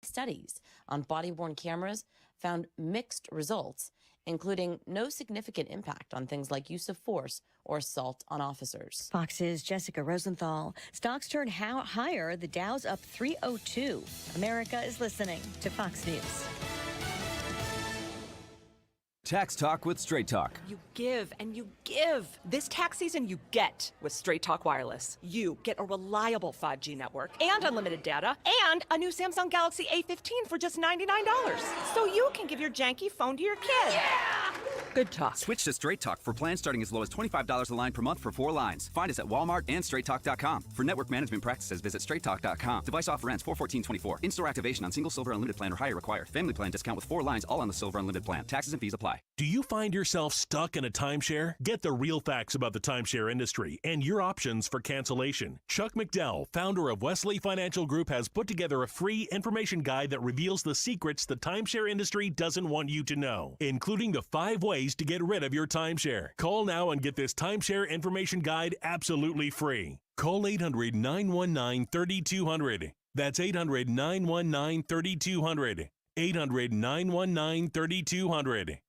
Studies on body-worn cameras found mixed results, including no significant impact on things like use of force or assault on officers. Fox's Jessica Rosenthal. Stocks turned higher. The Dow's up 302. America is listening to Fox News. Tax Talk with Straight Talk. You give and you give. This tax season, you get with Straight Talk Wireless. You get a reliable 5G network and unlimited data and a new Samsung Galaxy A15 for just $99. So you can give your janky phone to your kid. Yeah! Good talk. Switch to Straight Talk for plans starting as low as $25 a line per month for 4 lines. Find us at Walmart and StraightTalk.com. For network management practices, visit StraightTalk.com. Device offer ends 4/14/24. In-store activation on single Silver Unlimited plan or higher required. Family plan discount with 4 lines all on the Silver Unlimited plan. Taxes and fees apply. Do you find yourself stuck in a timeshare? Get the real facts about the timeshare industry and your options for cancellation. Chuck McDowell, founder of Wesley Financial Group, has put together a free information guide that reveals the secrets the timeshare industry doesn't want you to know, including the 5 ways to get rid of your timeshare. Call now and get this timeshare information guide absolutely free. Call 800-919-3200. That's 800-919-3200. 800-919-3200.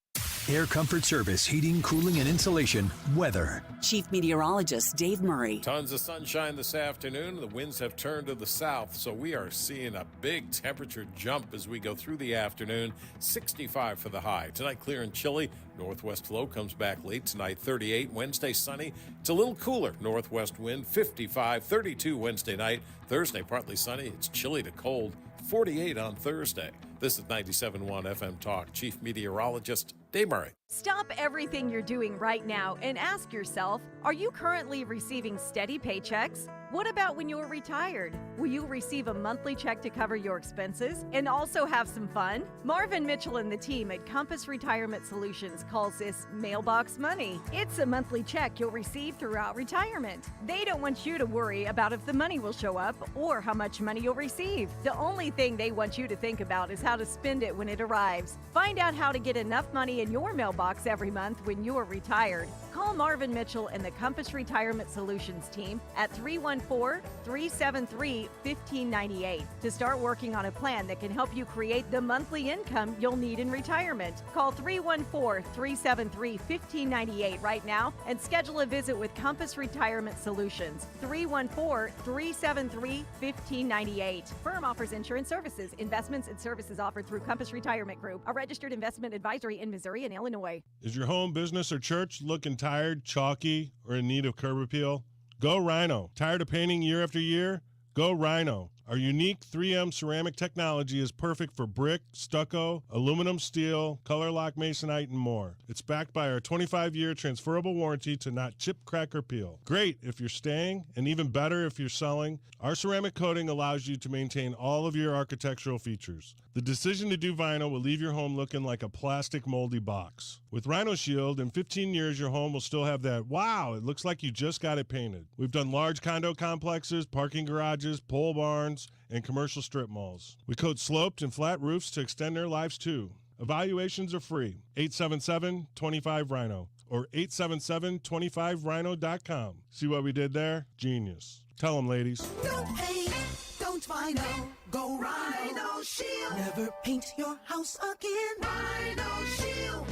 Air Comfort Service, heating, cooling, and insulation. Weather. Chief Meteorologist Dave Murray. Tons of sunshine this afternoon. The winds have turned to the south, so we are seeing a big temperature jump as we go through the afternoon. 65 for the high. Tonight, clear and chilly. Northwest flow comes back late tonight, 38. Wednesday, sunny. It's a little cooler. Northwest wind, 55. 32 Wednesday night. Thursday, partly sunny. It's chilly to cold. 48 on Thursday. This is 97.1 FM Talk. Chief Meteorologist Dave Murray. Stop everything you're doing right now and ask yourself, are you currently receiving steady paychecks? What about when you're retired? Will you receive a monthly check to cover your expenses and also have some fun? Marvin Mitchell and the team at Compass Retirement Solutions calls this mailbox money. It's a monthly check you'll receive throughout retirement. They don't want you to worry about if the money will show up or how much money you'll receive. The only thing they want you to think about is how to spend it when it arrives. Find out how to get enough money in your mailbox every month when you're retired. Call Marvin Mitchell and the Compass Retirement Solutions team at 314-373-1598 to start working on a plan that can help you create the monthly income you'll need in retirement. Call 314-373-1598 right now and schedule a visit with Compass Retirement Solutions. 314-373-1598. Firm offers insurance services, investments, and services offered through Compass Retirement Group, a registered investment advisory in Missouri and Illinois. Is your home, business, or church looking tired, chalky, or in need of curb appeal? Go Rhino. Tired of painting year after year? Go Rhino. Our unique 3M ceramic technology is perfect for brick, stucco, aluminum, steel, color lock masonite, and more. It's backed by our 25-year transferable warranty to not chip, crack, or peel. Great if you're staying, and even better if you're selling. Our ceramic coating allows you to maintain all of your architectural features. The decision to do vinyl will leave your home looking like a plastic moldy box. With Rhino Shield, in 15 years, your home will still have that, wow, it looks like you just got it painted. We've done large condo complexes, parking garages, pole barns, and commercial strip malls. We coat sloped and flat roofs to extend their lives too. Evaluations are free. 877-25-RHINO or 877-25rhino.com. See what we did there? Genius. Tell them, ladies. No paint, don't vinyl, go Rhino Shield. Never paint your house again. Rhino Shield.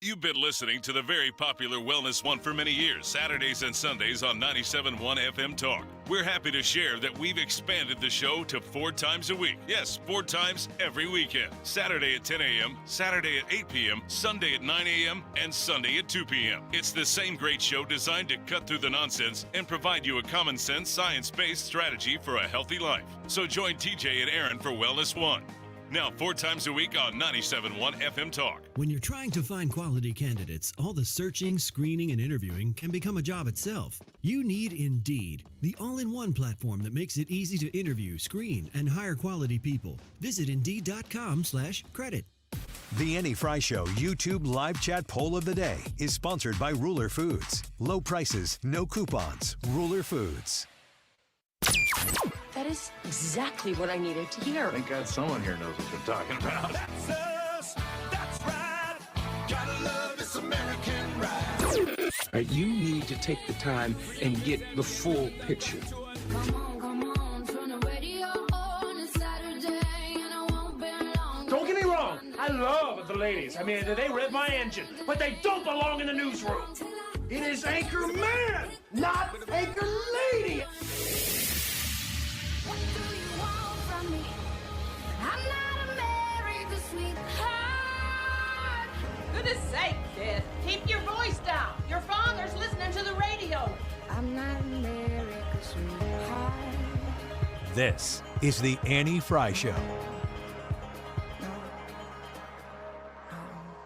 You've been listening to the very popular Wellness One for many years, Saturdays and Sundays on 97.1 FM Talk. We're happy to share that we've expanded the show to 4 times a week. Yes, 4 times every weekend. Saturday at 10 a.m., Saturday at 8 p.m., Sunday at 9 a.m., and Sunday at 2 p.m. It's the same great show designed to cut through the nonsense and provide you a common sense, science-based strategy for a healthy life. So join TJ and Aaron for Wellness One. Now 4 times a week on 97.1 FM Talk. When you're trying to find quality candidates, all the searching, screening, and interviewing can become a job itself. You need Indeed, the all-in-one platform that makes it easy to interview, screen, and hire quality people. Visit Indeed.com/credit. The Annie Fry Show YouTube live chat poll of the day is sponsored by Ruler Foods. Low prices, no coupons. Ruler Foods. That is exactly what I needed to hear. Thank God someone here knows what they're talking about. That's us. That's right. Gotta love this American ride. You need to take the time and get the full picture. Come on, turn the radio on. It's Saturday and I want with the ladies. I mean, they rev my engine, but they don't belong in the newsroom. It is Anchor Man, not Anchor Lady. What do you want from me? I'm not America's sweetheart. Goodness sake, kid. Keep your voice down. Your father's listening to the radio. I'm not America's sweetheart. This is the Annie Fry Show.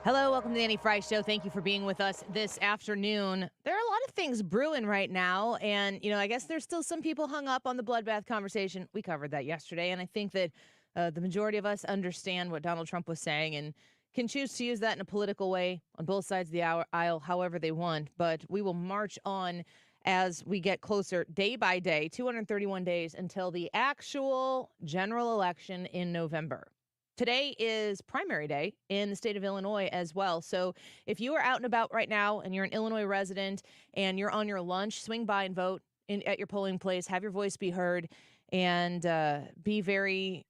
Hello, welcome to the Annie Fry Show. Thank you for being with us this afternoon. There are a lot of things brewing right now, and, I guess there's still some people hung up on the bloodbath conversation. We covered that yesterday, and I think that the majority of us understand what Donald Trump was saying and can choose to use that in a political way on both sides of the aisle however they want, but we will march on as we get closer day by day, 231 days until the actual general election in November. Today is primary day in the state of Illinois as well. So if you are out and about right now and you're an Illinois resident and you're on your lunch, swing by and vote at your polling place, have your voice be heard, and be very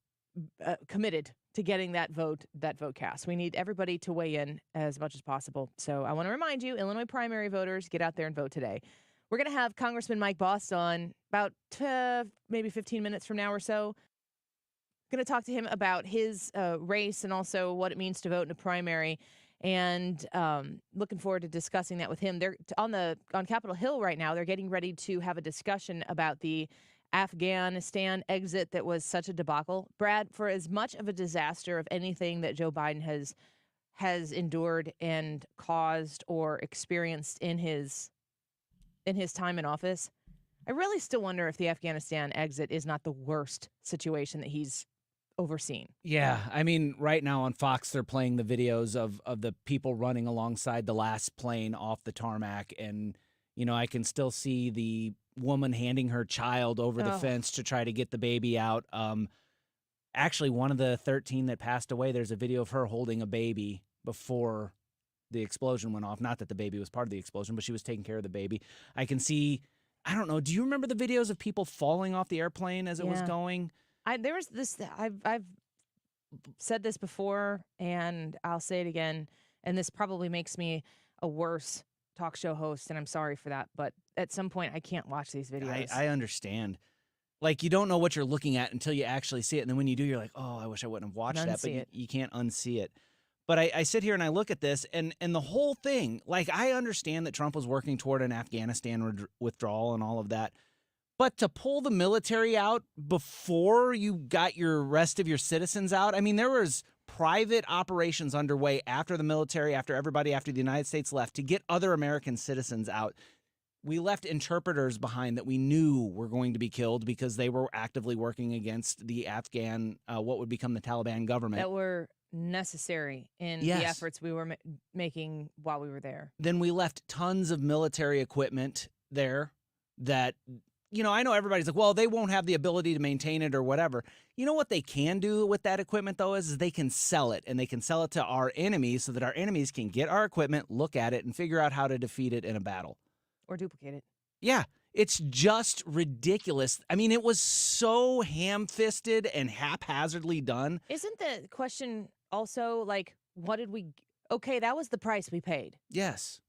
committed to getting that vote cast. We need everybody to weigh in as much as possible. So I want to remind you, Illinois primary voters, get out there and vote today. We're going to have Congressman Mike Bost on about maybe 15 minutes from now or so. Going to talk to him about his race and also what it means to vote in a primary, and looking forward to discussing that with him. They're on Capitol Hill right now. They're getting ready to have a discussion about the Afghanistan exit that was such a debacle. Brad, for as much of a disaster of anything that Joe Biden has endured and caused or experienced in his time in office, I really still wonder if the Afghanistan exit is not the worst situation that he's overseen. Yeah, I mean, right now on Fox, they're playing the videos of the people running alongside the last plane off the tarmac, and I can still see the woman handing her child over the fence to try to get the baby out. Actually, one of the 13 that passed away, there's a video of her holding a baby before the explosion went off. Not that the baby was part of the explosion, but she was taking care of the baby. I can see, I don't know, do you remember the videos of people falling off the airplane as it was going? There was this, I've said this before, and I'll say it again, and this probably makes me a worse talk show host, and I'm sorry for that, but at some point I can't watch these videos. I understand. Like, you don't know what you're looking at until you actually see it, and then when you do, you're like, oh, I wish I wouldn't have watched that, but you can't unsee it. But I sit here and I look at this, and the whole thing, like, I understand that Trump was working toward an Afghanistan withdrawal and all of that, but to pull the military out before you got your rest of your citizens out, I mean, there was private operations underway after the military, after the United States left, to get other American citizens out. We left interpreters behind that we knew were going to be killed because they were actively working against the Afghan, what would become the Taliban government. That were necessary in the efforts we were making while we were there. Then we left tons of military equipment there that, I know everybody's like, well, they won't have the ability to maintain it or whatever. You know what they can do with that equipment, though, is they can sell it, and they can sell it to our enemies so that our enemies can get our equipment, look at it, and figure out how to defeat it in a battle. Or duplicate it. Yeah, it's just ridiculous. I mean, it was so ham-fisted and haphazardly done. Isn't the question also, like, okay, that was the price we paid. Yes.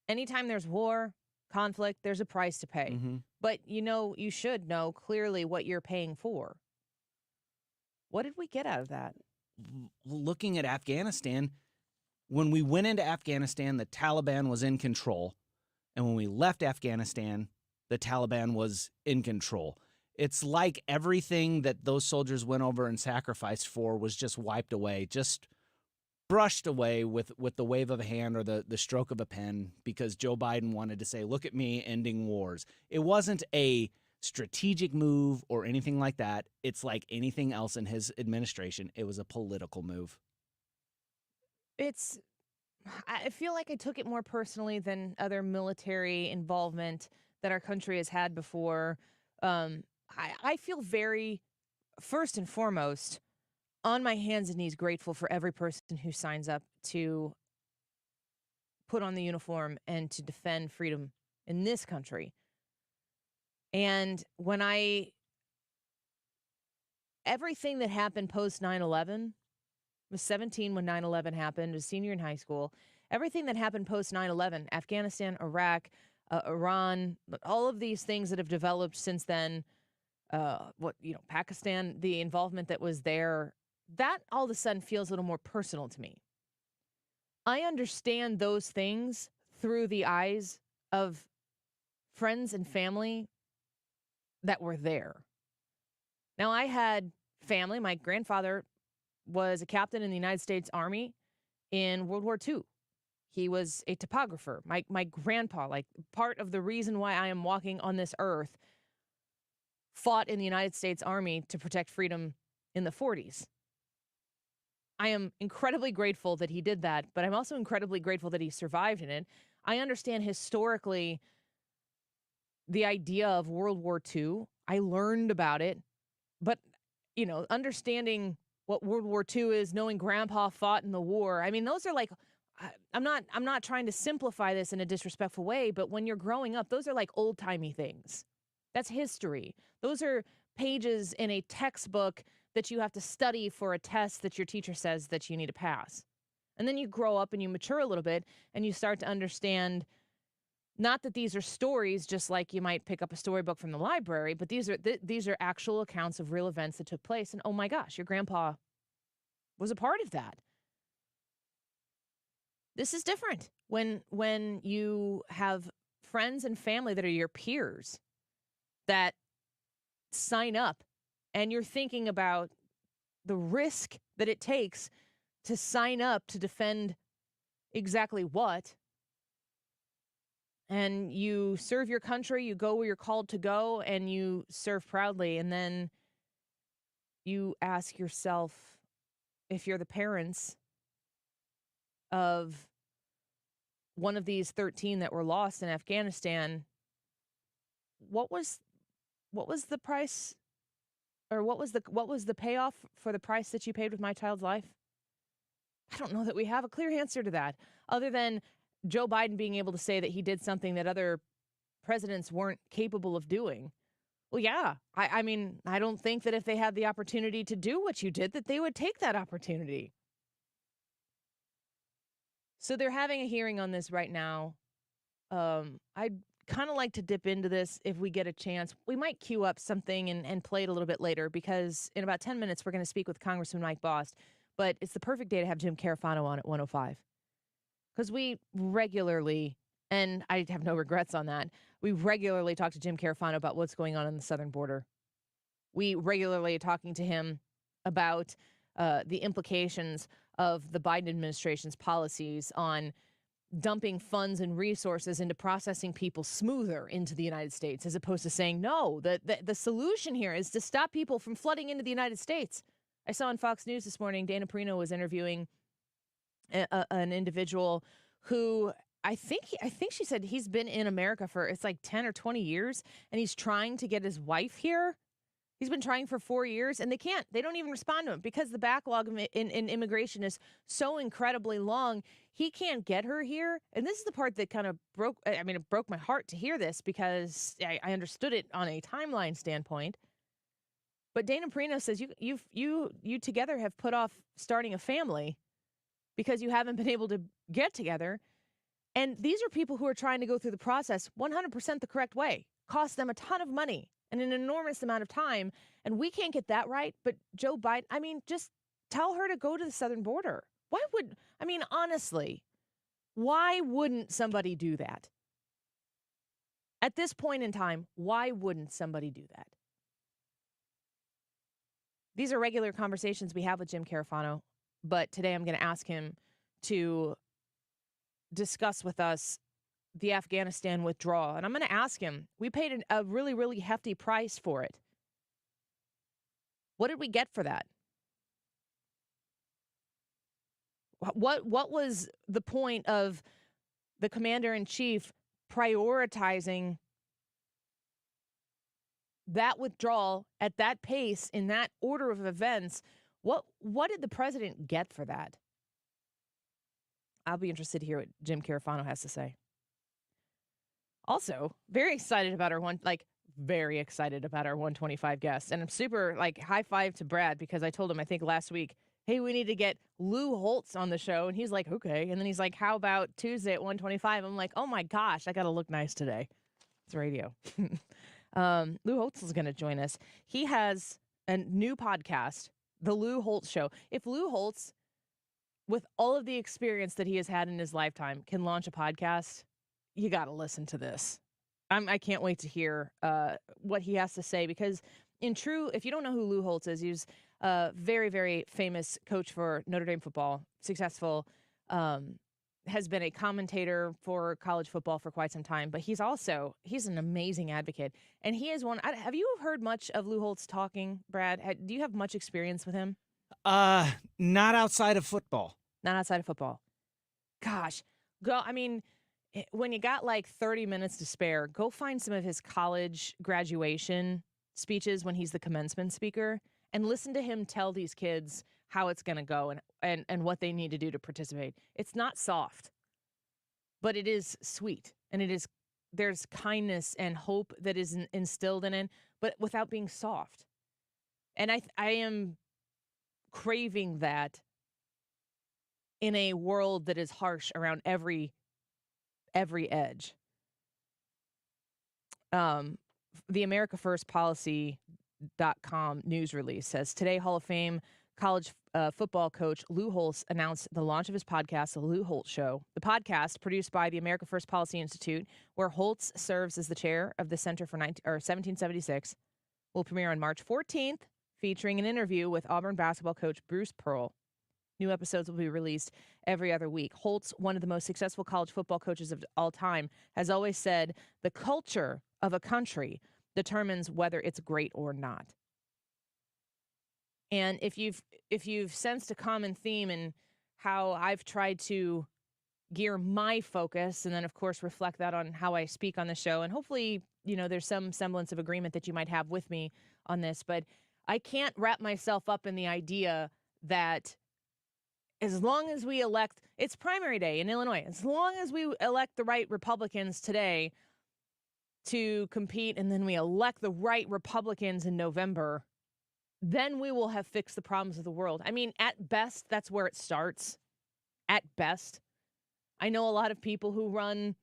Anytime there's war, conflict, there's a price to pay. Mm-hmm. But, you should know clearly what you're paying for. What did we get out of that? Looking at Afghanistan, when we went into Afghanistan, the Taliban was in control. And when we left Afghanistan, the Taliban was in control. It's like everything that those soldiers went over and sacrificed for was just wiped away, just brushed away with the wave of a hand or the stroke of a pen, because Joe Biden wanted to say, look at me ending wars. It wasn't a strategic move or anything like that. It's like anything else in his administration. It was a political move. I feel like I took it more personally than other military involvement that our country has had before. I feel very, first and foremost, on my hands and knees grateful for every person who signs up to put on the uniform and to defend freedom in this country. And when everything that happened post 9/11 was 17 when 9/11 happened, was a senior in high school. Everything that happened post 9/11, Afghanistan, Iraq, Iran, all of these things that have developed since then, Pakistan, the involvement that was there, that all of a sudden feels a little more personal to me. I understand those things through the eyes of friends and family that were there. Now, I had family. My grandfather was a captain in the United States Army in World War II. He was a topographer. My grandpa, like part of the reason why I am walking on this earth, fought in the United States Army to protect freedom in the 40s. I am incredibly grateful that he did that, but I'm also incredibly grateful that he survived in it. I understand historically the idea of World War II. I learned about it, but, understanding what World War II is, knowing grandpa fought in the war. I mean, those are like, I'm not trying to simplify this in a disrespectful way, but when you're growing up, those are like old-timey things. That's history. Those are pages in a textbook that you have to study for a test that your teacher says that you need to pass. And then you grow up and you mature a little bit and you start to understand not that these are stories just like you might pick up a storybook from the library, but these are actual accounts of real events that took place. And oh my gosh, your grandpa was a part of that. This is different when you have friends and family that are your peers that sign up and you're thinking about the risk that it takes to sign up to defend exactly what. And you serve your country, you go where you're called to go, and you serve proudly. And then you ask yourself, if you're the parents of one of these 13 that were lost in Afghanistan, what was the price, or what was the payoff for the price that you paid with my child's life? I don't know that we have a clear answer to that, other than Joe Biden being able to say that he did something that other presidents weren't capable of doing. Well, yeah, I mean, I don't think that if they had the opportunity to do what you did, that they would take that opportunity. So they're having a hearing on this right now. I'd kind of like to dip into this if we get a chance. We might queue up something and play it a little bit later, because in about 10 minutes, we're going to speak with Congressman Mike Bost. But it's the perfect day to have Jim Carafano on at 105. Because we regularly, and I have no regrets on that, we regularly talk to Jim Carafano about what's going on the southern border. We regularly are talking to him about the implications of the Biden administration's policies on dumping funds and resources into processing people smoother into the United States, as opposed to saying, no, the solution here is to stop people from flooding into the United States. I saw on Fox News this morning, Dana Perino was interviewing an individual who I think she said he's been in America for, it's like 10 or 20 years, and he's trying to get his wife here. He's been trying for 4 years, and they don't even respond to him because the backlog in immigration is so incredibly long. He can't get her here. And this is the part that kind of it broke my heart to hear this, because I understood it on a timeline standpoint. But Dana Perino says you together have put off starting a family because you haven't been able to get together. And these are people who are trying to go through the process 100% the correct way. Costs them a ton of money and an enormous amount of time. And we can't get that right. But Joe Biden, just tell her to go to the southern border. Honestly, why wouldn't somebody do that? At this point in time, why wouldn't somebody do that? These are regular conversations we have with Jim Carafano, but today I'm going to ask him to discuss with us the Afghanistan withdrawal. And I'm going to ask him, we paid a really, really hefty price for it. What did we get for that? What was the point of the commander-in-chief prioritizing that withdrawal at that pace, in that order of events? What did the president get for that? I'll be interested to hear what Jim Carafano has to say. Also, very excited about our 125 guest. And I'm super high five to Brad, because I told him, I think last week, hey, we need to get Lou Holtz on the show. And he's like, okay. And then he's like, how about Tuesday at 1:25? I'm like, oh my gosh, I got to look nice today. It's radio. Lou Holtz is going to join us. He has a new podcast, The Lou Holtz Show. If Lou Holtz, with all of the experience that he has had in his lifetime, can launch a podcast, you got to listen to this. I can't wait to hear what he has to say, because if you don't know who Lou Holtz is, he's a very, very famous coach for Notre Dame football, successful, has been a commentator for college football for quite some time, but he's an amazing advocate. And he is one. Have you heard much of Lou Holtz talking, Brad? Do you have much experience with him? Not outside of football. Not outside of football. Gosh, when you got like 30 minutes to spare, go find some of his college graduation speeches when he's the commencement speaker and listen to him tell these kids how it's going to go and what they need to do to participate. It's not soft, but it is sweet. And there's kindness and hope that is instilled in it, but without being soft. And I am craving that in a world that is harsh around every edge. The America First Policy.com news release says, today Hall of Fame college football coach Lou Holtz announced the launch of his podcast, The Lou Holtz Show. The podcast, produced by the America First Policy Institute, where Holtz serves as the chair of the Center for 1776, will premiere on March 14th, featuring an interview with Auburn basketball coach Bruce Pearl. New episodes will be released every other week. Holtz, one of the most successful college football coaches of all time, has always said the culture of a country determines whether it's great or not. And if you've sensed a common theme in how I've tried to gear my focus, and then of course reflect that on how I speak on the show, and hopefully, there's some semblance of agreement that you might have with me on this, but I can't wrap myself up in the idea that as long as we elect, it's primary day in Illinois, as long as we elect the right Republicans today to compete, and then we elect the right Republicans in November, then we will have fixed the problems of the world. I mean, at best, that's where it starts. At best. I know a lot of people who run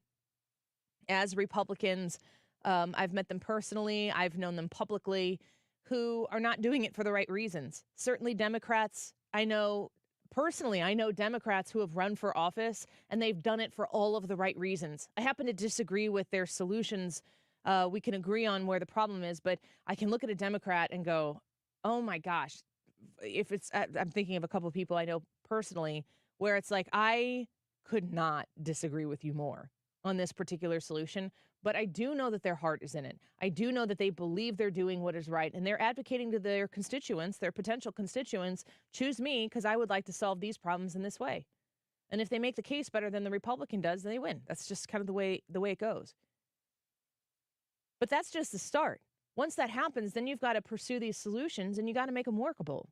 as Republicans. I've met them personally. I've known them publicly, who are not doing it for the right reasons. Certainly Democrats, I know Democrats who have run for office, and they've done it for all of the right reasons. I happen to disagree with their solutions. We can agree on where the problem is, but I can look at a Democrat and go, oh my gosh, I'm thinking of a couple of people I know personally where it's like, I could not disagree with you more on this particular solution, but I do know that their heart is in it. I do know that they believe they're doing what is right, and they're advocating to their constituents, their potential constituents, choose me because I would like to solve these problems in this way. And if they make the case better than the Republican does, then they win. That's just kind of the way it goes. But that's just the start. Once that happens, then you've got to pursue these solutions and you got to make them workable.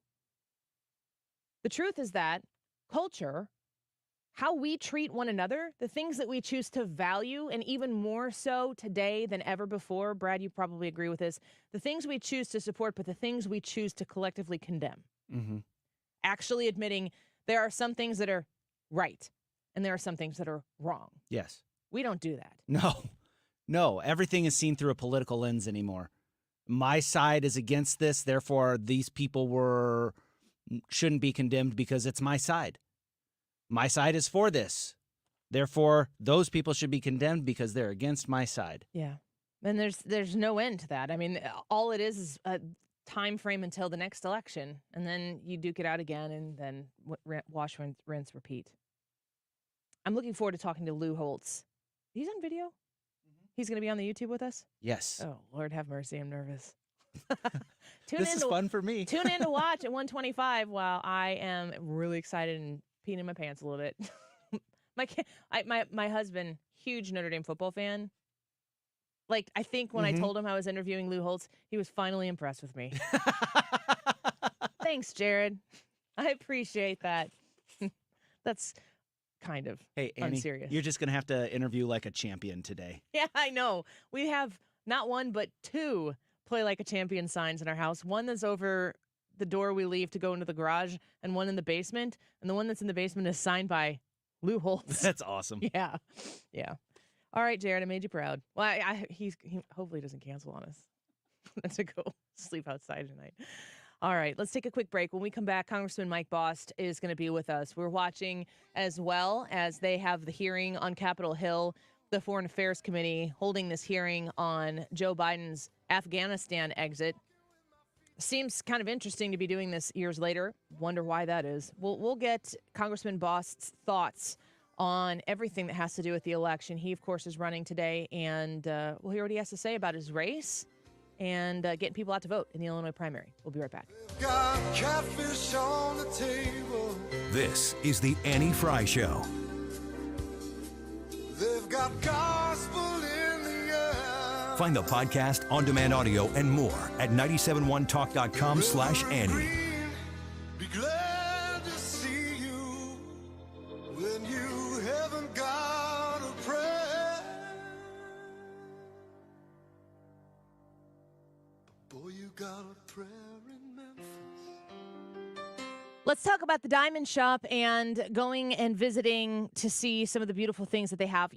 The truth is that culture, how we treat one another, the things that we choose to value, and even more so today than ever before, Brad, you probably agree with this, the things we choose to support, but the things we choose to collectively condemn. Mm-hmm. Actually admitting there are some things that are right and there are some things that are wrong. Yes. We don't do that. No, everything is seen through a political lens anymore. My side is against this, therefore these people shouldn't be condemned because it's my side. My side is for this. Therefore, those people should be condemned because they're against my side. Yeah. And there's no end to that. I mean, all it is a time frame until the next election, and then you duke it out again, and then wash, rinse, repeat. I'm looking forward to talking to Lou Holtz. He's on video? He's going to be on the YouTube with us? Yes. Oh, Lord have mercy. I'm nervous. This is fun for me. Tune in to watch at 1:25 while I am really excited and peeing in my pants a little bit. My husband, huge Notre Dame football fan. Like, I think when I told him I was interviewing Lou Holtz, he was finally impressed with me. Thanks, Jared. I appreciate that. That's kind of unserious. You're just going to have to interview like a champion today. Yeah, I know. We have not one, but two play like a champion signs in our house. One that's over the door we leave to go into the garage and one in the basement. And the one that's in the basement is signed by Lou Holtz. That's awesome. Yeah. Yeah. All right, Jared, I made you proud. Well, he hopefully doesn't cancel on us. Let's go sleep outside tonight. All right, let's take a quick break. When we come back, Congressman Mike Bost is going to be with us. We're watching as well as they have the hearing on Capitol Hill, the Foreign Affairs Committee holding this hearing on Joe Biden's Afghanistan exit. Seems kind of interesting to be doing this years later. Wonder why that is. We'll get Congressman Bost's thoughts on everything that has to do with the election. He, of course, is running today, and we'll hear what he has to say about his race and getting people out to vote in the Illinois primary. We'll be right back. Got catfish on the table. This is the Annie Fry Show. They've got gospel in the air. Find the podcast, on-demand audio, and more at 971talk.com/Annie. Be glad to see you when you haven't got a prayer. But boy, you got a prayer in Memphis. Let's talk about the Diamond Shop and going and visiting to see some of the beautiful things that they have.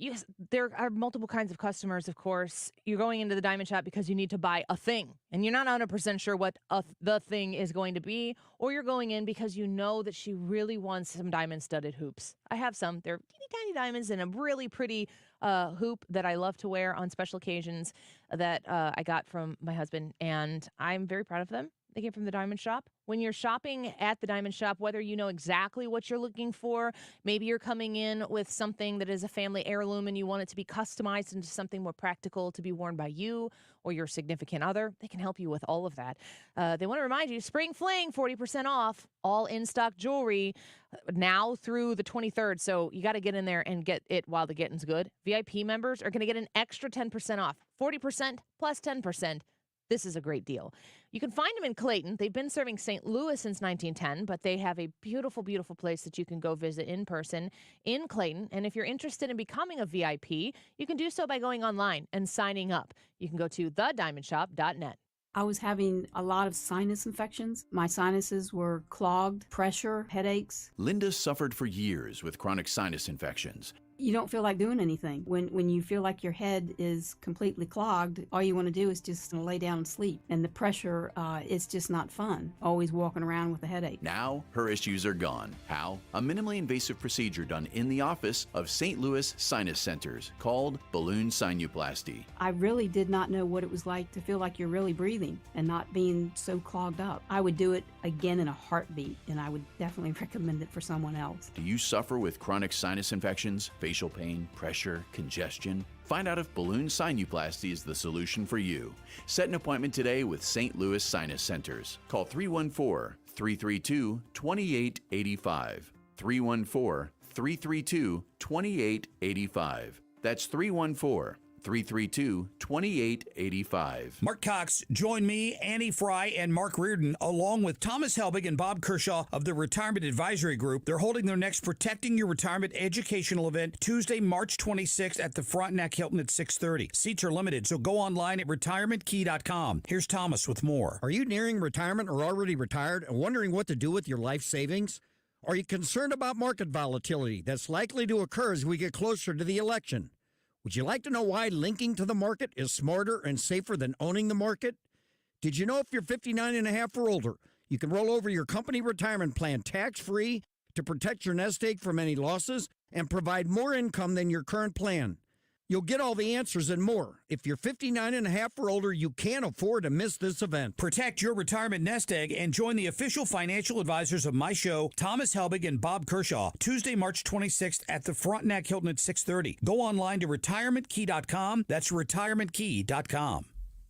There are multiple kinds of customers, of course. You're going into the Diamond Shop because you need to buy a thing, and you're not 100% sure what the thing is going to be, or you're going in because you know that she really wants some diamond-studded hoops. I have some. They're teeny tiny diamonds and a really pretty hoop that I love to wear on special occasions that I got from my husband, and I'm very proud of them. They came from the Diamond Shop. When you're shopping at the Diamond Shop, whether you know exactly what you're looking for, maybe you're coming in with something that is a family heirloom and you want it to be customized into something more practical to be worn by you or your significant other, they can help you with all of that. They want to remind you, Spring Fling, 40% off, all in-stock jewelry now through the 23rd. So you got to get in there and get it while the getting's good. VIP members are going to get an extra 10% off, 40% plus 10%. This is a great deal. You can find them in Clayton. They've been serving St. Louis since 1910, but they have a beautiful, beautiful place that you can go visit in person in Clayton. And if you're interested in becoming a VIP, you can do so by going online and signing up. You can go to thediamondshop.net. I was having a lot of sinus infections. My sinuses were clogged, pressure, headaches. Linda suffered for years with chronic sinus infections. You don't feel like doing anything. When you feel like your head is completely clogged, all you want to do is just lay down and sleep. And the pressure, it's just not fun, always walking around with a headache. Now, her issues are gone. How? A minimally invasive procedure done in the office of St. Louis Sinus Centers called balloon sinuplasty. I really did not know what it was like to feel like you're really breathing and not being so clogged up. I would do it again in a heartbeat, and I would definitely recommend it for someone else. Do you suffer with chronic sinus infections, facial pain, pressure, congestion? Find out if balloon sinuplasty is the solution for you. Set an appointment today with St. Louis Sinus Centers. Call 314-332-2885. 314-332-2885. That's 314-332-2885. Mark Cox, join me, Annie Fry, and Mark Reardon, along with Thomas Helbig and Bob Kershaw of the Retirement Advisory Group. They're holding their next Protecting Your Retirement educational event Tuesday, March 26th at the Frontenac Hilton at 6:30. Seats are limited, so go online at retirementkey.com. Here's Thomas with more. Are you nearing retirement or already retired and wondering what to do with your life savings? Are you concerned about market volatility that's likely to occur as we get closer to the election? Would you like to know why linking to the market is smarter and safer than owning the market? Did you know if you're 59 and a half or older, you can roll over your company retirement plan tax-free to protect your nest egg from any losses and provide more income than your current plan? You'll get all the answers and more. If you're 59 and a half or older, you can't afford to miss this event. Protect your retirement nest egg and join the official financial advisors of my show, Thomas Helbig and Bob Kershaw, Tuesday, March 26th at the Frontenac Hilton at 6:30. Go online to retirementkey.com. That's retirementkey.com.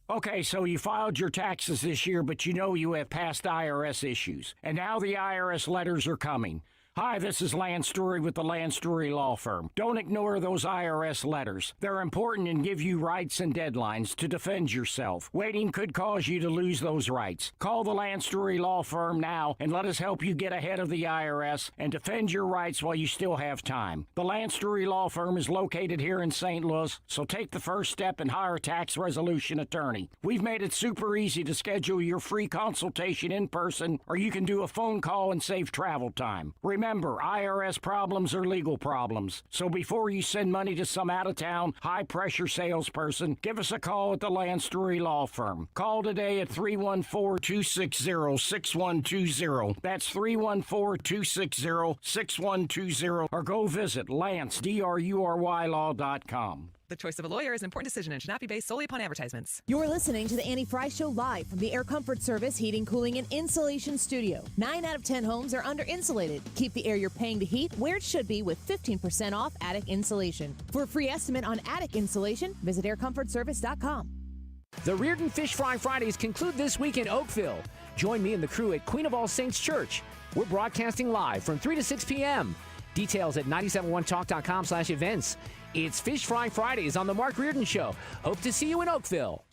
Okay, so you filed your taxes this year, but you know you have past IRS issues. And now the IRS letters are coming. Hi, this is Lance Drury with the Lance Drury Law Firm. Don't ignore those IRS letters. They're important and give you rights and deadlines to defend yourself. Waiting could cause you to lose those rights. Call the Lance Drury Law Firm now and let us help you get ahead of the IRS and defend your rights while you still have time. The Lance Drury Law Firm is located here in St. Louis, so take the first step and hire a tax resolution attorney. We've made it super easy to schedule your free consultation in person, or you can do a phone call and save travel time. Remember, IRS problems are legal problems. So before you send money to some out-of-town, high-pressure salesperson, give us a call at the Lance Drury Law Firm. Call today at 314-260-6120. That's 314-260-6120. Or go visit LanceDruryLaw.com. The choice of a lawyer is an important decision and should not be based solely upon advertisements. You're listening to the Annie Fry Show live from the Air Comfort Service Heating, Cooling, and Insulation Studio. 9 out of 10 homes are under-insulated. Keep the air you're paying to heat where it should be with 15% off attic insulation. For a free estimate on attic insulation, visit aircomfortservice.com. The Reardon Fish Fry Fridays conclude this week in Oakville. Join me and the crew at Queen of All Saints Church. We're broadcasting live from 3 to 6 p.m. Details at 971talk.com/events. It's Fish Fry Fridays on The Mark Reardon Show. Hope to see you in Oakville.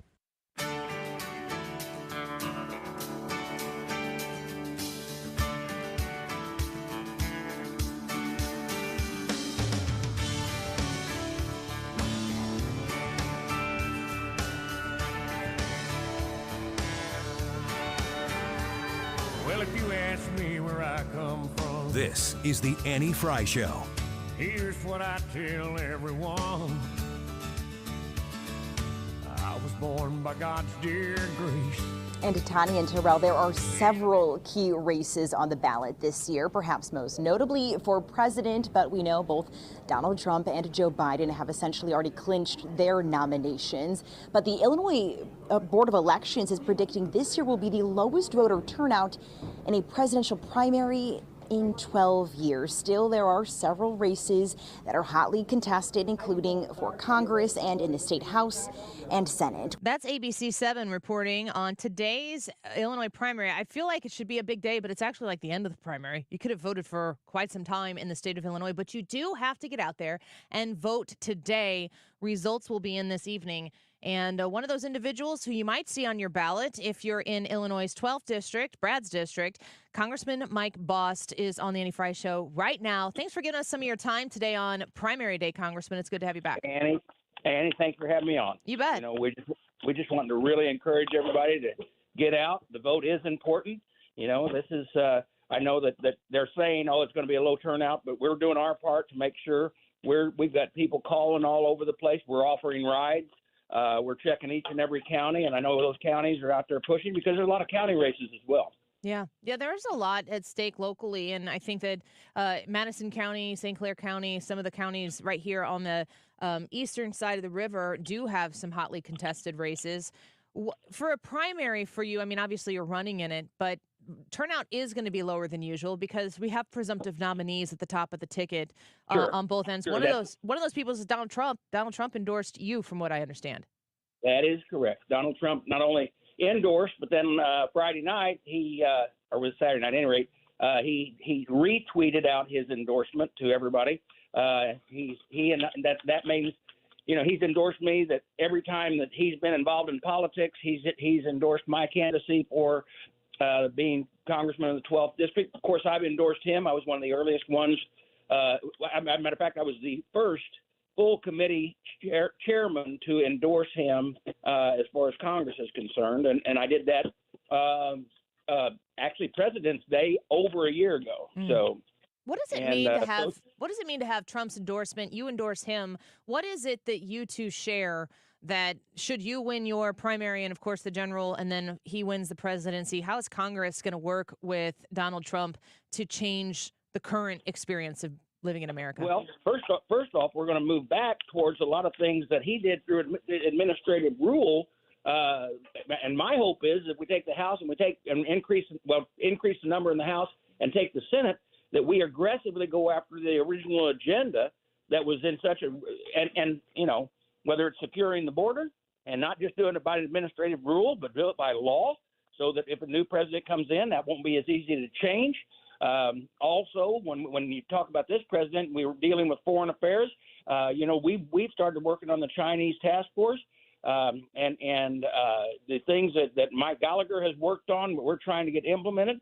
Well, if you ask me where I come from, This is the Annie Fry Show. here's what I tell everyone. I was born by God's dear grace. And Tanya and Terrell, there are several key races on the ballot this year, perhaps most notably for president, but we know both Donald Trump and Joe Biden have essentially already clinched their nominations. But the Illinois Board of Elections is predicting this year will be the lowest voter turnout in a presidential primary in 12 years. Still, there are several races that are hotly contested, including for Congress and in the state House and Senate. That's ABC7 reporting on today's Illinois primary. I feel like it should be a big day, but it's actually like the end of the primary. You could have voted for quite some time in the state of Illinois, but you do have to get out there and vote today. Results will be in this evening. And one of those individuals who you might see on your ballot, if you're in Illinois' 12th district, Brad's district, Congressman Mike Bost is on the Annie Fry Show right now. Thanks for giving us some of your time today on primary day, Congressman. It's good to have you back. Annie, thanks for having me on. You bet. You know, we just want to really encourage everybody to get out. The vote is important. You know, this is I know that they're saying, oh, it's going to be a low turnout, but we're doing our part to make sure we've got people calling all over the place. We're offering rides. We're checking each and every county, and I know those counties are out there pushing because there's a lot of county races as well. Yeah, there's a lot at stake locally, and I think that Madison County, St. Clair County, some of the counties right here on the eastern side of the river do have some hotly contested races. For a primary for you, I mean, obviously you're running in it, but turnout is going to be lower than usual because we have presumptive nominees at the top of the ticket on both ends. Sure, one of those people is Donald Trump. Donald Trump endorsed you, from what I understand. That is correct. Donald Trump not only endorsed, but then Friday night or was Saturday night, at any rate, he retweeted out his endorsement to everybody. That means, you know, he's endorsed me. That every time that he's been involved in politics, he's endorsed my candidacy for being congressman of the 12th district. Of course, I've endorsed him. I was one of the earliest ones. As a matter of fact, I was the first full committee chairman to endorse him as far as Congress is concerned, and I did that actually President's Day over a year ago. So. What does it mean to have? What does it mean to have Trump's endorsement? You endorse him. What is it that you two share? That should you win your primary and, of course, the general, and then he wins the presidency, how is Congress going to work with Donald Trump to change the current experience of living in America? Well, first off, we're going to move back towards a lot of things that he did through administrative rule. And my hope is if we take the House and increase the number in the House and take the Senate, that we aggressively go after the original agenda that was in such and you know, whether it's securing the border and not just doing it by administrative rule, but do it by law so that if a new president comes in, that won't be as easy to change. Also, when you talk about this president, we were dealing with foreign affairs. We've started working on the Chinese task force. And the things that Mike Gallagher has worked on, we're trying to get implemented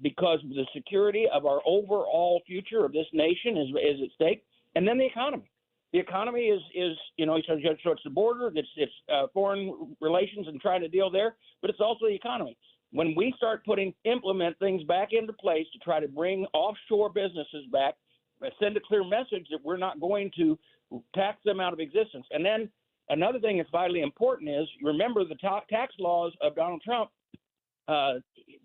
because the security of our overall future of this nation is at stake. And then the economy. The economy is so it's the border, it's foreign relations and trying to deal there, but it's also the economy. When we start implement things back into place to try to bring offshore businesses back, send a clear message that we're not going to tax them out of existence. And then another thing that's vitally important is, remember the tax laws of Donald Trump,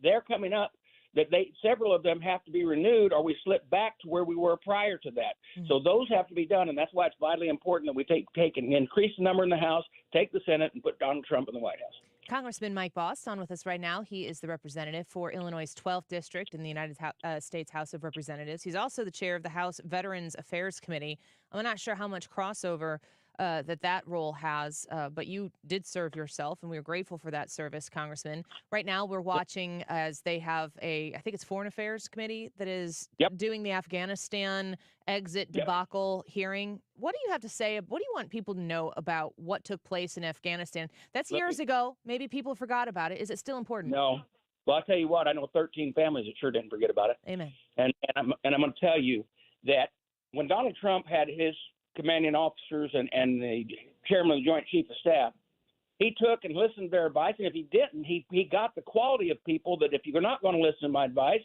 they're coming up, that several of them have to be renewed or we slip back to where we were prior to that. Mm-hmm. So those have to be done, and that's why it's vitally important that we take and increase the number in the House, take the Senate, and put Donald Trump in the White House. Congressman Mike Bost on with us right now. He is the representative for Illinois' 12th District in the United States House of Representatives. He's also the chair of the House Veterans Affairs Committee. I'm not sure how much crossover that role has, but you did serve yourself, and we are grateful for that service, Congressman. Right now, we're watching as they have I think it's Foreign Affairs Committee that is doing the Afghanistan exit debacle hearing. What do you have to say? What do you want people to know about what took place in Afghanistan? That's years ago. Maybe people forgot about it. Is it still important? No. Well, I'll tell you what. I know 13 families that sure didn't forget about it. Amen. And I'm going to tell you that when Donald Trump had his commanding officers and the chairman of the Joint Chief of Staff, he took and listened to their advice. And if he didn't, he got the quality of people that if you're not going to listen to my advice,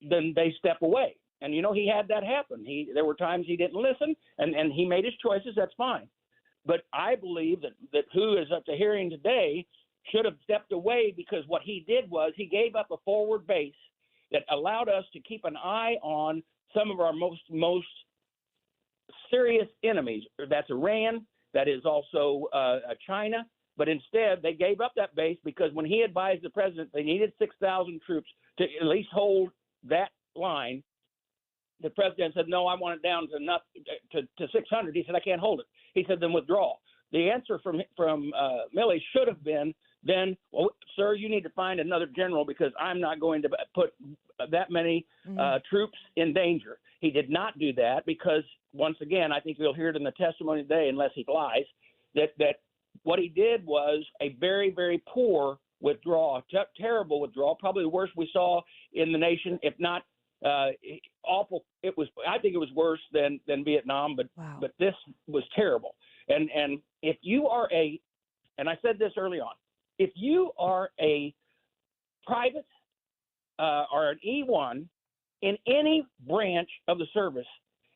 then they step away. And, he had that happen. There were times he didn't listen, and he made his choices. That's fine. But I believe that who is at the hearing today should have stepped away, because what he did was he gave up a forward base that allowed us to keep an eye on some of our most serious enemies. That's Iran. That is also China. But instead, they gave up that base because when he advised the president they needed 6,000 troops to at least hold that line, the president said, no, I want it down to 600. He said, I can't hold it. He said, then withdraw. The answer from Milley should have been, then, well, sir, you need to find another general because I'm not going to put that many troops in danger. He did not do that because, once again, I think we'll hear it in the testimony today, unless he lies, that what he did was a very, very poor withdrawal, terrible withdrawal, probably the worst we saw in the nation, if not awful. I think it was worse than Vietnam, but this was terrible. And if you are and I said this early on, if you are a private or an E1 in any branch of the service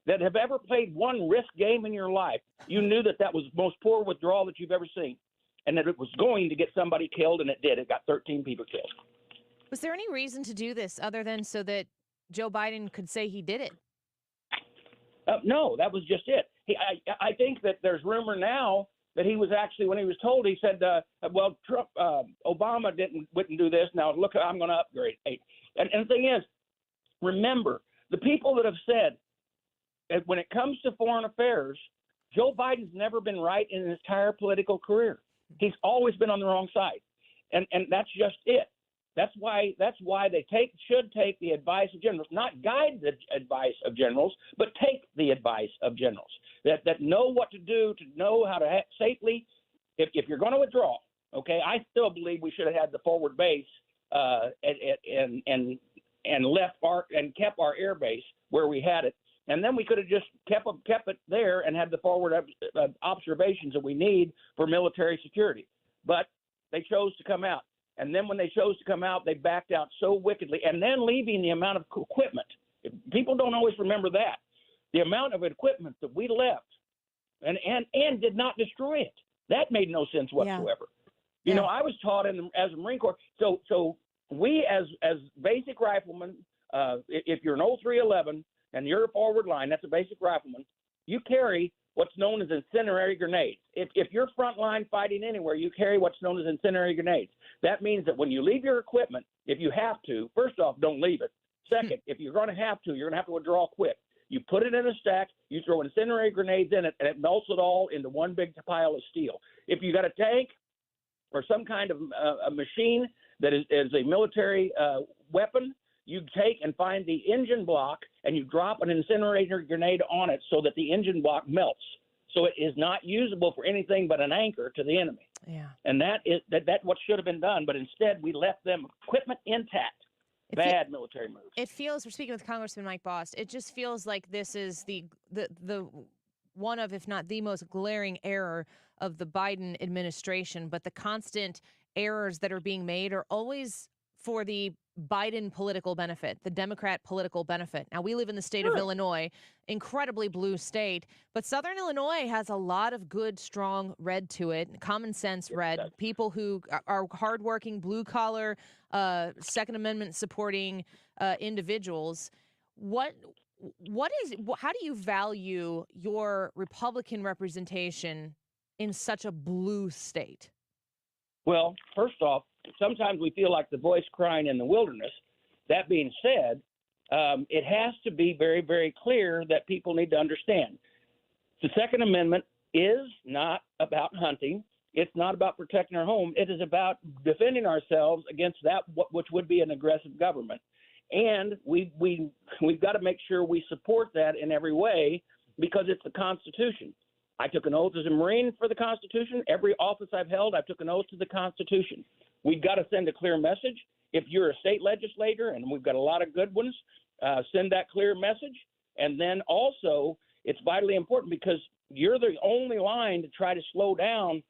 that have ever played one risk game in your life, you knew that was the most poor withdrawal that you've ever seen, and that it was going to get somebody killed, and it did. It got 13 people killed. Was there any reason to do this other than so that Joe Biden could say he did it? No, that was just it. I think that there's rumor now that he was actually, when he was told, he said, well, Trump, Obama wouldn't do this. Now, look, I'm going to upgrade. And the thing is, remember, the people that have said that when it comes to foreign affairs, Joe Biden's never been right in his entire political career. He's always been on the wrong side. And that's just it. That's why they should take the advice of generals, not guide the advice of generals, but take the advice of generals that know what to do, to know how to safely. If you're going to withdraw, okay, I still believe we should have had the forward base and kept our air base where we had it, and then we could have just kept it there and had the forward observations that we need for military security. But they chose to come out. And then when they chose to come out, they backed out so wickedly, and then leaving the amount of equipment. People don't always remember that. The amount of equipment that we left and did not destroy it. That made no sense whatsoever. Yeah. You know, I was taught as a Marine Corps. So we as basic riflemen, if you're an 0311 and you're a forward line, that's a basic rifleman, you carry what's known as incendiary grenades. If you're frontline fighting anywhere, you carry what's known as incendiary grenades. That means that when you leave your equipment, if you have to, first off, don't leave it. Second, if you're going to have to, you're going to have to withdraw quick. You put it in a stack, you throw incendiary grenades in it, and it melts it all into one big pile of steel. If you got a tank or some kind of a machine that is a military weapon, you take and find the engine block and you drop an incinerator grenade on it so that the engine block melts. So it is not usable for anything but an anchor to the enemy. Yeah. And that's what should have been done. But instead, we left them equipment intact. Bad military moves. It feels, we're speaking with Congressman Mike Bost, it just feels like this is the one of, if not the most glaring error of the Biden administration. But the constant errors that are being made are always for the Biden political benefit, the Democrat political benefit. Now, we live in the state of Illinois, incredibly blue state, but Southern Illinois has a lot of good, strong red to it, common sense red, people who are hardworking, blue-collar, Second Amendment supporting individuals. How do you value your Republican representation in such a blue state? Well, first off, sometimes we feel like the voice crying in the wilderness. That being said, it has to be very, very clear that people need to understand. The Second Amendment is not about hunting. It's not about protecting our home. It is about defending ourselves against which would be an aggressive government. And we've got to make sure we support that in every way because it's the Constitution. I took an oath as a Marine for the Constitution. Every office I've held, I took an oath to the Constitution. We've got to send a clear message. If you're a state legislator, and we've got a lot of good ones, send that clear message. And then also, it's vitally important because you're the only line to try to slow down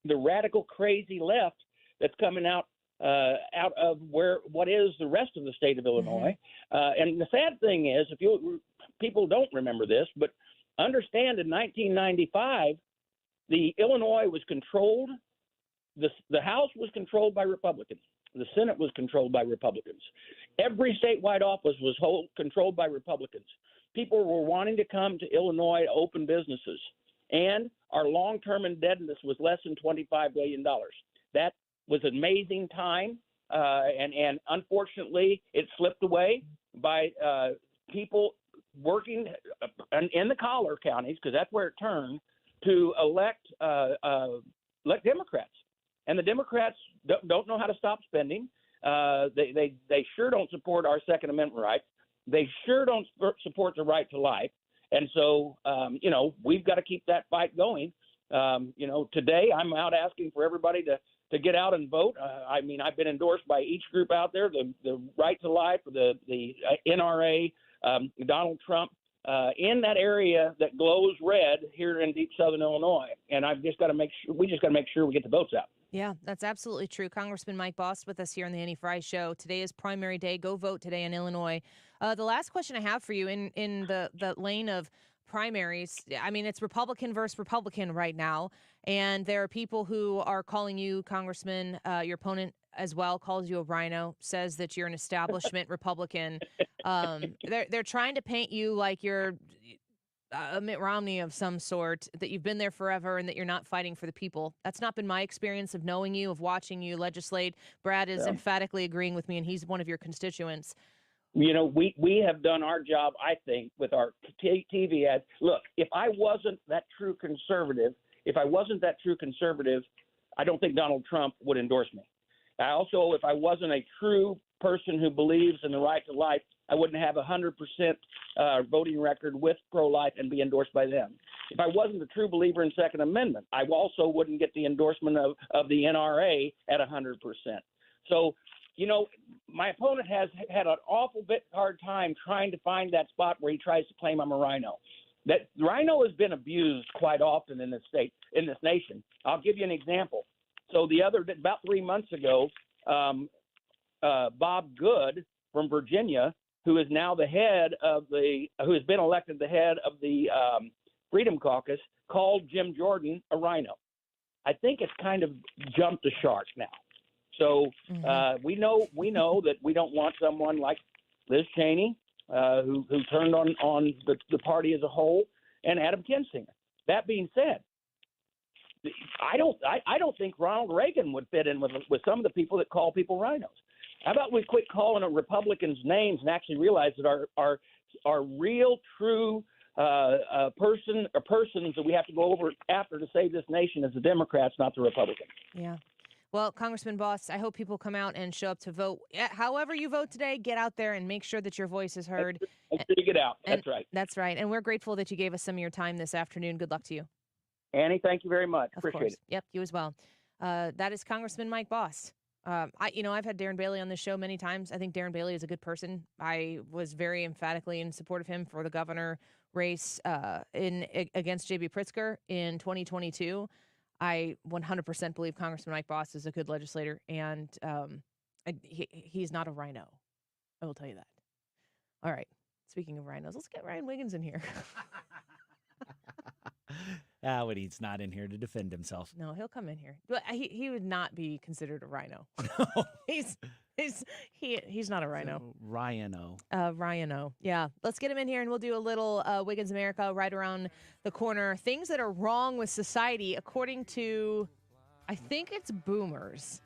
the radical, crazy left that's coming out of what is the rest of the state of Illinois. And the sad thing is, people don't remember this, but understand in 1995, the Illinois was controlled. The House was controlled by Republicans. The Senate was controlled by Republicans. Every statewide office was controlled by Republicans. People were wanting to come to Illinois to open businesses, and our long-term indebtedness was less than $25 billion. That was an amazing time, and unfortunately, it slipped away by people working in the collar counties, because that's where it turned, to elect Democrats. And the Democrats don't know how to stop spending. They sure don't support our Second Amendment rights. They sure don't support the right to life. And so, we've got to keep that fight going. Today I'm out asking for everybody to get out and vote. I've been endorsed by each group out there, the Right to Life, the NRA, Donald Trump, in that area that glows red here in deep Southern Illinois. And we just got to make sure we get the votes out. Yeah, that's absolutely true. Congressman Mike Bost with us here on the Annie Frey Show. Today is primary day. Go vote today in Illinois. The last question I have for you in the lane of primaries, it's Republican versus Republican right now. And there are people who are calling you, Congressman, your opponent as well, calls you a rhino, says that you're an establishment Republican. They're trying to paint you like you're a Mitt Romney of some sort, that you've been there forever and that you're not fighting for the people. That's not been my experience of knowing you, of watching you legislate. Brad is emphatically agreeing with me, and he's one of your constituents. We have done our job, I think, with our TV ads. Look, if I wasn't that true conservative, I don't think Donald Trump would endorse me. If I wasn't a true person who believes in the right to life, I wouldn't have 100% voting record with pro-life and be endorsed by them. If I wasn't a true believer in Second Amendment, I also wouldn't get the endorsement of the NRA at 100%. So, my opponent has had an awful bit hard time trying to find that spot where he tries to claim I'm a rhino. That rhino has been abused quite often in this nation. I'll give you an example. So about 3 months ago, Bob Good from Virginia, who is now who has been elected the head of the Freedom Caucus, called Jim Jordan a rhino. I think it's kind of jumped the shark now. So we know that we don't want someone like Liz Cheney, who turned on the party as a whole, and Adam Kinzinger. That being said, I don't think Ronald Reagan would fit in with some of the people that call people rhinos. How about we quit calling Republicans names and actually realize that our real, true persons that we have to go over after to save this nation is the Democrats, not the Republicans. Yeah. Well, Congressman Bost, I hope people come out and show up to vote. However you vote today, get out there and make sure that your voice is heard. Make sure you get out. That's right. That's right. And we're grateful that you gave us some of your time this afternoon. Good luck to you. Annie, thank you very much. Of Appreciate course. it. Yep, you as well. That is Congressman Mike Bost. I've had Darren Bailey on this show many times. I think Darren Bailey is a good person. I was very emphatically in support of him for the governor race against J.B. Pritzker in 2022. I 100% believe Congressman Mike Bost is a good legislator, and he's not a rhino. I will tell you that. All right. Speaking of rhinos, let's get Ryan Wiggins in here. But he's not in here to defend himself. No, he'll come in here. But he would not be considered a rhino. He's not a rhino. So, Ryan-o. Ryan-o. Yeah. Let's get him in here and we'll do a little Wiggins America right around the corner. Things that are wrong with society according to, I think it's boomers.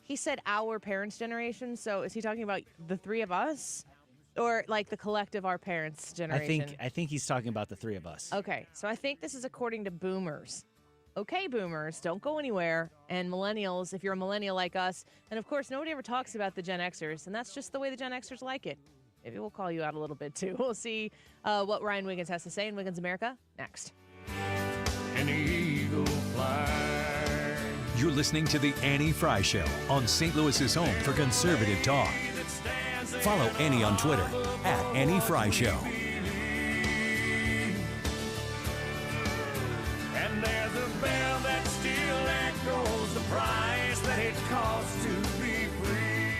He said our parents' generation. So is he talking about the three of us? Or like the collective our parents' generation? I think he's talking about the three of us. Okay. So I think this is according to boomers. Okay, boomers, don't go anywhere. And millennials, if you're a millennial like us. And of course, nobody ever talks about the Gen Xers. And that's just the way the Gen Xers like it. Maybe we'll call you out a little bit too. We'll see what Ryan Wiggins has to say in Wiggins America next. An eagle flies. You're listening to The Annie Fry Show on St. Louis's home for conservative talk. Follow Annie on Twitter @Annie Fry Show. And there's a bell that still echoes the price that it costs to be free.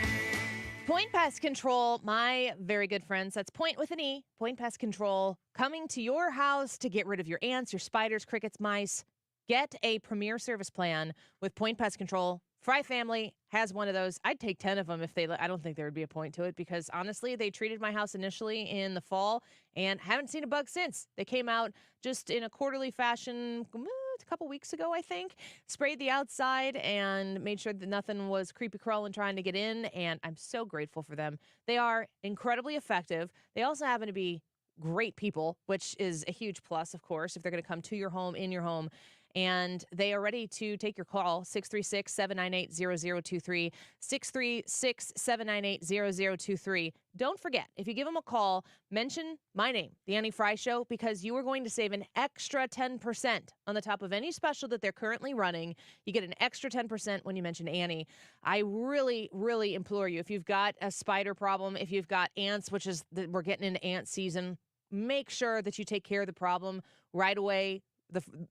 Point Pest Control, my very good friends. That's Point with an E. Point Pest Control coming to your house to get rid of your ants, your spiders, crickets, mice. Get a premier service plan with Point Pest Control. Fry family has one of those. I'd take 10 of them if I don't think there would be a point to it because honestly, they treated my house initially in the fall and haven't seen a bug since. They came out just in a quarterly fashion a couple weeks ago, I think, sprayed the outside and made sure that nothing was creepy crawling trying to get in. And I'm so grateful for them. They are incredibly effective. They also happen to be great people, which is a huge plus, of course, if they're going to come to your home, in your home. And they are ready to take your call, 636-798-0023, 636-798-0023. Don't forget, if you give them a call, mention my name, The Annie Fry Show, because you are going to save an extra 10% on the top of any special that they're currently running. You get an extra 10% when you mention Annie. I really, really implore you, if you've got a spider problem, if you've got ants, which is, we're getting into ant season, make sure that you take care of the problem right away.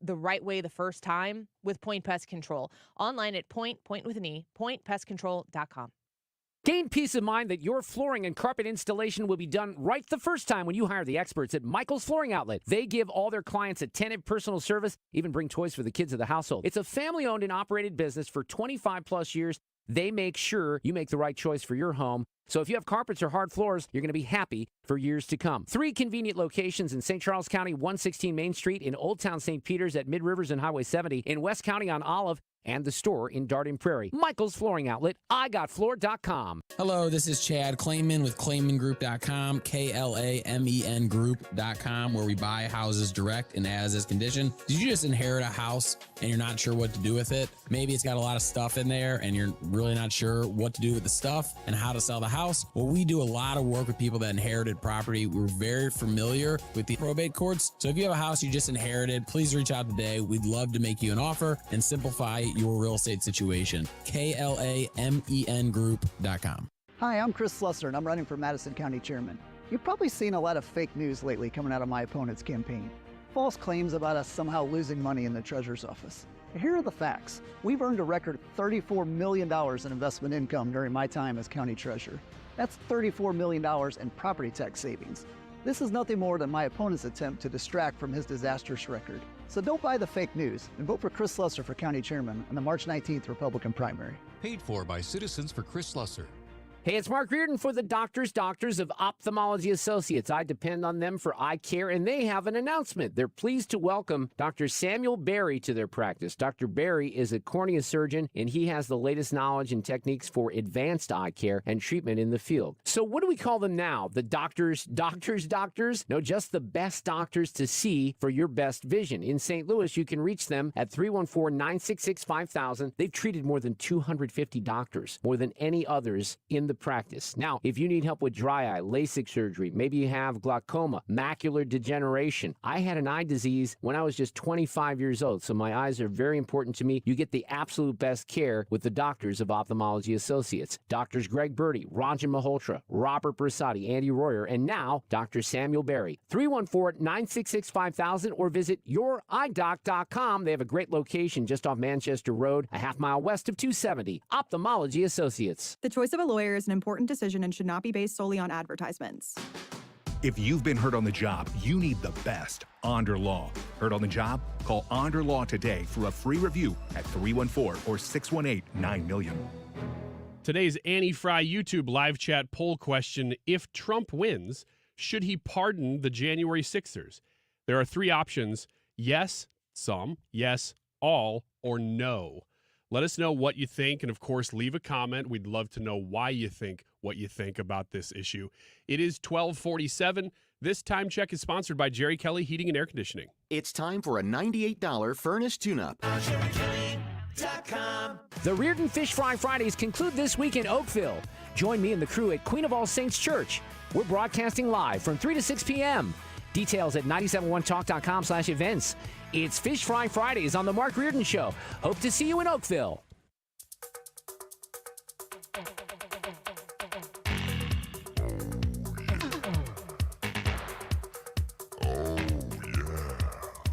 The right way the first time with Point Pest Control. Online at point with an E, pointpestcontrol.com. Gain peace of mind that your flooring and carpet installation will be done right the first time when you hire the experts at Michael's Flooring Outlet. They give all their clients attentive personal service, even bring toys for the kids of the household. It's a family-owned and operated business for 25-plus years. They make sure you make the right choice for your home. So if you have carpets or hard floors, you're going to be happy for years to come. 3 convenient locations in St. Charles County, 116 Main Street, in Old Town St. Peters at Mid-Rivers and Highway 70, in West County on Olive, and the store in Darden Prairie. Michael's Flooring Outlet, IGotFloor.com. Hello, this is Chad Clayman with ClaymanGroup.com, KLAMEN Group.com, where we buy houses direct and as is condition. Did you just inherit a house and you're not sure what to do with it? Maybe it's got a lot of stuff in there and you're really not sure what to do with the stuff and how to sell the house. Well, we do a lot of work with people that inherited property. We're very familiar with the probate courts. So if you have a house you just inherited, please reach out today. We'd love to make you an offer and simplify your real estate situation. KLAMEN Group.com. Hi, I'm Chris Slusser, and I'm running for Madison County Chairman. You've probably seen a lot of fake news lately coming out of my opponent's campaign. False claims about us somehow losing money in the Treasurer's office. Here are the facts. We've earned a record $34 million in investment income during my time as County Treasurer. That's $34 million in property tax savings. This is nothing more than my opponent's attempt to distract from his disastrous record. So don't buy the fake news and vote for Chris Slusser for County Chairman in the March 19th Republican primary. Paid for by Citizens for Chris Slusser. Hey, it's Mark Reardon for the Doctors of Ophthalmology Associates. I depend on them for eye care, and they have an announcement. They're pleased to welcome Dr. Samuel Berry to their practice. Dr. Berry is a cornea surgeon, and he has the latest knowledge and techniques for advanced eye care and treatment in the field. So what do we call them now? The doctors? No, just the best doctors to see for your best vision. In St. Louis, you can reach them at 314-966-5000. They've treated more than 250 doctors, more than any others in the practice. Now, if you need help with dry eye, LASIK surgery, maybe you have glaucoma, macular degeneration. I had an eye disease when I was just 25 years old, so my eyes are very important to me. You get the absolute best care with the Doctors of Ophthalmology Associates. Doctors Greg Birdie, Ranjan Malhotra, Robert Bersati, Andy Royer, and now Dr. Samuel Berry. 314-966-5000 or visit youridoc.com. They have a great location just off Manchester Road, a half-mile west of 270. Ophthalmology Associates. The choice of a lawyer is an important decision and should not be based solely on advertisements. If you've been hurt on the job, you need the best. Onder Law. Hurt on the job? Call Onder Law today for a free review at 314 or 618-9000000. Today's Annie Fry YouTube live chat poll question: if Trump wins, should he pardon the January 6ers? There are three options: yes, some, yes, all, or no. Let us know what you think, and of course, leave a comment. We'd love to know why you think what you think about this issue. It is 12:47. This time check is sponsored by Jerry Kelly Heating and Air Conditioning. It's time for a $98 furnace tune-up. The Reardon Fish Fry Fridays conclude this week in Oakville. Join me and the crew at Queen of All Saints Church. We're broadcasting live from 3 to 6 p.m. Details at 971talk.com/events. It's Fish Fry Fridays on The Mark Reardon Show. Hope to see you in Oakville.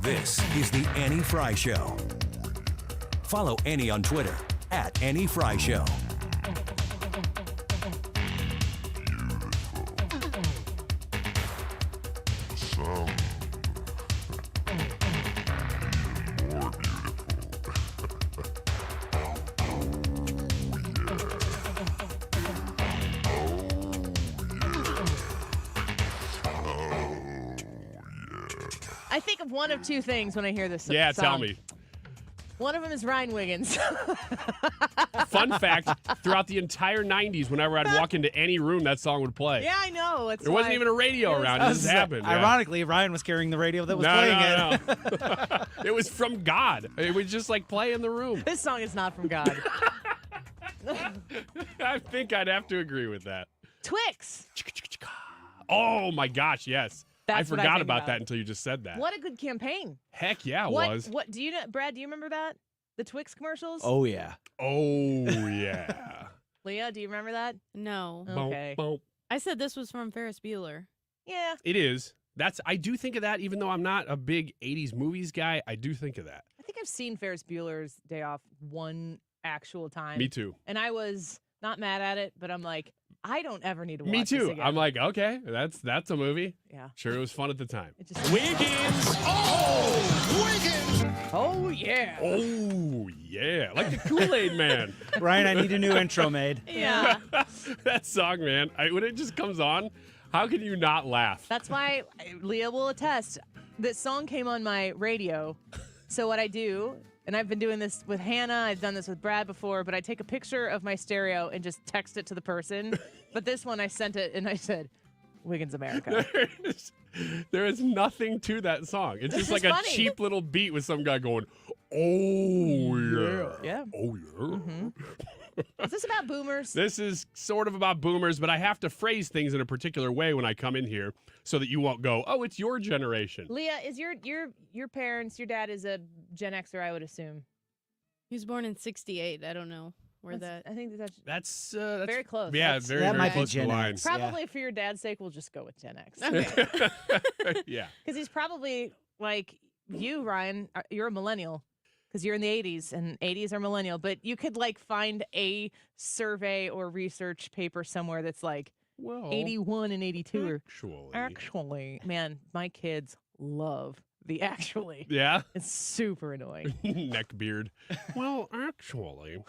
This is the Annie Fry Show. Follow Annie on Twitter at Annie Fry Show. I think of one of two things when I hear this song. Yeah, tell me. One of them is Ryan Wiggins. Fun fact, throughout the entire 90s, whenever I'd walk into any room, that song would play. Yeah, I know. There wasn't even a radio around. It just happened. Ironically, Ryan was carrying the radio that was playing it. No. It was from God. It was just like play in the room. This song is not from God. I think I'd have to agree with that. Twix. Oh, my gosh, yes. That's I what forgot think about that until you just said that. What a good campaign. Heck yeah, it was. What do you know, Brad, do you remember that? The Twix commercials? Oh, yeah. Oh, yeah. Leah, do you remember that? No. Okay. I said this was from Ferris Bueller. Yeah. It is. I do think of that, even though I'm not a big 80s movies guy, I do think of that. I think I've seen Ferris Bueller's Day Off one actual time. Me too. And I was not mad at it, but I'm like, I don't ever need to watch Me this too. again. I'm like, okay, that's a movie. Yeah. Sure, it was fun at the time. Wiggins! Oh! Wiggins! Oh, yeah. Oh, yeah. Like the Kool-Aid Man. Ryan, I need a new intro made. Yeah. That song, man, when it just comes on, how can you not laugh? That's why Leah will attest. This song came on my radio. So what I do, and I've been doing this with Hannah, I've done this with Brad before, but I take a picture of my stereo and just text it to the person. But this one I sent it and I said, Wiggins America. There is nothing to that song. It's just like a cheap little beat with some guy going, oh, yeah. Yeah. Oh, yeah. Mm-hmm. Is this about boomers? This is sort of about boomers, but I have to phrase things in a particular way when I come in here so that you won't go, oh, it's your generation. Leah, is your parents, your dad is a Gen Xer, I would assume. He was born in 68. I don't know where I think that's very close. Yeah, very close to the line. Probably for your dad's sake, we'll just go with Gen X. Okay. Yeah. Because he's probably like you, Ryan. You're a millennial because you're in the 80s, and 80s are millennial. But you could like find a survey or research paper somewhere that's like 81 and 82. Actually, man, my kids love the actually. Yeah? It's super annoying. Neck beard. Well, actually.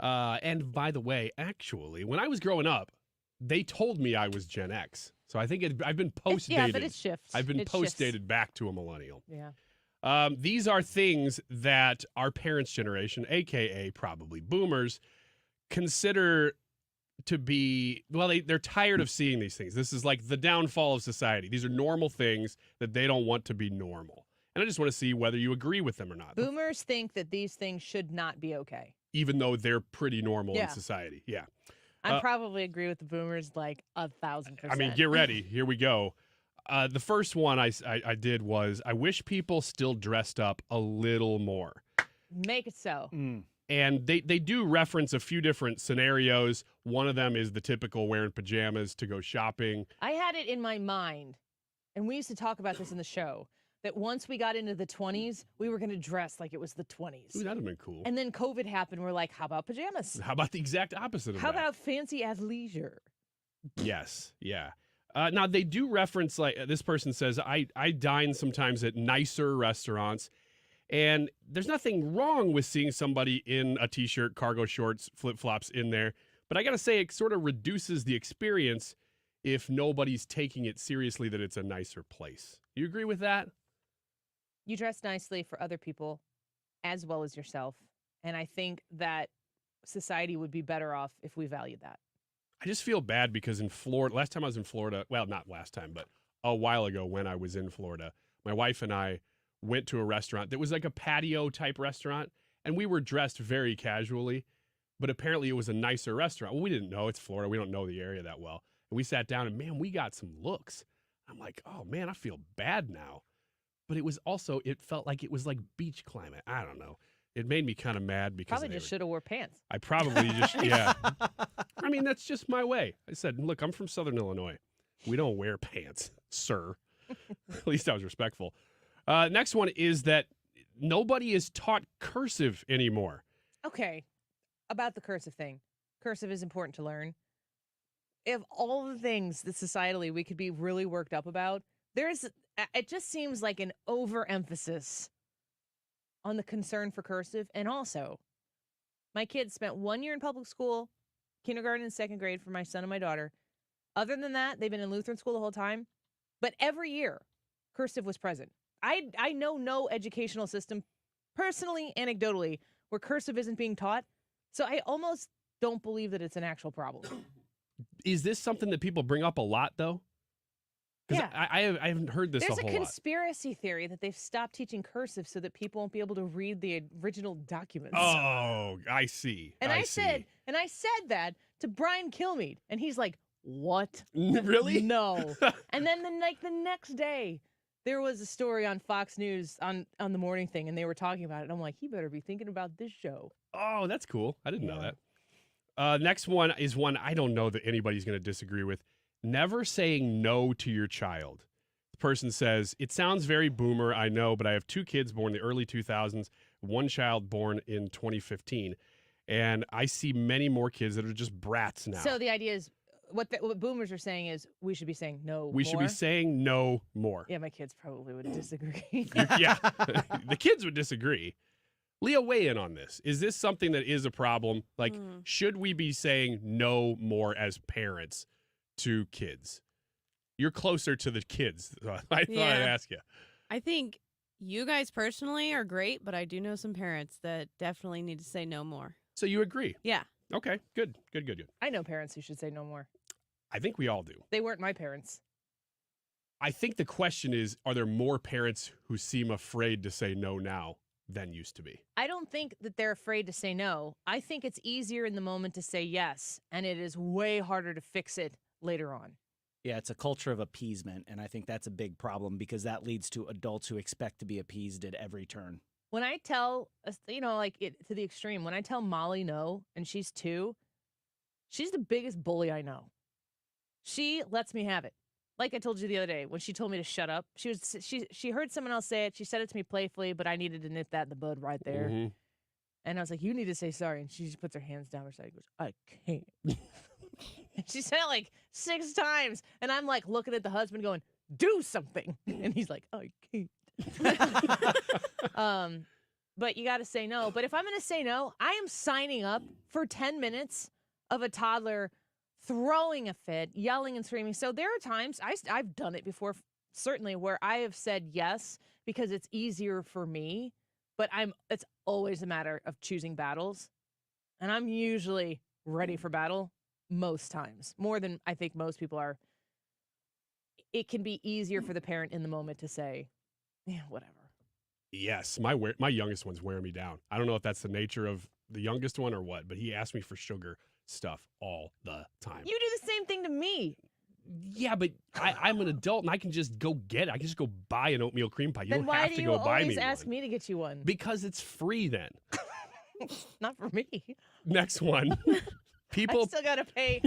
And by the way, actually, when I was growing up, they told me I was Gen X. So I think I've been post-dated. Yeah, but it shifts. I've been It post-dated back to a millennial. Yeah. These are things that our parents' generation, a.k.a. probably boomers, consider to be, well, they're tired of seeing these things. This is like the downfall of society. These are normal things that they don't want to be normal. And I just want to see whether you agree with them or not. Boomers think that these things should not be okay. Even though they're pretty normal Yeah. in society. Yeah. I probably agree with the boomers like 1,000%. I mean, get ready. Here we go. The first one I did was, I wish people still dressed up a little more. Make it so. And they do reference a few different scenarios. One of them is the typical wearing pajamas to go shopping. I had it in my mind, and we used to talk about this in the show, that once we got into the 20s, we were going to dress like it was the 20s. Ooh, that'd have been cool. And then COVID happened. We're like, how about pajamas? How about the exact opposite of How that? about fancy athleisure? Yes, yeah. Now, they do reference, like, this person says, I dine sometimes at nicer restaurants, and there's nothing wrong with seeing somebody in a T-shirt, cargo shorts, flip-flops in there, but I got to say, it sort of reduces the experience if nobody's taking it seriously that it's a nicer place. You agree with that? You dress nicely for other people as well as yourself, and I think that society would be better off if we valued that. I just feel bad because in Florida, last time I was in Florida, well, not last time, but a while ago when I was in Florida, my wife and I went to a restaurant that was like a patio type restaurant, and we were dressed very casually, but apparently it was a nicer restaurant. Well, we didn't know. It's Florida. We don't know the area that well. And we sat down and, man, we got some looks. I'm like, oh, man, I feel bad now. But it was also, it felt like it was like beach climate. I don't know. It made me kind of mad because Probably just should have wore pants. I probably just, yeah. I mean, that's just my way. I said, look, I'm from Southern Illinois. We don't wear pants, sir. At least I was respectful. Next one is that nobody is taught cursive anymore. Okay, about the cursive thing. Cursive is important to learn. If all the things that societally we could be really worked up about, it just seems like an overemphasis on the concern for cursive. And also, my kids spent 1 year in public school, kindergarten and second grade for my son and my daughter. Other than that, they've been in Lutheran school the whole time. But every year, cursive was present. I know no educational system, personally, anecdotally, where cursive isn't being taught. So I almost don't believe that it's an actual problem. Is this something that people bring up a lot, though? Because Yeah. I haven't heard this There's a a whole lot. conspiracy theory that they've stopped teaching cursive so that people won't be able to read the original documents. Oh, I see. And I see. said that to Brian Kilmeade, and he's like, "What? Really? No." And then the next day, there was a story on Fox News on the morning thing, and they were talking about it. And I'm like, he better be thinking about this show. Oh, that's cool. I didn't know that. Next one is one I don't know that anybody's going to disagree with. Never saying no to your child. The person says, it sounds very boomer, I know, but I have 2 kids born in the early 2000s, 1 child born in 2015. And I see many more kids that are just brats now. So the idea is, what boomers are saying is we should be saying no We should be saying no more. Yeah, my kids probably would disagree. Yeah, the kids would disagree. Leah, weigh in on this. Is this something that is a problem? Like, should we be saying no more as parents to kids? You're closer to the kids. So I thought I'd ask you. I think you guys personally are great, but I do know some parents that definitely need to say no more. So you agree? Yeah. Okay, good. I know parents who should say no more. I think we all do. They weren't my parents. I think the question is, are there more parents who seem afraid to say no now than used to be? I don't think that they're afraid to say no. I think it's easier in the moment to say yes, and it is way harder to fix it later on. Yeah, it's a culture of appeasement, and I think that's a big problem because that leads to adults who expect to be appeased at every turn. When I tell, like it to the extreme, when I tell Molly no, and she's 2, she's the biggest bully I know. She lets me have it. Like I told you the other day, when she told me to shut up, she heard someone else say it. She said it to me playfully, but I needed to nip that in the bud right there. Mm-hmm. And I was like, you need to say sorry. And she just puts her hands down her side and goes, I can't. And she said it like 6 times. And I'm like looking at the husband going, do something. And he's like, I can't. but you got to say no. But if I'm going to say no, I am signing up for 10 minutes of a toddler throwing a fit, yelling and screaming. So there are times, I've done it before, certainly, where I have said yes because it's easier for me, but it's always a matter of choosing battles. And I'm usually ready for battle most times, more than I think most people are. It can be easier for the parent in the moment to say, yeah, whatever. Yes, my youngest one's wearing me down. I don't know if that's the nature of the youngest one or what, but he asks me for sugar stuff all the time. You do the same thing to me. Yeah, but I'm an adult and I can just go get it. I can just go buy an oatmeal cream pie. You Then don't why have do to you go buy always me ask one. me to get you one? Because it's free then. Not for me. Next one. People I still got to pay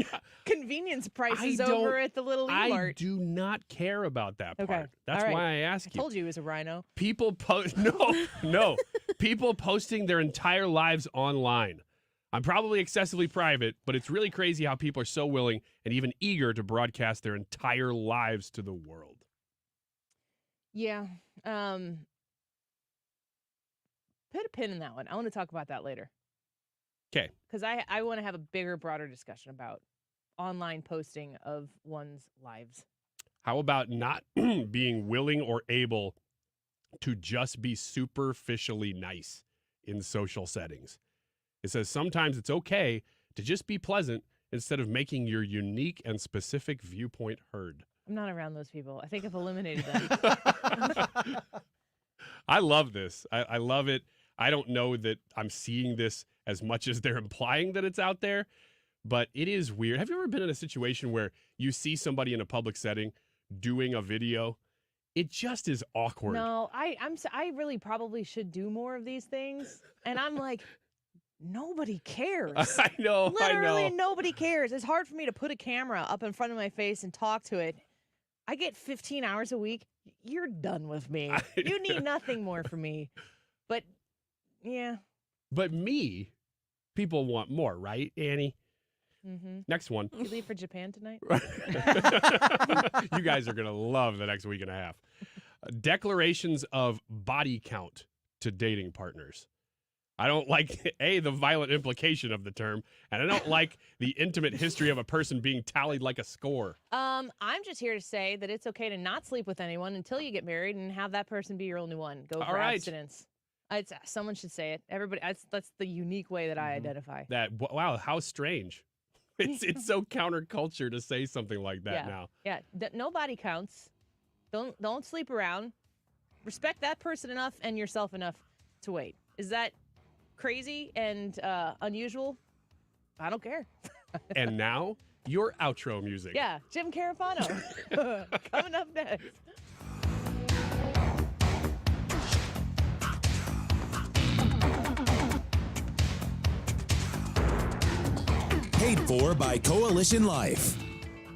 convenience prices I don't- over at the little E-Mart. I do not care about that part. Okay. That's All right. why I ask you. I told you he was a rhino. People post no. People posting their entire lives online. I'm probably excessively private, but it's really crazy how people are so willing and even eager to broadcast their entire lives to the world. Yeah. Put a pin in that one. I want to talk about that later. Okay. Because I want to have a bigger, broader discussion about online posting of one's lives. How about not being willing or able to just be superficially nice in social settings? It says sometimes it's okay to just be pleasant instead of making your unique and specific viewpoint heard. I'm not around those people. I think I've eliminated them. I love this. I love it. I don't know that I'm seeing this as much as they're implying that it's out there, but it is weird. Have you ever been in a situation where you see somebody in a public setting doing a video? It just is awkward. No, I really probably should do more of these things. And I'm like, nobody cares. I know. Literally nobody cares. It's hard for me to put a camera up in front of my face and talk to it. I get 15 hours a week. You're done with me. You need nothing more from me. But, yeah. But me, people want more, right, Annie? Mm-hmm. Next one. You leave for Japan tonight? You guys are going to love the next week and a half. Declarations of body count to dating partners. I don't like, A, the violent implication of the term, and I don't like the intimate history of a person being tallied like a score. I'm just here to say that it's okay to not sleep with anyone until you get married and have that person be your only one. Go for abstinence. Someone should say it. Everybody. That's the unique way that I identify. Wow, how strange. It's so counterculture to say something like that now. Yeah, no body counts. Don't sleep around. Respect that person enough and yourself enough to wait. Is that crazy and unusual? I don't care. And now, your outro music. Yeah, Jim Carafano. Coming up next. Paid for by Coalition Life.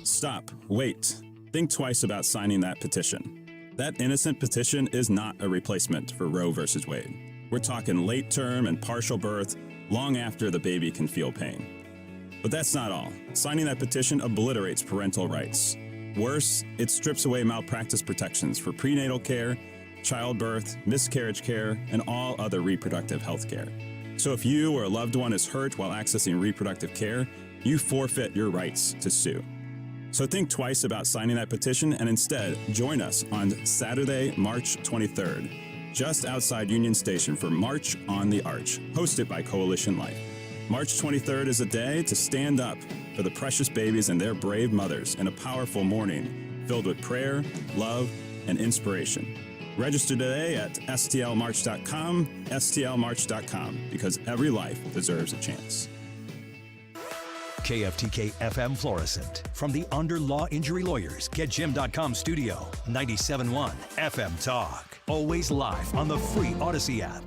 Stop. Wait. Think twice about signing that petition. That innocent petition is not a replacement for Roe versus Wade. We're talking late term and partial birth, long after the baby can feel pain. But that's not all. Signing that petition obliterates parental rights. Worse, it strips away malpractice protections for prenatal care, childbirth, miscarriage care, and all other reproductive health care. So if you or a loved one is hurt while accessing reproductive care, you forfeit your rights to sue. So think twice about signing that petition and instead join us on Saturday, March 23rd, just outside Union Station for March on the Arch, hosted by Coalition Life. March 23rd is a day to stand up for the precious babies and their brave mothers in a powerful morning filled with prayer, love, and inspiration. Register today at stlmarch.com, stlmarch.com, because every life deserves a chance. KFTK FM Florissant. From the Under Law Injury Lawyers, GetJim.com studio. 97.1 FM Talk. Always live on the free Odyssey app.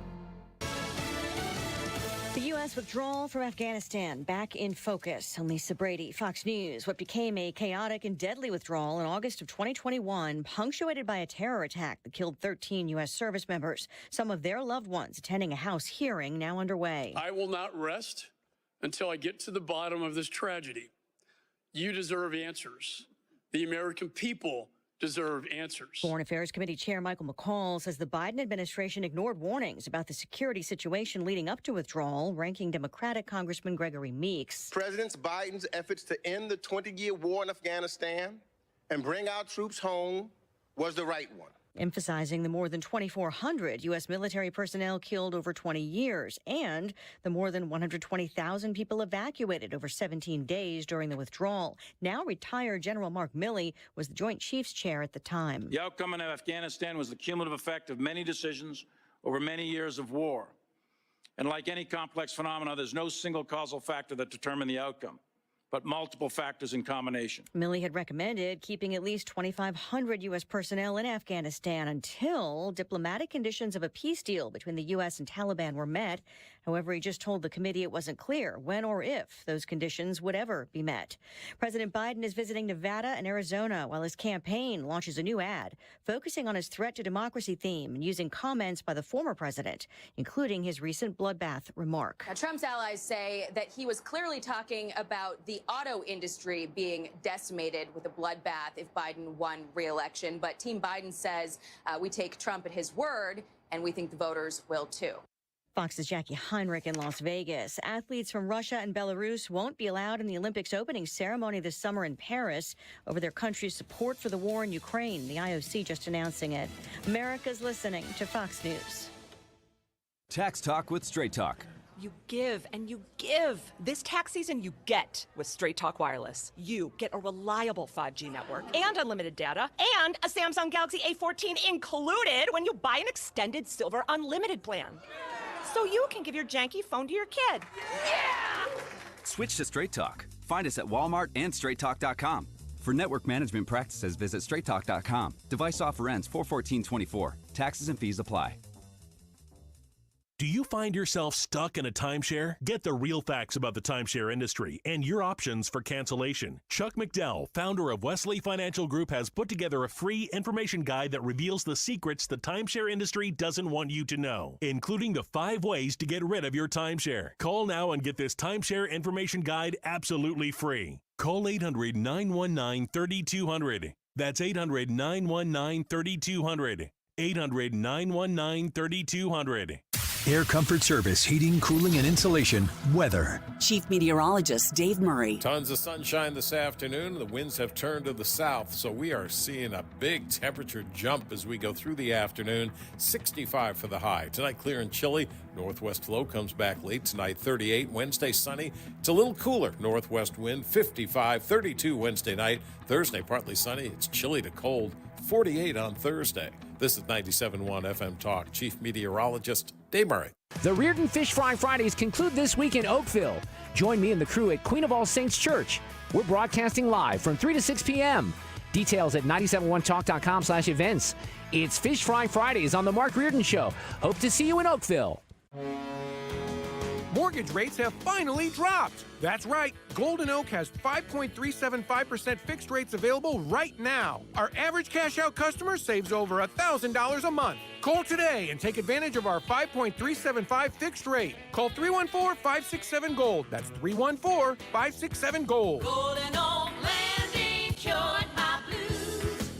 The U.S. withdrawal from Afghanistan back in focus. I'm Lisa Brady, Fox News. What became a chaotic and deadly withdrawal in August of 2021, punctuated by a terror attack that killed 13 U.S. service members. Some of their loved ones attending a House hearing now underway. I will not rest until I get to the bottom of this tragedy. You deserve answers. The American people deserve answers. Foreign Affairs Committee Chair Michael McCall says the Biden administration ignored warnings about the security situation leading up to withdrawal, ranking Democratic Congressman Gregory Meeks. President Biden's efforts to end the 20-year war in Afghanistan and bring our troops home was the right one. Emphasizing the more than 2,400 U.S. military personnel killed over 20 years and the more than 120,000 people evacuated over 17 days during the withdrawal. Now retired General Mark Milley was the Joint Chiefs chair at the time. The outcome in Afghanistan was the cumulative effect of many decisions over many years of war. And like any complex phenomena, there's no single causal factor that determined the outcome, but multiple factors in combination. Milley had recommended keeping at least 2,500 U.S. personnel in Afghanistan until diplomatic conditions of a peace deal between the U.S. and Taliban were met. However, he just told the committee it wasn't clear when or if those conditions would ever be met. President Biden is visiting Nevada and Arizona while his campaign launches a new ad focusing on his threat to democracy theme and using comments by the former president, including his recent bloodbath remark. Now, Trump's allies say that he was clearly talking about the auto industry being decimated with a bloodbath if Biden won re-election. But Team Biden says we take Trump at his word, and we think the voters will too. Fox's Jackie Heinrich in Las Vegas. Athletes from Russia and Belarus won't be allowed in the Olympics opening ceremony this summer in Paris over their country's support for the war in Ukraine. The IOC just announcing it. America's listening to Fox News. Tax Talk with Straight Talk. You give and you give. This tax season, you get with Straight Talk Wireless. You get a reliable 5G network and unlimited data and a Samsung Galaxy A14 included when you buy an extended Silver Unlimited plan. So you can give your janky phone to your kid. Yeah! Switch to Straight Talk. Find us at Walmart and StraightTalk.com. For network management practices, visit StraightTalk.com. Device offer ends 4/14/24. Taxes and fees apply. Do you find yourself stuck in a timeshare? Get the real facts about the timeshare industry and your options for cancellation. Chuck McDowell, founder of Wesley Financial Group, has put together a free information guide that reveals the secrets the timeshare industry doesn't want you to know, including the 5 ways to get rid of your timeshare. Call now and get this timeshare information guide absolutely free. Call 800-919-3200. That's 800-919-3200. 800-919-3200. Air Comfort Service, heating, cooling, and insulation. Weather. Chief Meteorologist Dave Murray. Tons of sunshine this afternoon. The winds have turned to the south, so we are seeing a big temperature jump as we go through the afternoon. 65 for the high. Tonight, clear and chilly. Northwest flow comes back late tonight, 38. Wednesday, sunny. It's a little cooler. Northwest wind, 55. 32 Wednesday night. Thursday, partly sunny. It's chilly to cold. 48 on Thursday. This is 97.1 FM Talk. Chief Meteorologist Dave Murray. The Reardon Fish Fry Fridays conclude this week in Oakville. Join me and the crew at Queen of All Saints Church. We're broadcasting live from 3 to 6 p.m. Details at 971talk.com/events. It's Fish Fry Fridays on The Mark Reardon Show. Hope to see you in Oakville. Mortgage rates have finally dropped. That's right. Golden Oak has 5.375% fixed rates available right now. Our average cash-out customer saves over $1,000 a month. Call today and take advantage of our 5.375 fixed rate. Call 314-567-GOLD. That's 314-567-GOLD. Golden Oak Lending cured my blues.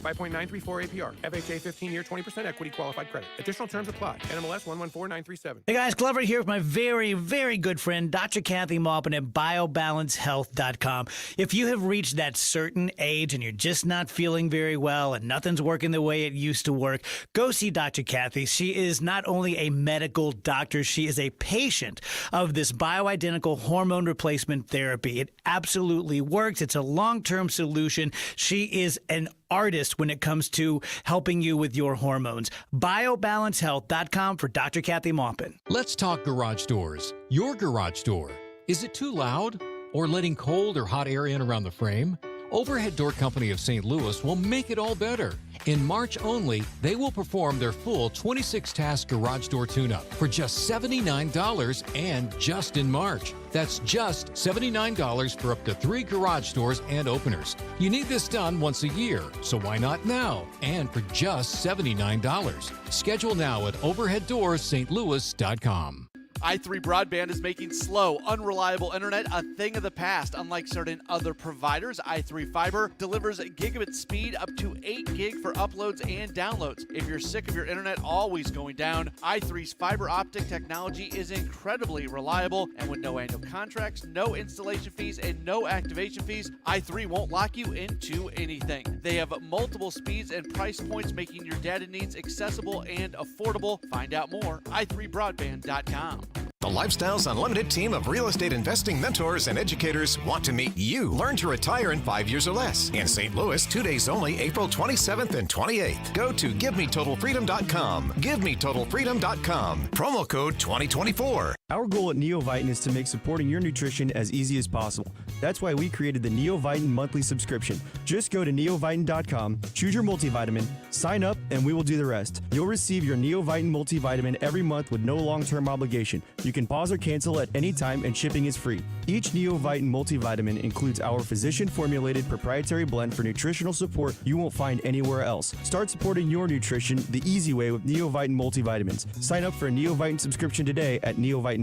5.934 APR. FHA 15-year 20% equity qualified credit. Additional terms apply. NMLS 114937. Hey guys, Glover here with my very, very good friend, Dr. Kathy Maupin at BioBalanceHealth.com. If you have reached that certain age and you're just not feeling very well and nothing's working the way it used to work, go see Dr. Kathy. She is not only a medical doctor, she is a patient of this bioidentical hormone replacement therapy. It absolutely works. It's a long-term solution. She is an artist when it comes to helping you with your hormones. BioBalanceHealth.com for Dr. Kathy Maupin. Let's talk garage doors. Your garage door. Is it too loud or letting cold or hot air in around the frame? Overhead Door Company of St. Louis will make it all better. In March only, they will perform their full 26-task garage door tune-up for just $79 and just in March. That's just $79 for up to 3 garage doors and openers. You need this done once a year, so why not now? And for just $79. Schedule now at overheaddoorsstlouis.com. i3 Broadband is making slow, unreliable internet a thing of the past. Unlike certain other providers, i3 Fiber delivers gigabit speed up to 8 gig for uploads and downloads. If you're sick of your internet always going down, i3's fiber optic technology is incredibly reliable, and with no annual contracts, no installation fees, and no activation fees, i3 won't lock you into anything. They have multiple speeds and price points, making your data needs accessible and affordable. Find out more, i3broadband.com. The Lifestyles Unlimited team of real estate investing mentors and educators want to meet you. Learn to retire in 5 years or less. In St. Louis, 2 days only, April 27th and 28th. Go to GiveMeTotalFreedom.com. GiveMeTotalFreedom.com. Promo code 2024. Our goal at NeoVitan is to make supporting your nutrition as easy as possible. That's why we created the NeoVitan monthly subscription. Just go to NeoVitan.com, choose your multivitamin, sign up, and we will do the rest. You'll receive your NeoVitan multivitamin every month with no long-term obligation. You can pause or cancel at any time, and shipping is free. Each NeoVitan multivitamin includes our physician-formulated proprietary blend for nutritional support you won't find anywhere else. Start supporting your nutrition the easy way with NeoVitan multivitamins. Sign up for a NeoVitan subscription today at NeoVitan.com.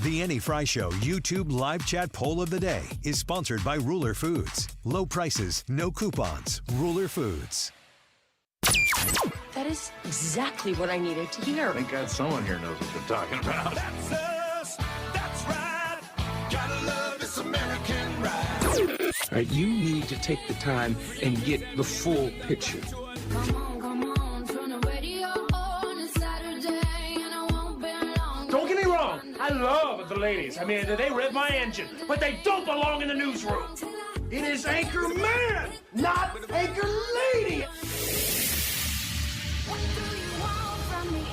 The Annie Fry Show YouTube live chat poll of the day is sponsored by Ruler Foods. Low prices, no coupons. Ruler Foods. That is exactly what I needed to hear. Thank God someone here knows what they're talking about. That's us. That's right. Gotta love this American ride. All right, you need to take the time and get the full picture. Don't get me wrong, I love the ladies. I mean, they rev my engine, but they don't belong in the newsroom. It is Anchor Man, not Anchor Lady. What do you want from me?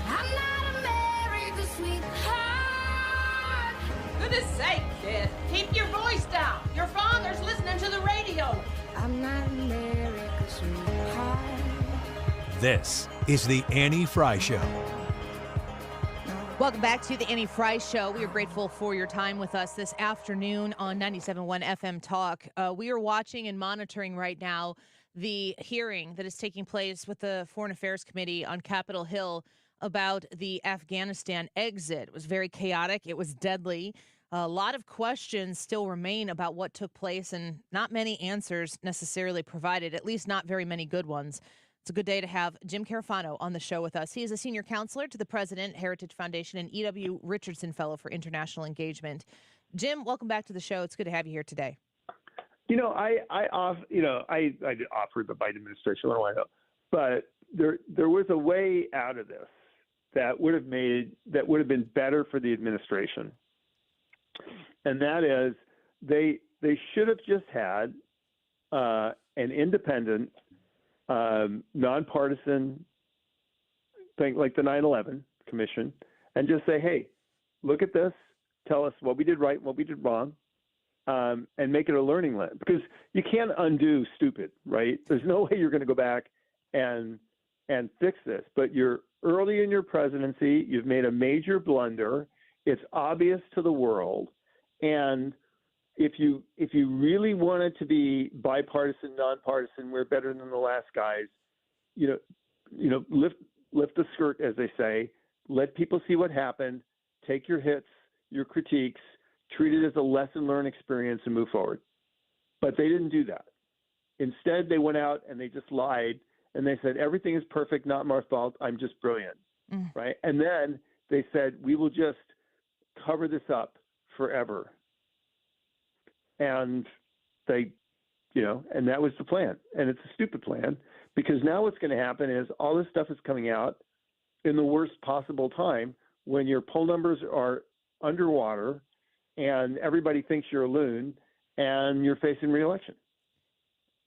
I'm not America's sweetheart. Goodness sake, kid. Keep your voice down. Your father's listening to the radio. I'm not America's sweetheart. This is the Annie Fry Show. Welcome back to the Annie Fry Show. We are grateful for your time with us this afternoon on 97.1 FM Talk. We are watching and monitoring right now the hearing that is taking place with the Foreign Affairs Committee on Capitol Hill about the Afghanistan exit. It was very chaotic. It was deadly. A lot of questions still remain about what took place, and not many answers necessarily provided, at least not very many good ones. It's a good day to have Jim Carafano on the show with us. He is a senior counselor to the President Heritage Foundation and E.W. Richardson Fellow for International Engagement. Jim, welcome back to the show. It's good to have you here today. You know, I offered the Biden administration a little while ago, but there was a way out of this that would have been better for the administration, and that is they should have just had an independent, nonpartisan thing like the 9/11 Commission, and just say, hey, look at this, tell us what we did right, what we did wrong. And make it a learning lesson, because you can't undo stupid, right? There's no way you're going to go back and fix this. But you're early in your presidency. You've made a major blunder. It's obvious to the world. And if you really want it to be bipartisan, nonpartisan, we're better than the last guys. You know, lift the skirt, as they say. Let people see what happened. Take your hits, your critiques. Treat it as a lesson learned experience and move forward. But they didn't do that. Instead, they went out and they just lied, and they said, everything is perfect, not my fault, I'm just brilliant, right? And then they said, we will just cover this up forever. And they, and that was the plan. And it's a stupid plan, because now what's going to happen is all this stuff is coming out in the worst possible time, when your poll numbers are underwater, and everybody thinks you're a loon, and you're facing re-election.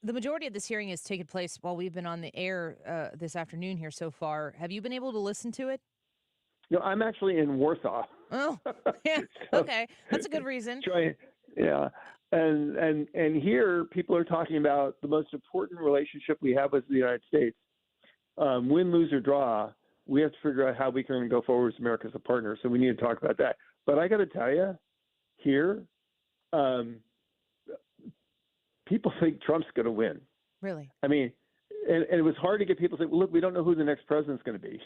The majority of this hearing has taken place while we've been on the air this afternoon here so far. Have you been able to listen to it? No, I'm actually in Warsaw. Oh, yeah. Okay. That's a good reason. Yeah. And here people are talking about the most important relationship we have with the United States. Win, lose, or draw, we have to figure out how we can go forward as America as a partner. So we need to talk about that. But I got to tell you, here, people think Trump's going to win. Really? I mean, and it was hard to get people to say, well, look, we don't know who the next president's going to be.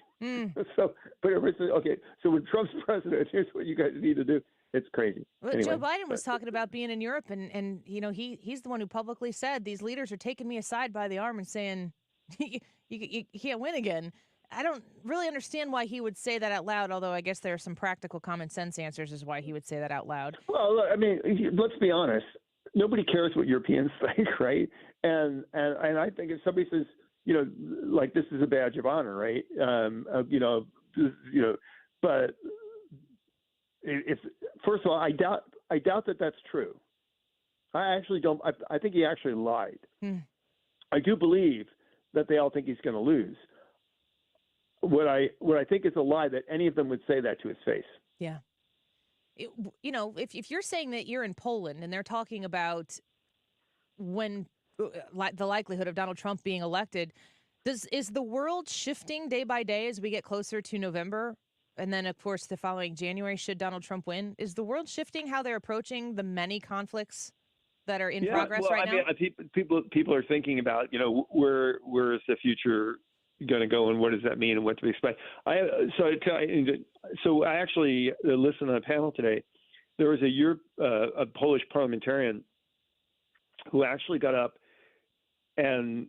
So, but everybody said, okay, so when Trump's president, here's what you guys need to do. It's crazy. Well, anyway, Joe Biden was talking about being in Europe, and he's the one who publicly said these leaders are taking me aside by the arm and saying, you can't win again. I don't really understand why he would say that out loud, although I guess there are some practical common sense answers as why he would say that out loud. Well, look, I mean, let's be honest. Nobody cares what Europeans think, right? And I think if somebody says, like this is a badge of honor, right? But if first of all, I doubt that that's true. I actually don't. I think he actually lied. I do believe that they all think he's going to lose. What I think is a lie that any of them would say that to his face. Yeah. If you're saying that you're in Poland and they're talking about when the likelihood of Donald Trump being elected, is the world shifting day by day as we get closer to November? And then, of course, the following January, should Donald Trump win? Is the world shifting how they're approaching the many conflicts that are in progress right now? People are thinking about, where is the future going to go and what does that mean and what to expect. So I actually listened on a panel today. There was a Polish parliamentarian who actually got up and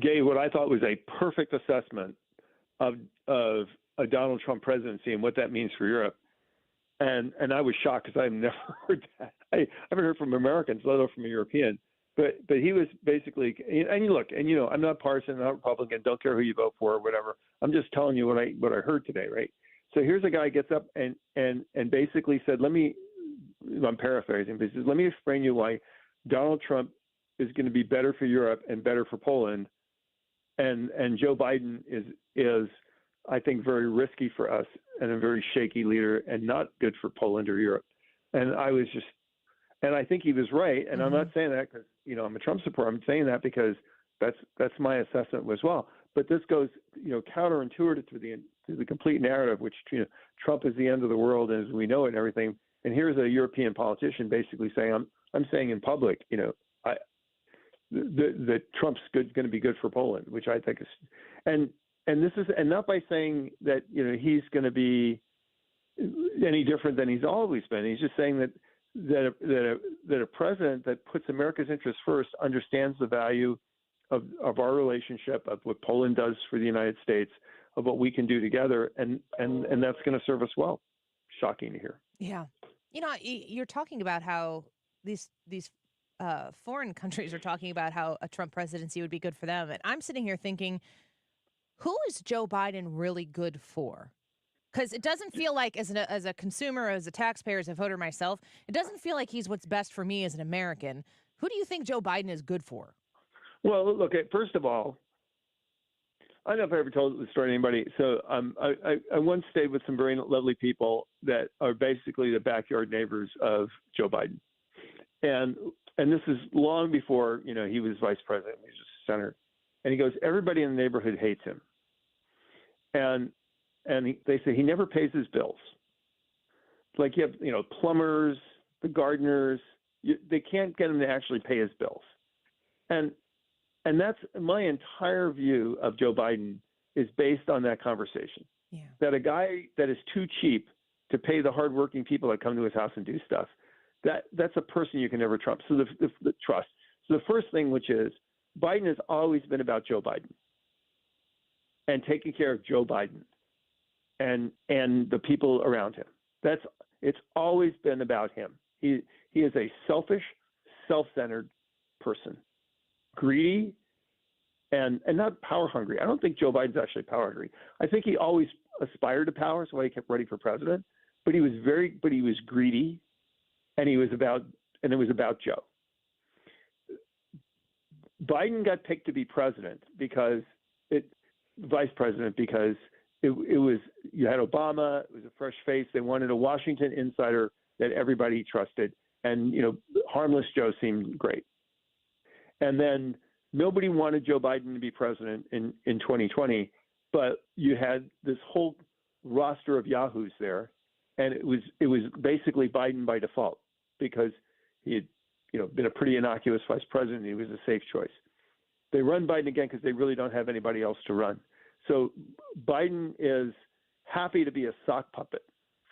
gave what I thought was a perfect assessment of a Donald Trump presidency and what that means for Europe. And I was shocked because I've never heard that. I haven't heard from Americans, let alone from a European. But he was basically, and you look, and I'm not partisan, I'm not Republican, don't care who you vote for or whatever. I'm just telling you what I heard today, right? So here's a guy gets up and basically said, I'm paraphrasing, but he says, let me explain to you why Donald Trump is going to be better for Europe and better for Poland, and Joe Biden is I think very risky for us and a very shaky leader and not good for Poland or Europe. And I think he was right. And I'm not saying that because, I'm a Trump supporter. I'm saying that because that's my assessment as well. But this goes, counterintuitive to the complete narrative, which, Trump is the end of the world as we know it and everything. And here's a European politician basically saying, I'm saying in public, that Trump's going to be good for Poland, which I think is, and this is, and not by saying that, he's going to be any different than he's always been. He's just saying that a president that puts America's interests first understands the value of our relationship, of what Poland does for the United States, of what we can do together, and that's going to serve us well. Shocking to hear. Yeah, you're talking about how these foreign countries are talking about how a Trump presidency would be good for them, and I'm sitting here thinking, who is Joe Biden really good for? Because it doesn't feel like, as a consumer, as a taxpayer, as a voter myself, it doesn't feel like he's what's best for me as an American. Who do you think Joe Biden is good for? Well, look, first of all, I don't know if I ever told the story to anybody. So I once stayed with some very lovely people that are basically the backyard neighbors of Joe Biden. And this is long before, he was vice president. He was just senator. And he goes, everybody in the neighborhood hates him. And they say he never pays his bills. Like you have, plumbers, the gardeners, they can't get him to actually pay his bills. And that's my entire view of Joe Biden is based on that conversation. Yeah. That a guy that is too cheap to pay the hardworking people that come to his house and do stuff, that's a person you can never trust. So the trust. So the first thing, which is Biden has always been about Joe Biden and taking care of Joe Biden and the people around him. It's always been about him. He is a selfish, self-centered person, greedy, and not power hungry. I don't think Joe Biden's actually power hungry. I think he always aspired to power, so why he kept running for president. But he was greedy, and it was about Joe. Biden got picked to be vice president because it was, you had Obama, it was a fresh face. They wanted a Washington insider that everybody trusted. And, harmless Joe seemed great. And then nobody wanted Joe Biden to be president in 2020, but you had this whole roster of yahoos there. And it was basically Biden by default because he had, been a pretty innocuous vice president. He was a safe choice. They run Biden again because they really don't have anybody else to run. So Biden is happy to be a sock puppet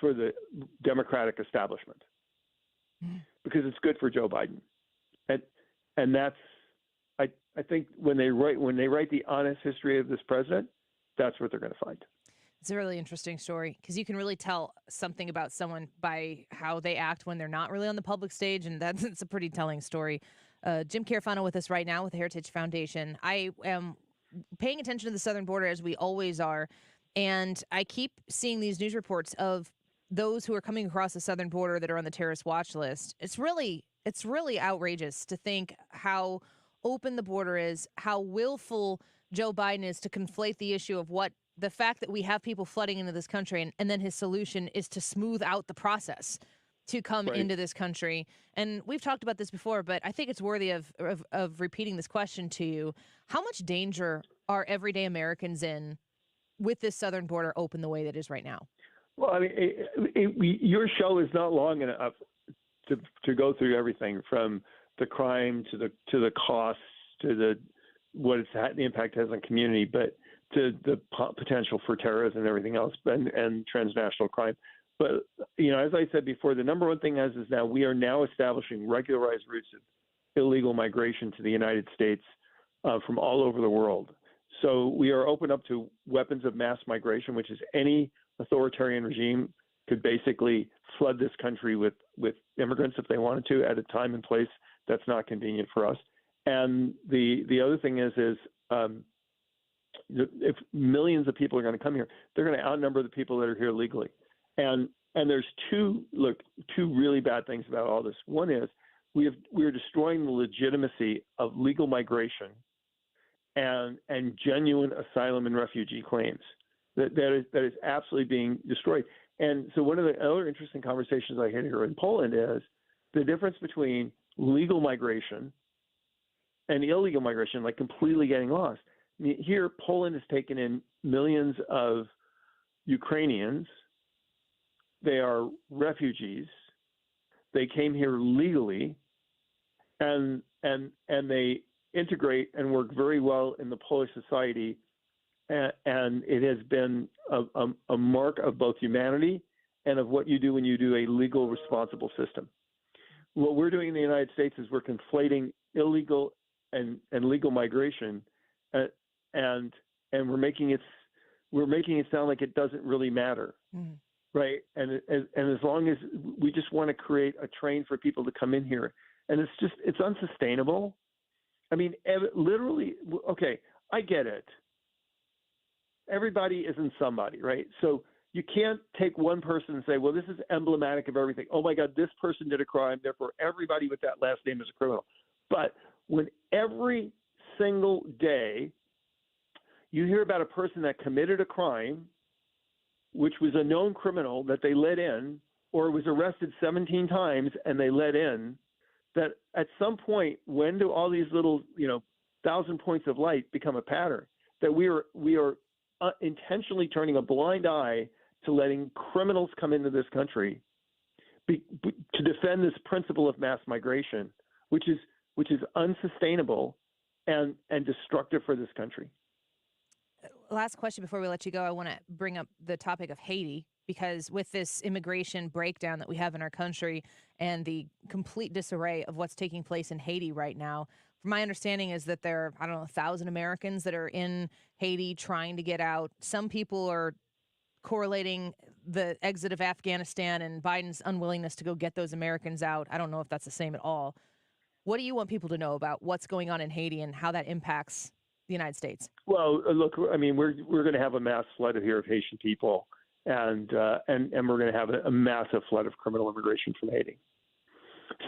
for the Democratic establishment because it's good for Joe Biden. And that's, I think when they write the honest history of this president, that's what they're going to find. It's a really interesting story because you can really tell something about someone by how they act when they're not really on the public stage, and it's a pretty telling story. Jim Carafano with us right now with the Heritage Foundation. I am paying attention to the southern border as we always are, and I keep seeing these news reports of those who are coming across the southern border that are on the terrorist watch list. It's really outrageous to think how open the border is, how willful Joe Biden is to conflate the issue of the fact that we have people flooding into this country, and then his solution is to smooth out the process to come into this country. And we've talked about this before, but I think it's worthy of repeating this question to you. How much danger are everyday Americans in with this southern border open the way that it is right now? Well, I mean, your show is not long enough to go through everything from the crime to the costs to what the impact has on community, but to the potential for terrorism and everything else, and transnational crime. But, as I said before, the number one thing is now we are now establishing regularized routes of illegal migration to the United States from all over the world. So we are open up to weapons of mass migration, which is any authoritarian regime could basically flood this country with immigrants if they wanted to at a time and place that's not convenient for us. And the other thing is if millions of people are going to come here, they're going to outnumber the people that are here legally. And there's two really bad things about all this. One is we are destroying the legitimacy of legal migration and genuine asylum and refugee claims. That is absolutely being destroyed. And so one of the other interesting conversations I had here in Poland is the difference between legal migration and illegal migration, like completely getting lost. I mean, here, Poland has taken in millions of Ukrainians. They are refugees. They came here legally, and they integrate and work very well in the Polish society. And it has been a mark of both humanity and of what you do when you do a legal, responsible system. What we're doing in the United States is we're conflating illegal and legal migration, and we're making it sound like it doesn't really matter, right? And as long as we just want to create a train for people to come in here, and it's unsustainable. I mean, literally, okay, I get it. Everybody isn't somebody, right? So you can't take one person and say, well, this is emblematic of everything. Oh, my God, this person did a crime, therefore everybody with that last name is a criminal. But when every single day you hear about a person that committed a crime, which was a known criminal that they let in, or was arrested 17 times and they let in, that at some point, when do all these little, 1,000 points of light become a pattern? That we are intentionally turning a blind eye to letting criminals come into this country to defend this principle of mass migration, which is unsustainable and destructive for this country. Last question before we let you go. I want to bring up the topic of Haiti, because with this immigration breakdown that we have in our country and the complete disarray of what's taking place in Haiti right now, my understanding is that there are, 1,000 Americans that are in Haiti trying to get out. Some people are correlating the exit of Afghanistan and Biden's unwillingness to go get those Americans out. I don't know if that's the same at all. What do you want people to know about what's going on in Haiti and how that impacts the United States? Well, look, I mean, we're going to have a mass flood here of Haitian people, and we're going to have a massive flood of criminal immigration from Haiti.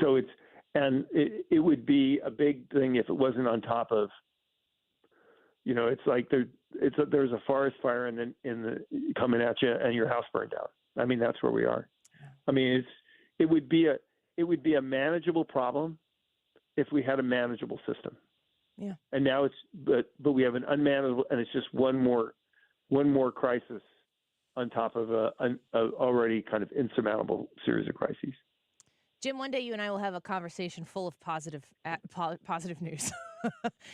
So it would be a big thing if it wasn't on top of, it's like there's a forest fire and then coming at you and your house burned down. I mean, that's where we are. I mean, it would be a manageable problem if we had a manageable system. Yeah. And now but we have an unmanageable, and it's just one more crisis on top of an already kind of insurmountable series of crises. Jim, one day you and I will have a conversation full of positive news.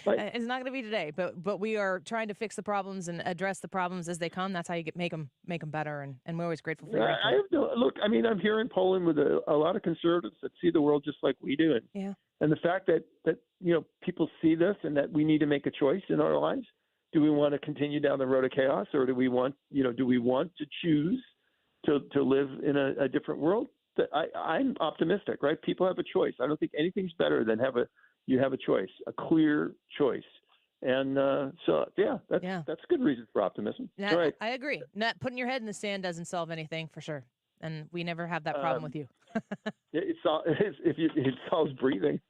Right. It's not going to be today, but we are trying to fix the problems and address the problems as they come. That's how you make them better, and we're always grateful for your input. Look, I mean, I'm here in Poland with a lot of conservatives that see the world just like we do, and the fact that people see this and that we need to make a choice in our lives. Do we want to continue down the road of chaos, or do we want to choose to live in a different world? I'm optimistic, right? People have a choice. I don't think anything's better than you have a choice, a clear choice. And that's a good reason for optimism. Right. I agree. Not putting your head in the sand doesn't solve anything for sure. And we never have that problem with you. It solves breathing.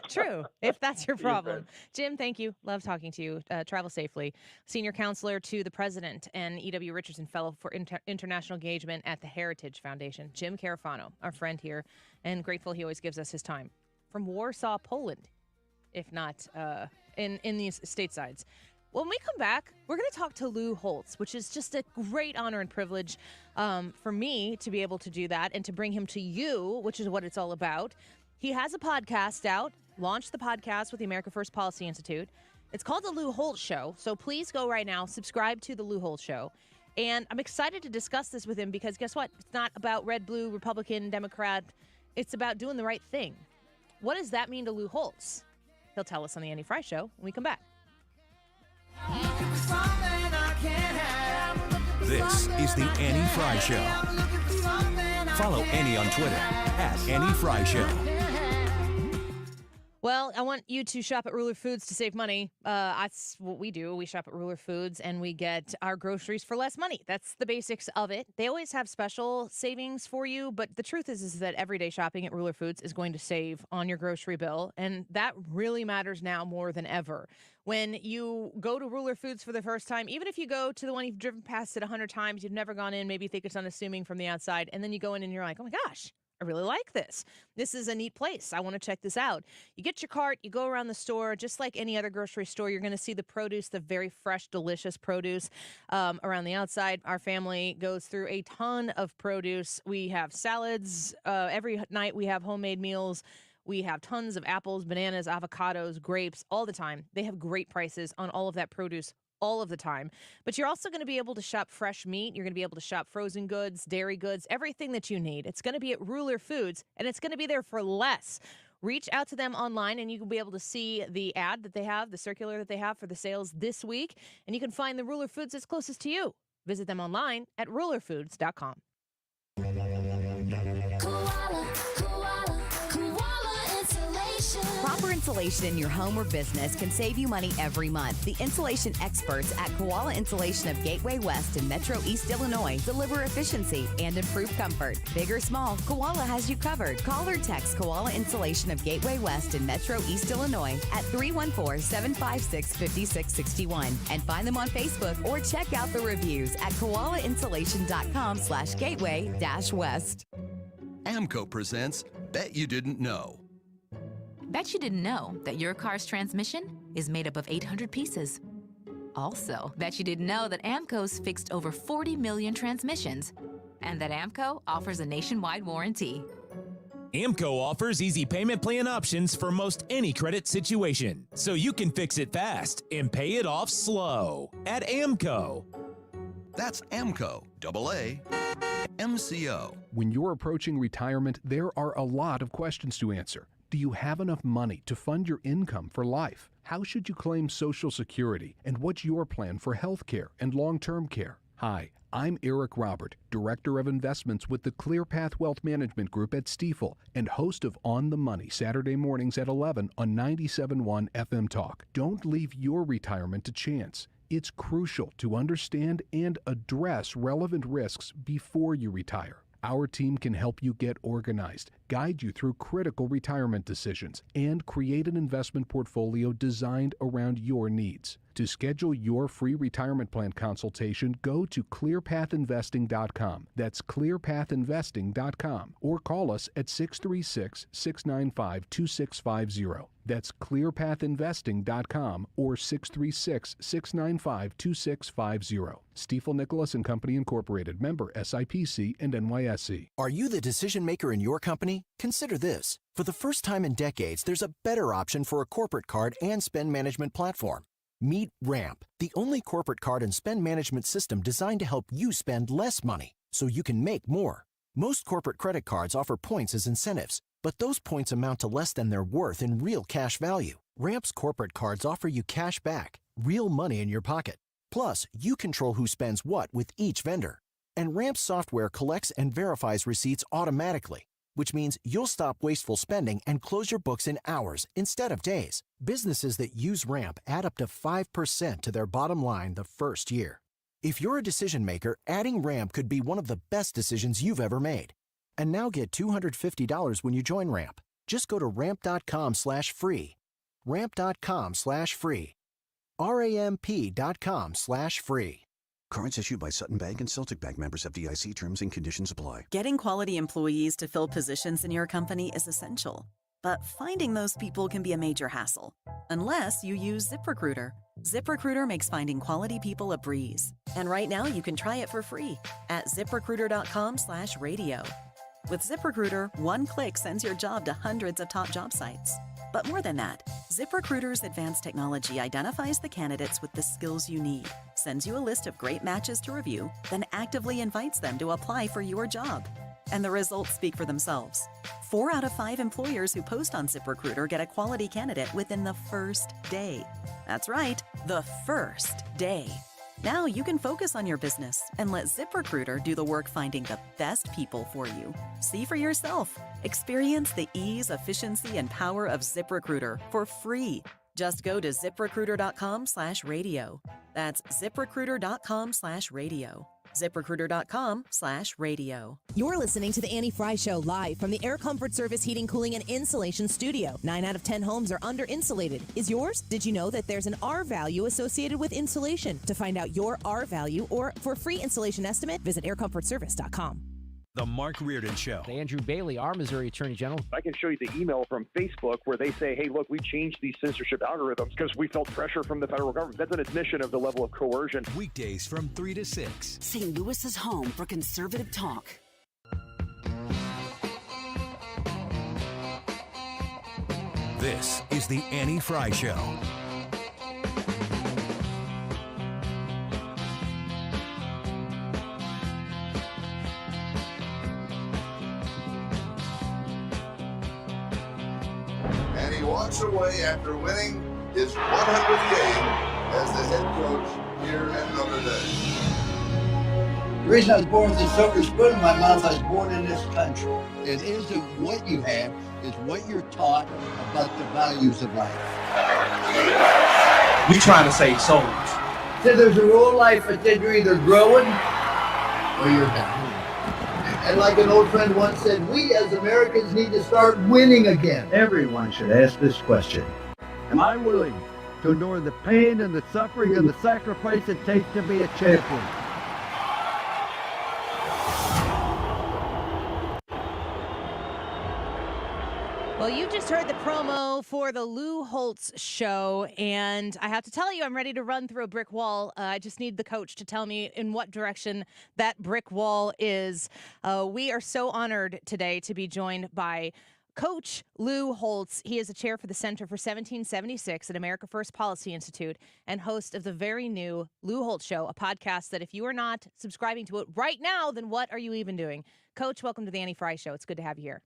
True, if that's your problem. Jim, thank you. Love talking to you. Travel safely. Senior counselor to the president and E.W. Richardson Fellow for International Engagement at the Heritage Foundation. Jim Carafano, our friend here, and grateful he always gives us his time. From Warsaw, Poland, if not in these statesides. When we come back, we're going to talk to Lou Holtz, which is just a great honor and privilege for me to be able to do that and to bring him to you, which is what it's all about. He has a podcast out, launched the podcast with the America First Policy Institute. It's called The Lou Holtz Show, so please go right now, subscribe to The Lou Holtz Show. And I'm excited to discuss this with him because guess what? It's not about red, blue, Republican, Democrat. It's about doing the right thing. What does that mean to Lou Holtz? He'll tell us on the Annie Fry Show when we come back. This is the Annie Fry Show. Follow Annie on Twitter @Annie Fry Show. Well, I want you to shop at Ruler Foods to save money. That's what we do. We shop at Ruler Foods and we get our groceries for less money. That's the basics of it. They always have special savings for you, but the truth is that everyday shopping at Ruler Foods is going to save on your grocery bill, and that really matters now more than ever. When you go to Ruler Foods for the first time, even if you go to the one you've driven past it 100 times, you've never gone in, maybe you think it's unassuming from the outside, and then you go in and you're like, oh my gosh, I really like this. This is a neat place. I want to check this out. You get your cart, you go around the store, just like any other grocery store, you're going to see the produce, the very fresh, delicious produce around the outside. Our family goes through a ton of produce. We have salads. Every night we have homemade meals. We have tons of apples, bananas, avocados, grapes all the time. They have great prices on all of that produce all of the time. But you're also going to be able to shop fresh meat. You're going to be able to shop frozen goods, dairy goods, everything that you need. It's going to be at Ruler Foods, and it's going to be there for less. Reach out to them online, and you can be able to see the ad that they have, the circular that they have for the sales this week, and you can find the Ruler Foods that's closest to you. Visit them online at rulerfoods.com. Proper insulation in your home or business can save you money every month. The insulation experts at Koala Insulation of Gateway West in Metro East Illinois deliver efficiency and improved comfort. Big or small, Koala has you covered. Call or text Koala Insulation of Gateway West in Metro East Illinois at 314-756-5661 and find them on Facebook or check out the reviews at koalainsulation.com/gateway-west. AMCO presents Bet You Didn't Know. Bet you didn't know that your car's transmission is made up of 800 pieces. Also, bet you didn't know that AMCO's fixed over 40 million transmissions and that AMCO offers a nationwide warranty. AMCO offers easy payment plan options for most any credit situation, so you can fix it fast and pay it off slow at AMCO. That's AMCO, AA, MCO. When you're approaching retirement, there are a lot of questions to answer. Do you have enough money to fund your income for life? How should you claim Social Security? And what's your plan for health care and long-term care? Hi, I'm Eric Robert, Director of Investments with the ClearPath Wealth Management Group at Stifel and host of On the Money Saturday mornings at 11 on 97.1 FM Talk. Don't leave your retirement to chance. It's crucial to understand and address relevant risks before you retire. Our team can help you get organized, guide you through critical retirement decisions, and create an investment portfolio designed around your needs. To schedule your free retirement plan consultation, go to clearpathinvesting.com. That's clearpathinvesting.com. Or call us at 636-695-2650. That's clearpathinvesting.com or 636-695-2650. Stifel Nicholas and Company Incorporated, member SIPC and NYSE. Are you the decision maker in your company? Consider this. For the first time in decades, there's a better option for a corporate card and spend management platform. Meet Ramp, the only corporate card and spend management system designed to help you spend less money so you can make more. Most corporate credit cards offer points as incentives, but those points amount to less than their worth in real cash value. Ramp's corporate cards offer you cash back, real money in your pocket. Plus, you control who spends what with each vendor. And Ramp's software collects and verifies receipts automatically, which means you'll stop wasteful spending and close your books in hours instead of days. Businesses that use Ramp add up to 5% to their bottom line the first year. If you're a decision maker, adding Ramp could be one of the best decisions you've ever made. And now get $250 when you join Ramp. Just go to ramp.com/free. Ramp.com/free. RAMP.com/free. Cards issued by Sutton Bank and Celtic Bank, members of FDIC. Terms and conditions apply. Getting quality employees to fill positions in your company is essential. But finding those people can be a major hassle, unless you use ZipRecruiter. ZipRecruiter makes finding quality people a breeze. And right now you can try it for free at ZipRecruiter.com/radio. With ZipRecruiter, one click sends your job to hundreds of top job sites. But more than that, ZipRecruiter's advanced technology identifies the candidates with the skills you need, sends you a list of great matches to review, then actively invites them to apply for your job. And the results speak for themselves. 4 out of 5 employers who post on ZipRecruiter get a quality candidate within the first day. That's right, the first day. Now you can focus on your business and let ZipRecruiter do the work finding the best people for you. See for yourself. Experience the ease, efficiency, and power of ZipRecruiter for free. Just go to ZipRecruiter.com/radio. That's ZipRecruiter.com/radio. ZipRecruiter.com/radio. You're listening to The Annie Fry Show live from the Air Comfort Service Heating, Cooling, and Insulation Studio. 9 out of 10 homes are under-insulated. Is yours? Did you know that there's an R value associated with insulation? To find out your R value or for a free insulation estimate, visit aircomfortservice.com. The Mark Reardon Show. Andrew Bailey, our Missouri Attorney General. I can show you the email from Facebook where they say, hey, look, we changed these censorship algorithms because we felt pressure from the federal government. That's an admission of the level of coercion. Weekdays from 3 to 6. St. Louis's home for conservative talk. This is the Annie Fry Show. And he walks away after winning his 100th game as the head coach here at Notre Dame. The reason I was born with a silver spoon in my mouth, I was born in this country. It isn't what you have, it's what you're taught about the values of life. We're trying to save souls. So there's a rule in life that said you're either growing or you're dying. And like an old friend once said, we as Americans need to start winning again. Everyone should ask this question. Am I willing to endure the pain and the suffering and the sacrifice it takes to be a champion? Well, you just heard the promo for the Lou Holtz show, and I have to tell you, I'm ready to run through a brick wall. I just need the coach to tell me in what direction that brick wall is. We are so honored today to be joined by Coach Lou Holtz. He is a chair for the Center for 1776 at America First Policy Institute and host of the very new Lou Holtz Show, a podcast that if you are not subscribing to it right now, then what are you even doing? Coach, welcome to the Annie Fry Show. It's good to have you here.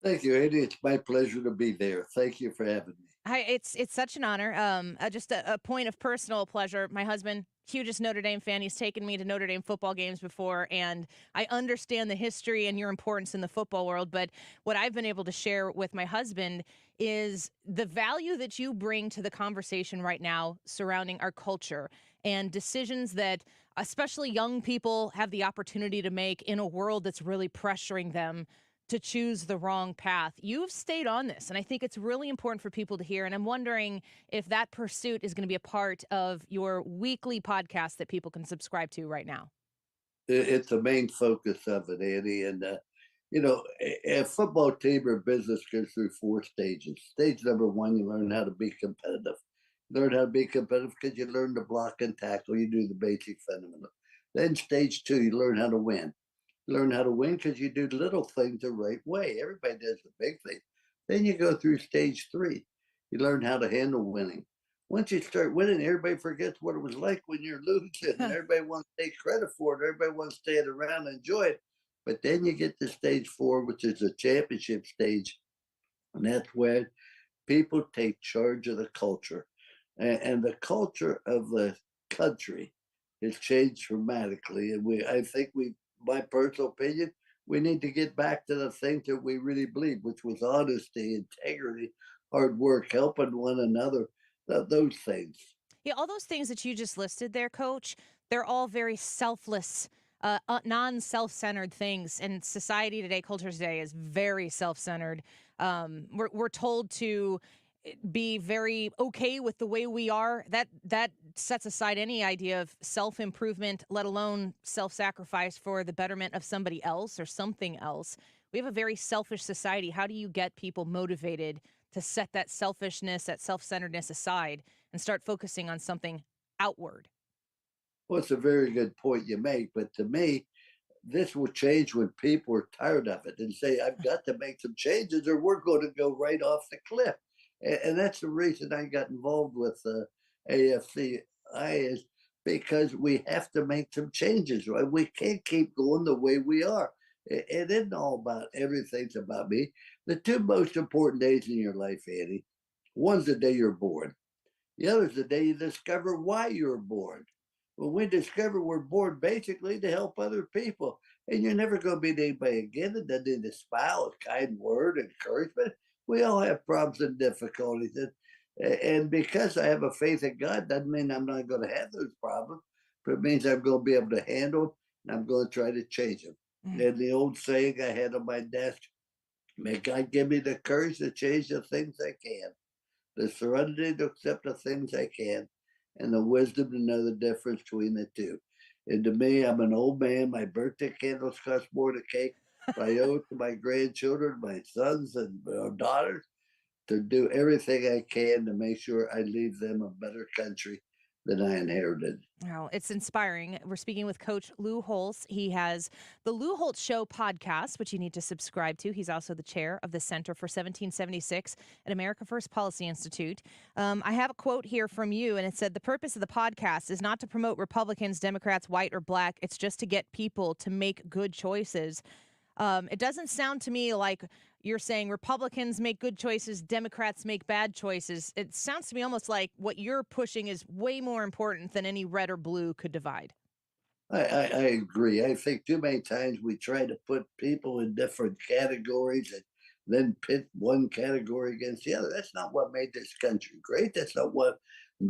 Thank you, Eddie. It's my pleasure to be there. Thank you for having me. Hi, it's such an honor. Just a point of personal pleasure. My husband, hugest Notre Dame fan. He's taken me to Notre Dame football games before, and I understand the history and your importance in the football world. But what I've been able to share with my husband is the value that you bring to the conversation right now surrounding our culture and decisions that especially young people have the opportunity to make in a world that's really pressuring them to choose the wrong path. You've stayed on this, and I think it's really important for people to hear. And I'm wondering if that pursuit is going to be a part of your weekly podcast that people can subscribe to right now. It's the main focus of it, Andy. And, a football team or business goes through 4 stages. Stage number 1, you learn how to be competitive. You learn how to be competitive because you learn to block and tackle. You do the basic fundamentals. Then stage 2, you learn how to win. Learn how to win because you do little things the right way. Everybody does the big thing. Then you go through stage 3. You learn how to handle winning. Once you start winning, everybody forgets what it was like when you're losing. Everybody wants to take credit for it. Everybody wants to stand around and enjoy it. But then you get to stage 4, which is the championship stage. And that's where people take charge of the culture. And the culture of the country has changed dramatically. And I think my personal opinion, we need to get back to the things that we really believe, which was honesty, integrity, hard work, helping one another, those things. Yeah, all those things that you just listed there, Coach, they're all very selfless, non-self-centered things. And society today, culture today, is very self-centered. We're told to be very okay with the way we are. That sets aside any idea of self-improvement, let alone self-sacrifice for the betterment of somebody else or something else. We have a very selfish society. How do you get people motivated to set that selfishness, that self-centeredness aside and start focusing on something outward? Well, it's a very good point you make. But to me, this will change when people are tired of it and say, I've got to make some changes or we're going to go right off the cliff. And that's the reason I got involved with AFCI, is because we have to make some changes. Right? We can't keep going the way we are. It isn't all about everything's about me. The 2 most important days in your life, Andy, one's the day you're born. The other's the day you discover why you're born. When we discover we're born basically to help other people, and you're never going to be anybody again that doesn't need a smile, a kind word, encouragement. We all have problems and difficulties. And because I have a faith in God, doesn't mean I'm not going to have those problems, but it means I'm going to be able to handle them, and I'm going to try to change them. And the old saying I had on my desk, may God give me the courage to change the things I can, the serenity to accept the things I can, and the wisdom to know the difference between the two. And to me, I'm an old man. My birthday candles cost more than cake. I owe it to my grandchildren, my sons and daughters, to do everything I can to make sure I leave them a better country than I inherited. Wow, it's inspiring. We're speaking with Coach Lou Holtz. He has the Lou Holtz Show podcast, which you need to subscribe to. He's also the chair of the Center for 1776 at America First Policy Institute. I have a quote here from you, and it said, the purpose of the podcast is not to promote Republicans, Democrats, white or black. It's just to get people to make good choices. It doesn't sound to me like you're saying Republicans make good choices, Democrats make bad choices. It sounds to me almost like what you're pushing is way more important than any red or blue could divide. I agree. I think too many times we try to put people in different categories and then pit one category against the other. That's not what made this country great. That's not what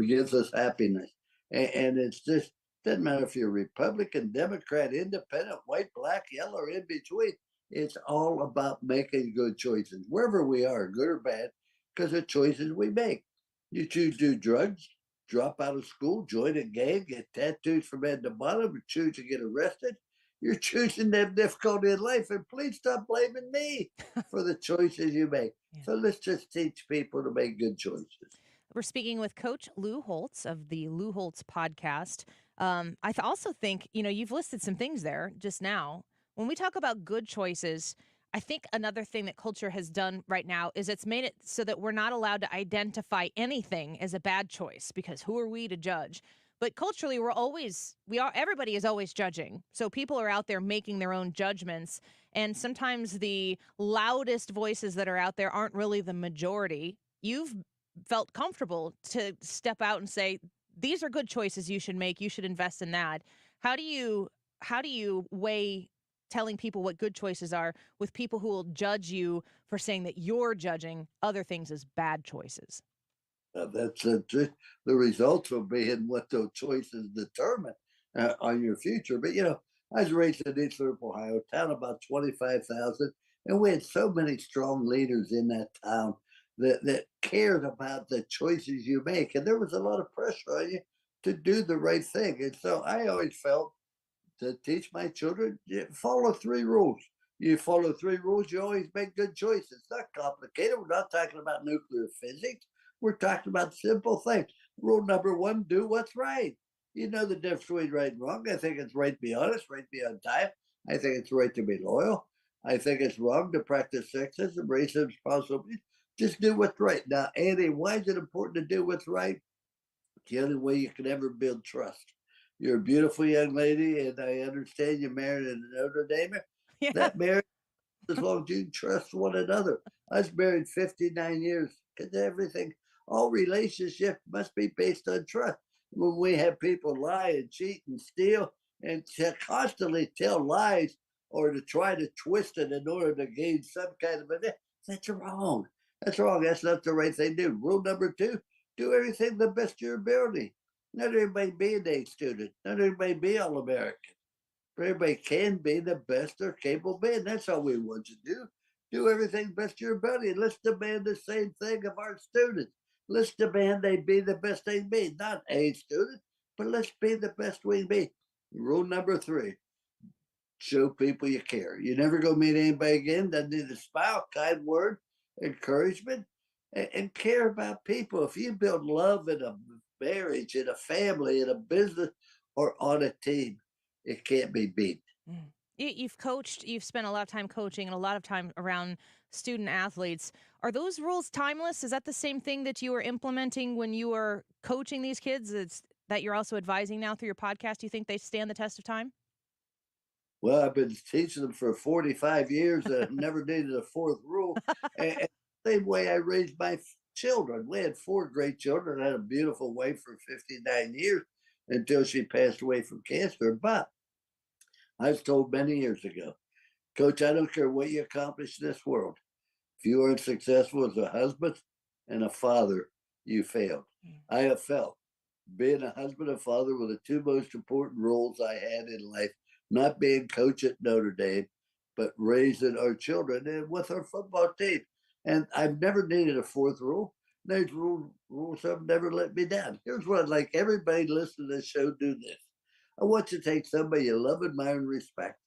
gives us happiness. And it's just, doesn't matter if you're Republican, Democrat, Independent, white, black, yellow, or in between. It's all about making good choices, wherever we are, good or bad, because of choices we make. You choose to do drugs, drop out of school, join a gang, get tattoos from head to bottom, or choose to get arrested. You're choosing to have difficulty in life, and please stop blaming me for the choices you make. Yeah. So let's just teach people to make good choices. We're speaking with Coach Lou Holtz of the Lou Holtz podcast. I also think, you've listed some things there just now. When we talk about good choices, I think another thing that culture has done right now is it's made it so that we're not allowed to identify anything as a bad choice, because who are we to judge? But culturally, everybody is always judging. So people are out there making their own judgments. And sometimes the loudest voices that are out there aren't really the majority. You've felt comfortable to step out and say, these are good choices you should make. You should invest in that. How do you weigh telling people what good choices are with people who will judge you for saying that you're judging other things as bad choices? That's the results will be in what those choices determine on your future. But, I was raised in East Ohio, town about 25,000, And we had so many strong leaders in that town that cared about the choices you make. And there was a lot of pressure on you to do the right thing. And so I always felt to teach my children, follow 3 rules. You follow 3 rules, you always make good choices. It's not complicated. We're not talking about nuclear physics. We're talking about simple things. Rule number 1, do what's right. You know the difference between right and wrong. I think it's right to be honest, right to be on time. I think it's right to be loyal. I think it's wrong to practice sexism, racism, possibly. Just do what's right. Now, Andy, why is it important to do what's right? It's the only way you can ever build trust. You're a beautiful young lady, and I understand you married a Notre Damer. Yeah. That marriage, as long as you trust one another. I was married 59 years. Because everything, all relationships must be based on trust. When we have people lie and cheat and steal and to constantly tell lies or to try to twist it in order to gain some kind of a, that's wrong. That's wrong. That's not the right thing to do. Rule number 2, do everything the best of your ability. Not everybody be an A student. Not everybody be all-American. But everybody can be the best they're capable of being. That's all we want you to do. Do everything best of your ability. And let's demand the same thing of our students. Let's demand they be the best they can be. Not A student, but let's be the best we can be. Rule number 3, show people you care. You're never going to meet anybody again that need a smile, kind word, encouragement, and care about people. If you build love in a marriage, in a family, in a business, or on a team, it can't be beat. You've coached, you've spent a lot of time coaching and a lot of time around student athletes. Are those rules timeless? Is that the same thing that you were implementing when you were coaching these kids that you're also advising now through your podcast? Do you think they stand the test of time? Well, I've been teaching them for 45 years and I've never needed a 4th rule. And same way I raised my children. We had 4 great children. I had a beautiful wife for 59 years until she passed away from cancer. But I was told many years ago, Coach, I don't care what you accomplish in this world. If you aren't successful as a husband and a father, you failed. I have felt being a husband and father were the 2 most important roles I had in life, not being coach at Notre Dame, but raising our children and with our football team. And I've never needed a 4th rule. Those rules have never let me down. Here's what I'd like everybody listening to this show do this. I want you to take somebody you love, admire, and respect.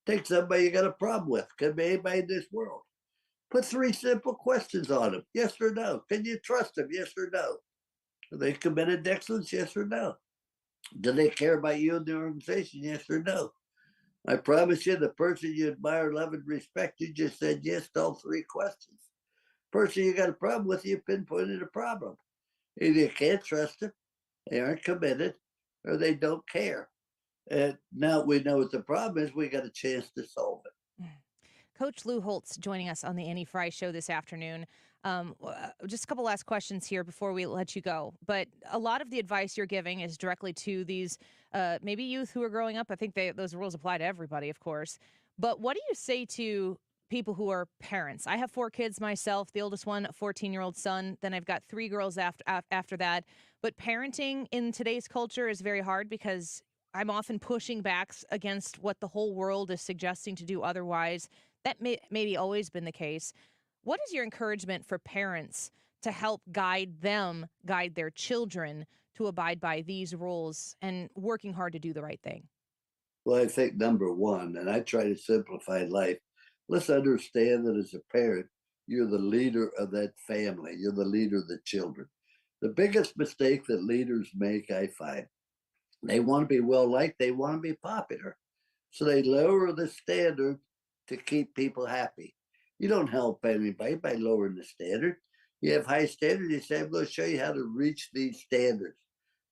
Take somebody you got a problem with. Could be anybody in this world. Put 3 simple questions on them. Yes or no. Can you trust them? Yes or no. Are they committed to excellence? Yes or no. Do they care about you and the organization? Yes or no. I promise you, the person you admire, love, and respect, you just said yes to all 3 questions. Person you got a problem with, you pinpointed a problem. Either you can't trust them, they aren't committed, or they don't care. And now we know what the problem is. We got a chance to solve it. Coach Lou Holtz joining us on the Annie Fry Show this afternoon. Just a couple last questions here before we let you go. But a lot of the advice you're giving is directly to these maybe youth who are growing up. I think those rules apply to everybody, of course. But what do you say to people who are parents? I have 4 kids myself, the oldest one, a 14-year-old son. Then I've got 3 girls after that. But parenting in today's culture is very hard because I'm often pushing back against what the whole world is suggesting to do otherwise. That maybe always been the case. What is your encouragement for parents to help guide their children to abide by these rules and working hard to do the right thing? Well, I think number 1, and I try to simplify life, let's understand that as a parent, you're the leader of that family. You're the leader of the children. The biggest mistake that leaders make, I find, they want to be well-liked. They want to be popular. So they lower the standard to keep people happy. You don't help anybody by lowering the standard. You have high standards. You say, I'm going to show you how to reach these standards.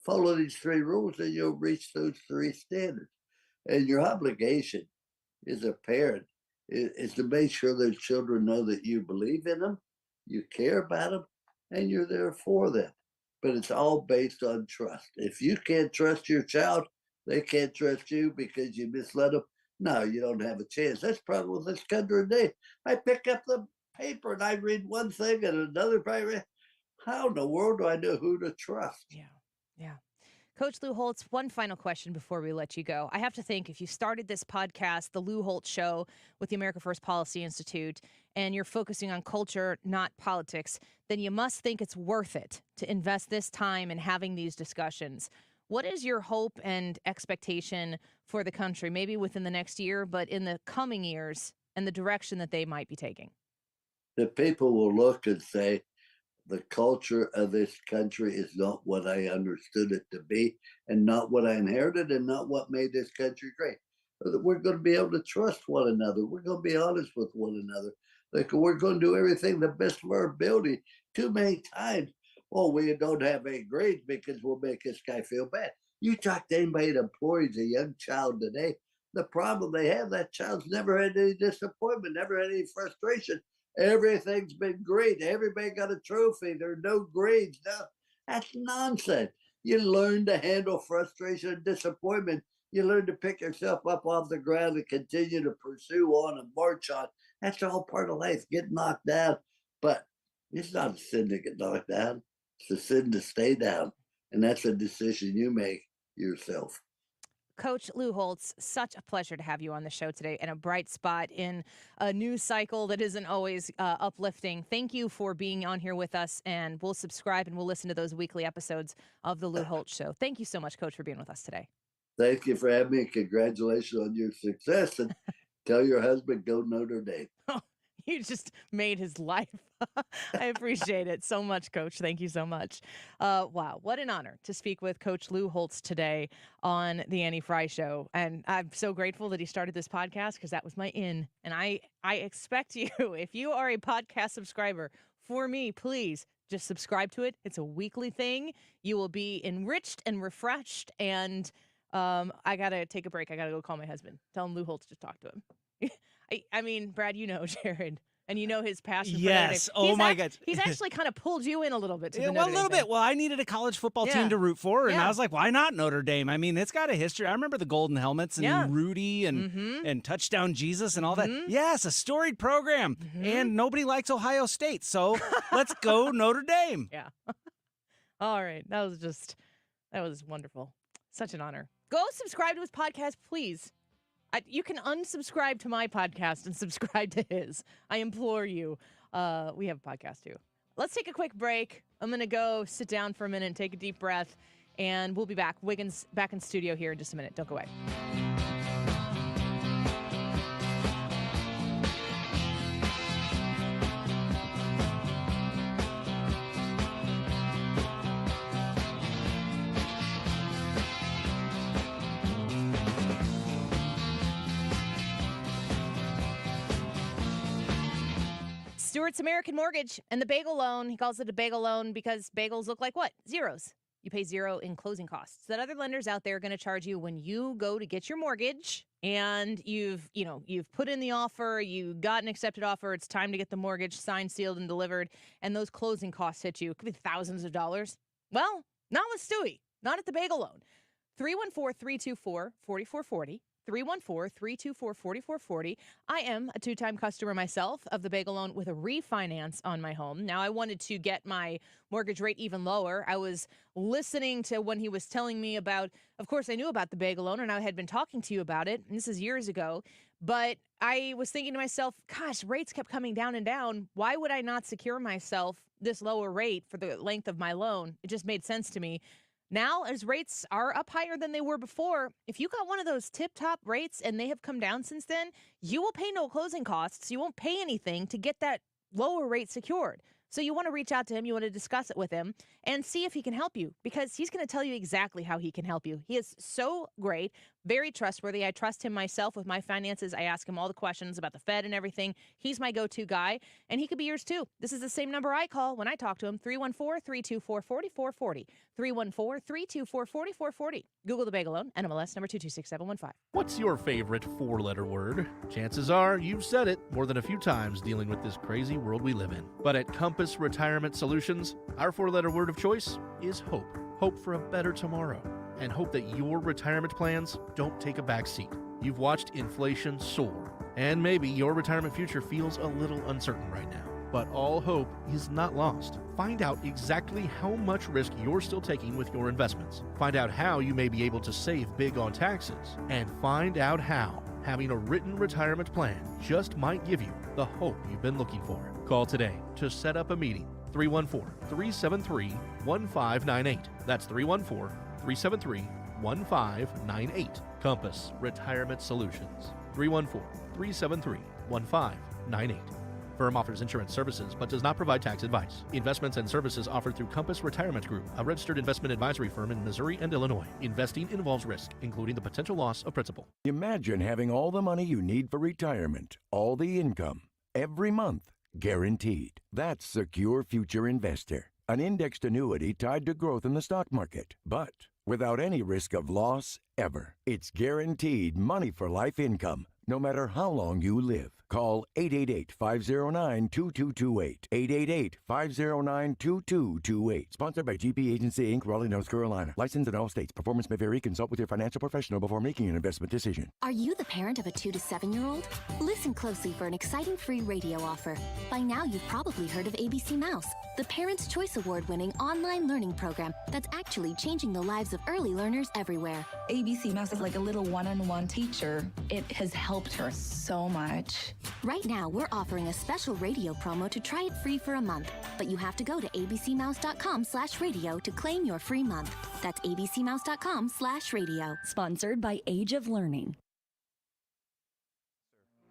Follow these 3 rules and you'll reach those 3 standards. And your obligation as a parent is to make sure those children know that you believe in them, you care about them, and you're there for them. But it's all based on trust. If you can't trust your child, they can't trust you because you misled them. No, you don't have a chance. That's probably with this country today. I pick up the paper and I read one thing and another paragraph. How in the world do I know who to trust? Yeah. Coach Lou Holtz, one final question before we let you go. I have to think, if you started this podcast, the Lou Holtz Show, with the America First Policy Institute, and you're focusing on culture, not politics, then you must think it's worth it to invest this time in having these discussions. What is your hope and expectation for the country, maybe within the next year, but in the coming years, and the direction that they might be taking? The people will look and say, the culture of this country is not what I understood it to be, and not what I inherited, and not what made this country great. We're going to be able to trust one another. We're going to be honest with one another. Like, we're going to do everything the best of our ability. Too many times, we don't have any grades because we'll make this guy feel bad. You talk to anybody that employs a young child today, the problem they have, that child's never had any disappointment, never had any frustration. Everything's been great. Everybody got a trophy. There are no grades. No, that's nonsense. You learn to handle frustration and disappointment. You learn to pick yourself up off the ground and continue to pursue on and march on. That's all part of life. Get knocked down. But it's not a sin to get knocked down. It's a sin to stay down. And that's a decision you make yourself. Coach Lou Holtz, such a pleasure to have you on the show today, and a bright spot in a news cycle that isn't always uplifting. Thank you for being on here with us, and we'll subscribe and we'll listen to those weekly episodes of the Lou Holtz Show. Thank you so much, Coach, for being with us today. Thank you for having me. Congratulations on your success, and tell your husband, go Notre Dame. You just made his life. I appreciate it so much, Coach. Thank you so much. Wow, what an honor to speak with Coach Lou Holtz today on the Annie Fry Show. And I'm so grateful that he started this podcast, because that was my in. And I expect you, if you are a podcast subscriber, for me, please just subscribe to it. It's a weekly thing. You will be enriched and refreshed. And I got to take a break. I got to go call my husband. Tell him Lou Holtz just talked to him. I mean, Brad, you know Jared, and you know his passion for Notre Dame. Oh, my God. He's actually kind of pulled you in a little bit to the Notre well, a Dame little thing. bit. Well, I needed a college football team to root for, and I was like, why not Notre Dame? I mean, it's got a history. I remember the Golden Helmets and Rudy and Touchdown Jesus and all that. Yes, a storied program, and nobody likes Ohio State, so let's go Notre Dame. Yeah. All right. That was wonderful. Such an honor. Go subscribe to his podcast, please. You can unsubscribe to my podcast and subscribe to his. I implore you. We have a podcast too. Let's take a quick break. I'm going to go sit down for a minute and take a deep breath, and we'll be back. Wiggins back in studio here in just a minute. Don't go away. Stewart's American Mortgage and the bagel loan. He calls it a bagel loan because bagels look like what? Zeros. You pay zero in closing costs that other lenders out there are going to charge you when you go to get your mortgage, and you've put in the offer, you got an accepted offer, it's time to get the mortgage signed, sealed, and delivered, and those closing costs hit you. It could be thousands of dollars. Well, not with Stewie. Not at the bagel loan. 314-324-4440. 314-324-4440. I am a two-time customer myself of the bagel loan with a refinance on my home. Now, I wanted to get my mortgage rate even lower. I was listening to when he was telling me about, of course, I knew about the bagel loan, and I had been talking to you about it, and this is years ago, but I was thinking to myself, gosh, rates kept coming down and down. Why would I not secure myself this lower rate for the length of my loan? It just made sense to me. Now, as rates are up higher than they were before, if you got one of those tip-top rates and they have come down since then, you will pay no closing costs. You won't pay anything to get that lower rate secured. So you want to reach out to him, you want to discuss it with him, and see if he can help you, because he's going to tell you exactly how he can help you. He is so great, very trustworthy. I trust him myself with my finances. I ask him all the questions about the Fed and everything. He's my go-to guy, and he could be yours too. This is the same number I call when I talk to him, 314-324-4440. 314-324-4440. Google the bagel loan, NMLS number 226715. What's your favorite four-letter word? Chances are you've said it more than a few times dealing with this crazy world we live in. But at Compass Retirement Solutions, our four-letter word of choice is hope. Hope for a better tomorrow, and hope that your retirement plans don't take a back seat. You've watched inflation soar, and maybe your retirement future feels a little uncertain right now. But all hope is not lost. Find out exactly how much risk you're still taking with your investments. Find out how you may be able to save big on taxes. And find out how having a written retirement plan just might give you the hope you've been looking for. Call today to set up a meeting. 314-373-1598. That's 314-373-1598. Compass Retirement Solutions. 314-373-1598. Firm offers insurance services but does not provide tax advice. Investments and services offered through Compass Retirement Group, a registered investment advisory firm in Missouri and Illinois. Investing involves risk, including the potential loss of principal. Imagine having all the money you need for retirement, all the income, every month, guaranteed. That's Secure Future Investor, an indexed annuity tied to growth in the stock market, but without any risk of loss ever. It's guaranteed money for life income, no matter how long you live. Call 888-509-2228. 888-509-2228. Sponsored by GP Agency, Inc., Raleigh, North Carolina. Licensed in all states. Performance may vary. Consult with your financial professional before making an investment decision. Are you the parent of a 2 to 7-year-old? Listen closely for an exciting free radio offer. By now, you've probably heard of ABC Mouse, the Parents' Choice Award-winning online learning program that's actually changing the lives of early learners everywhere. ABC Mouse is like a little one-on-one teacher. It has helped her so much. Right now, we're offering a special radio promo to try it free for a month, but you have to go to abcmouse.com/radio to claim your free month. That's abcmouse.com/radio. Sponsored by Age of Learning.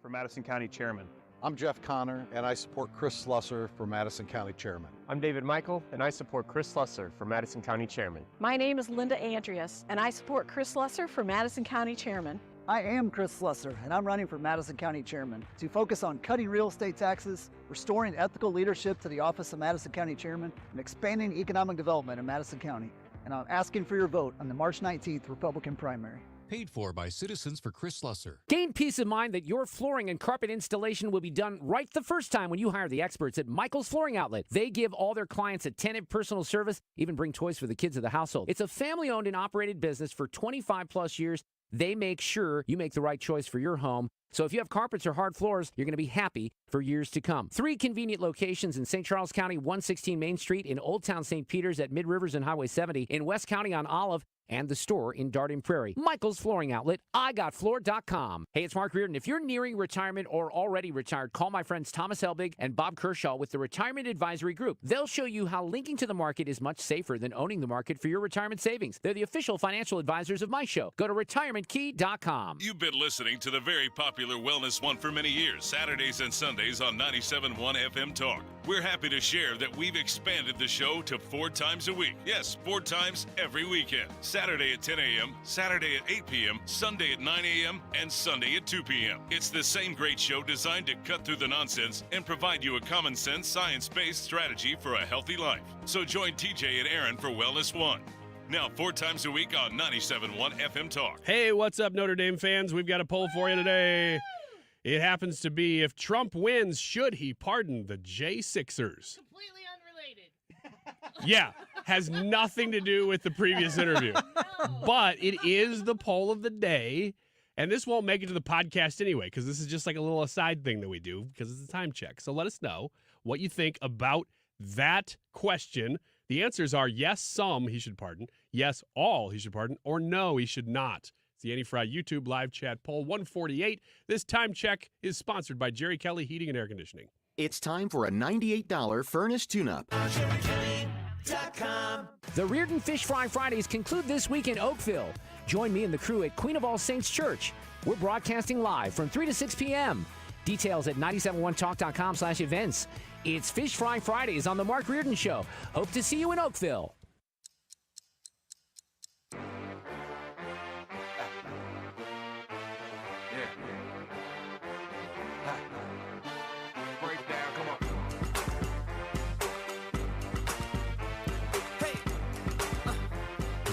For Madison County Chairman. I'm Jeff Connor, and I support Chris Slusser for Madison County Chairman. I'm David Michael, and I support Chris Slusser for Madison County Chairman. My name is Linda Andreas, and I support Chris Slusser for Madison County Chairman. I am Chris Slusser, and I'm running for Madison County Chairman to focus on cutting real estate taxes, restoring ethical leadership to the office of Madison County Chairman, and expanding economic development in Madison County. And I'm asking for your vote on the March 19th Republican primary. Paid for by Citizens for Chris Slusser. Gain peace of mind that your flooring and carpet installation will be done right the first time when you hire the experts at Michael's Flooring Outlet. They give all their clients attentive personal service, even bring toys for the kids of the household. It's a family-owned and operated business for 25-plus years. They make sure you make the right choice for your home. So if you have carpets or hard floors, you're going to be happy for years to come. 3 convenient locations in St. Charles County, 116 Main Street, in Old Town St. Peters at Mid-Rivers and Highway 70, in West County on Olive, and the store in Darden Prairie. Michael's Flooring Outlet, IGotFloor.com. Hey, it's Mark Reardon. If you're nearing retirement or already retired, call my friends Thomas Helbig and Bob Kershaw with the Retirement Advisory Group. They'll show you how linking to the market is much safer than owning the market for your retirement savings. They're the official financial advisors of my show. Go to retirementkey.com. You've been listening to the very popular Wellness One for many years, Saturdays and Sundays on 97.1 FM Talk. We're happy to share that we've expanded the show to 4 times a week. Yes, 4 times every weekend. Saturday at 10 a.m., Saturday at 8 p.m., Sunday at 9 a.m., and Sunday at 2 p.m. It's the same great show designed to cut through the nonsense and provide you a common sense, science-based strategy for a healthy life. So join TJ and Aaron for Wellness One. Now 4 times a week on 97.1 FM Talk. Hey, what's up, Notre Dame fans? We've got a poll for you today. It happens to be, if Trump wins, should he pardon the J6ERS? Completely unrelated. Yeah, has nothing to do with the previous interview. No. But it is the poll of the day, and this won't make it to the podcast anyway, because this is just like a little aside thing that we do, because it's a time check. So let us know what you think about that question. The answers are yes, some he should pardon, yes, all he should pardon, or no, he should not. It's the Annie Fry YouTube live chat poll 148. This time check is sponsored by Jerry Kelly Heating and Air Conditioning. It's time for a $98 furnace tune-up. The Reardon Fish Fry Fridays conclude this week in Oakville. Join me and the crew at Queen of All Saints Church. We're broadcasting live from 3 to 6 p.m. Details at 971talk.com/events. It's Fish Fry Fridays on The Mark Reardon Show. Hope to see you in Oakville.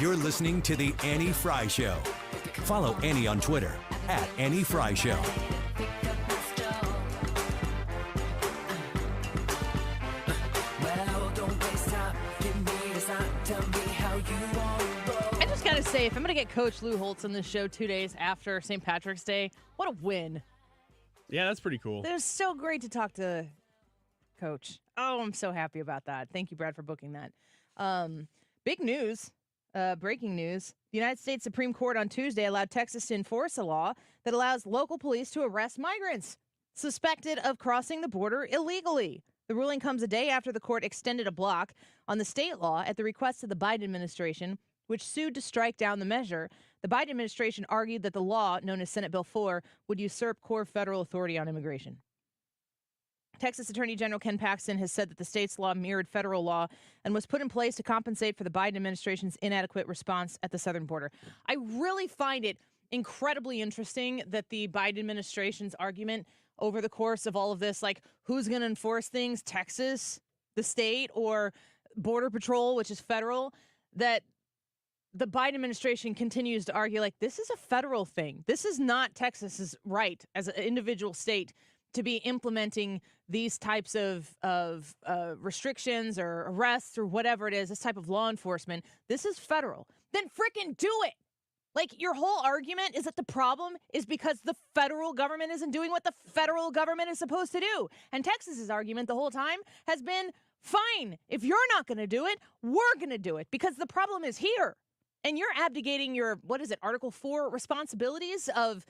You're listening to The Annie Fry Show. Follow Annie on Twitter at Annie Fry Show. I just got to say, if I'm going to get Coach Lou Holtz on this show 2 days after St. Patrick's Day, what a win. Yeah, that's pretty cool. It was so great to talk to Coach. Oh, I'm so happy about that. Thank you, Brad, for booking that. Big news, breaking news. The United States Supreme Court on Tuesday allowed Texas to enforce a law that allows local police to arrest migrants suspected of crossing the border illegally. The ruling comes a day after the court extended a block on the state law at the request of the Biden administration, which sued to strike down the measure. The Biden administration argued that the law, known as Senate Bill 4, would usurp core federal authority on immigration. Texas Attorney General Ken Paxton has said that the state's law mirrored federal law and was put in place to compensate for the Biden administration's inadequate response at the southern border. I really find it incredibly interesting that the Biden administration's argument over the course of all of this, like who's going to enforce things, Texas, the state, or Border Patrol, which is federal, that the Biden administration continues to argue like this is a federal thing. This is not Texas's right as an individual state to be implementing these types of restrictions or arrests or whatever it is, this type of law enforcement. This is federal. Then frickin' do it. Like, your whole argument is that the problem is because the federal government isn't doing what the federal government is supposed to do. And Texas's argument the whole time has been, fine, if you're not going to do it, we're going to do it because the problem is here. And you're abdicating your, Article 4 responsibilities of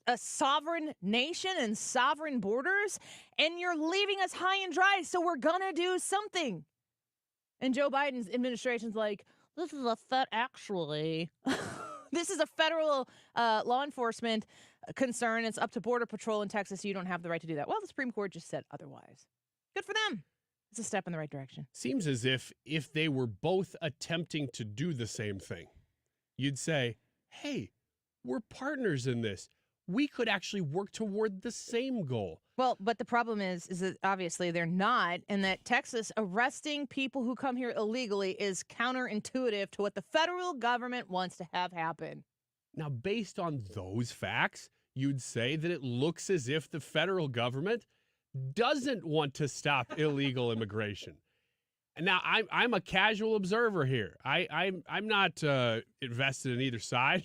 a sovereign nation and sovereign borders, and you're leaving us high and dry, so we're going to do something. And Joe Biden's administration's like, this is actually... This is a federal law enforcement concern. It's up to Border Patrol in Texas. You don't have the right to do that. Well, the Supreme Court just said otherwise. Good for them. It's a step in the right direction. Seems as if they were both attempting to do the same thing, you'd say, hey, we're partners in this. We could actually work toward the same goal. Well, but the problem is that obviously they're not, and that Texas arresting people who come here illegally is counterintuitive to what the federal government wants to have happen. Now, based on those facts, you'd say that it looks as if the federal government doesn't want to stop illegal immigration. And now I'm a casual observer here. I'm not invested in either side.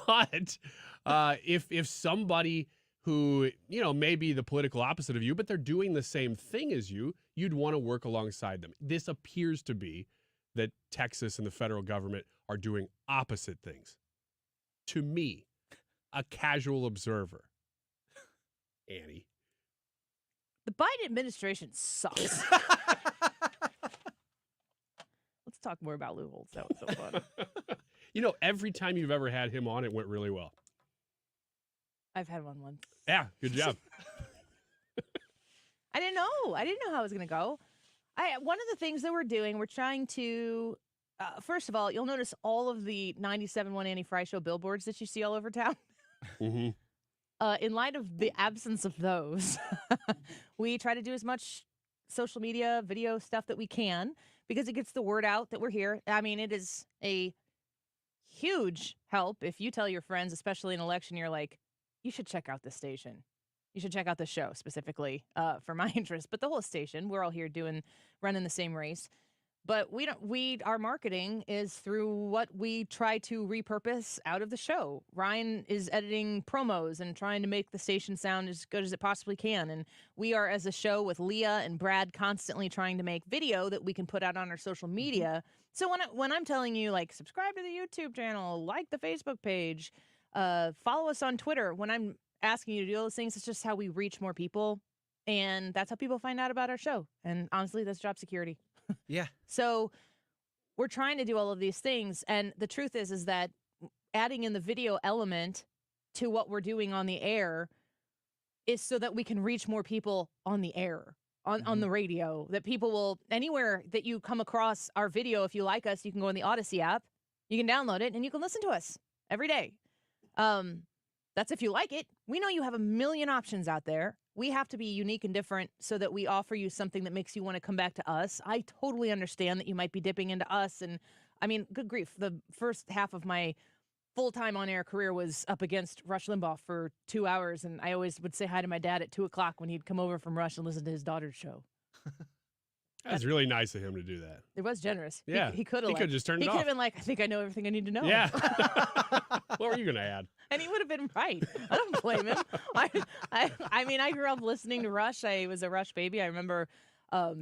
But if somebody who, may be the political opposite of you, but they're doing the same thing as you, you'd want to work alongside them. This appears to be that Texas and the federal government are doing opposite things. To me, a casual observer. Annie. The Biden administration sucks. Let's talk more about Lou Holtz. That was so fun. Every time you've ever had him on, it went really well. I've had one once. Yeah, good job. I didn't know how it was going to go. One of the things that we're doing, we're trying to, first of all, you'll notice all of the 97.1 Annie Fry Show billboards that you see all over town. Mm-hmm. In light of the absence of those, we try to do as much social media, video stuff that we can because it gets the word out that we're here. I mean, it is a huge help if you tell your friends, especially in election year, like, you should check out this station. You should check out this show specifically for my interest, but the whole station, we're all here running the same race. But our marketing is through what we try to repurpose out of the show. Ryan is editing promos and trying to make the station sound as good as it possibly can. And we are, as a show with Leah and Brad, constantly trying to make video that we can put out on our social media. So when I'm telling you, like, subscribe to the YouTube channel, like the Facebook page, follow us on Twitter, when I'm asking you to do those things, it's just how we reach more people. And that's how people find out about our show. And honestly, that's job security. Yeah. So we're trying to do all of these things. And the truth is that adding in the video element to what we're doing on the air is so that we can reach more people on the air, on the radio, that people will, anywhere that you come across our video, if you like us, you can go in the Odyssey app, you can download it, and you can listen to us every day. That's if you like it. We know you have a million options out there. We have to be unique and different so that we offer you something that makes you want to come back to us. I totally understand that you might be dipping into us. And I mean, good grief. The first half of my full-time on-air career was up against Rush Limbaugh for 2 hours. And I always would say hi to my dad at 2:00 when he'd come over from Rush and listen to his daughter's show. That's really nice of him to do that. It was generous. Yeah. He could have. He could have just turned it off. He could have been like, I think I know everything I need to know. Yeah. What were you going to add? And he would have been right. I don't blame him. I mean, I grew up listening to Rush. I was a Rush baby. I remember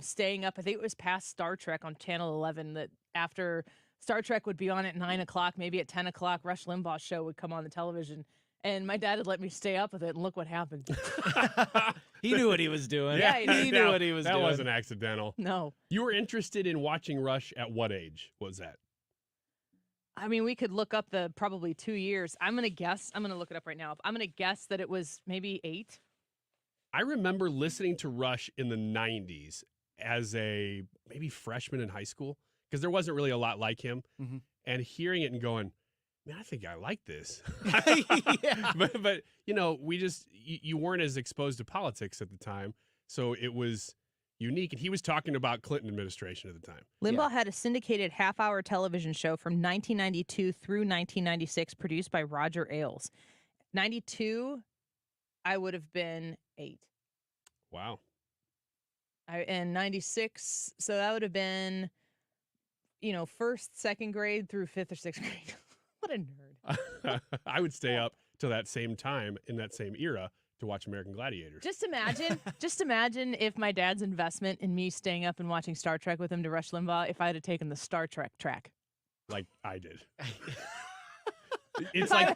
staying up. I think it was past Star Trek on Channel 11 that after Star Trek would be on at 9 o'clock, maybe at 10 o'clock, Rush Limbaugh's show would come on the television. And my dad had let me stay up with it, and look what happened. He knew what he was doing. Yeah, he knew what he was doing. That wasn't accidental. No. You were interested in watching Rush at what age was that? I mean, we could look up the probably 2 years. I'm going to guess. I'm going to look it up right now. I'm going to guess that it was maybe 8. I remember listening to Rush in the 90s as a maybe freshman in high school because there wasn't really a lot like him. Mm-hmm. And hearing it and going, man, I think I like this. Yeah. But you know, you weren't as exposed to politics at the time, so it was unique. And he was talking about Clinton administration at the time. Limbaugh had a syndicated half-hour television show from 1992 through 1996 produced by Roger Ailes. 92, I would have been 8. Wow. And 96, so that would have been, first, second grade through 5th or 6th grade. What a nerd. I would stay up till that same time in that same era to watch American Gladiators. Just imagine if my dad's investment in me staying up and watching Star Trek with him to Rush Limbaugh, if I had taken the Star Trek track. Like I did. It's like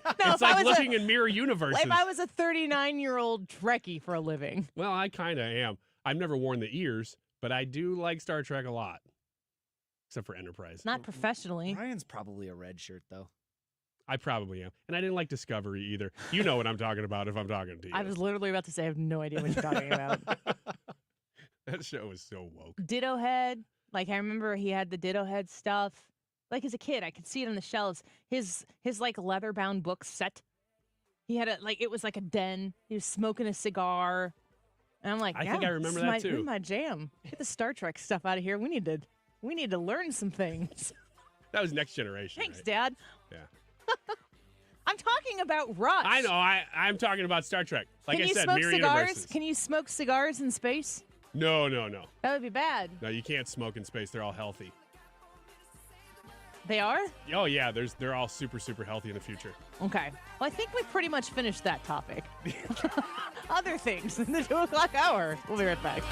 looking in mirror universes. If I was a 39-year-old Trekkie for a living. Well, I kind of am. I've never worn the ears, but I do like Star Trek a lot. Except for Enterprise. Not professionally. Ryan's probably a red shirt, though. I probably am. And I didn't like Discovery either. You know what I'm talking about if I'm talking to you. I was literally about to say I have no idea what you're talking about. That show was so woke. Ditto Head. Like, I remember he had the Ditto Head stuff. Like, as a kid, I could see it on the shelves. His like, leather-bound book set. He had it was like a den. He was smoking a cigar. And I'm like, I think I remember that, too. This is my jam. Get the Star Trek stuff out of here. We need to learn some things. That was Next Generation. Thanks, right? Dad. Yeah. I'm talking about Rush. I know. I'm talking about Star Trek. Like I said, mirror universes. Can you smoke cigars in space? No. That would be bad. No, you can't smoke in space. They're all healthy. They are? Oh, yeah. They're all super, super healthy in the future. Okay. Well, I think we've pretty much finished that topic. Other things in the 2 o'clock hour. We'll be right back.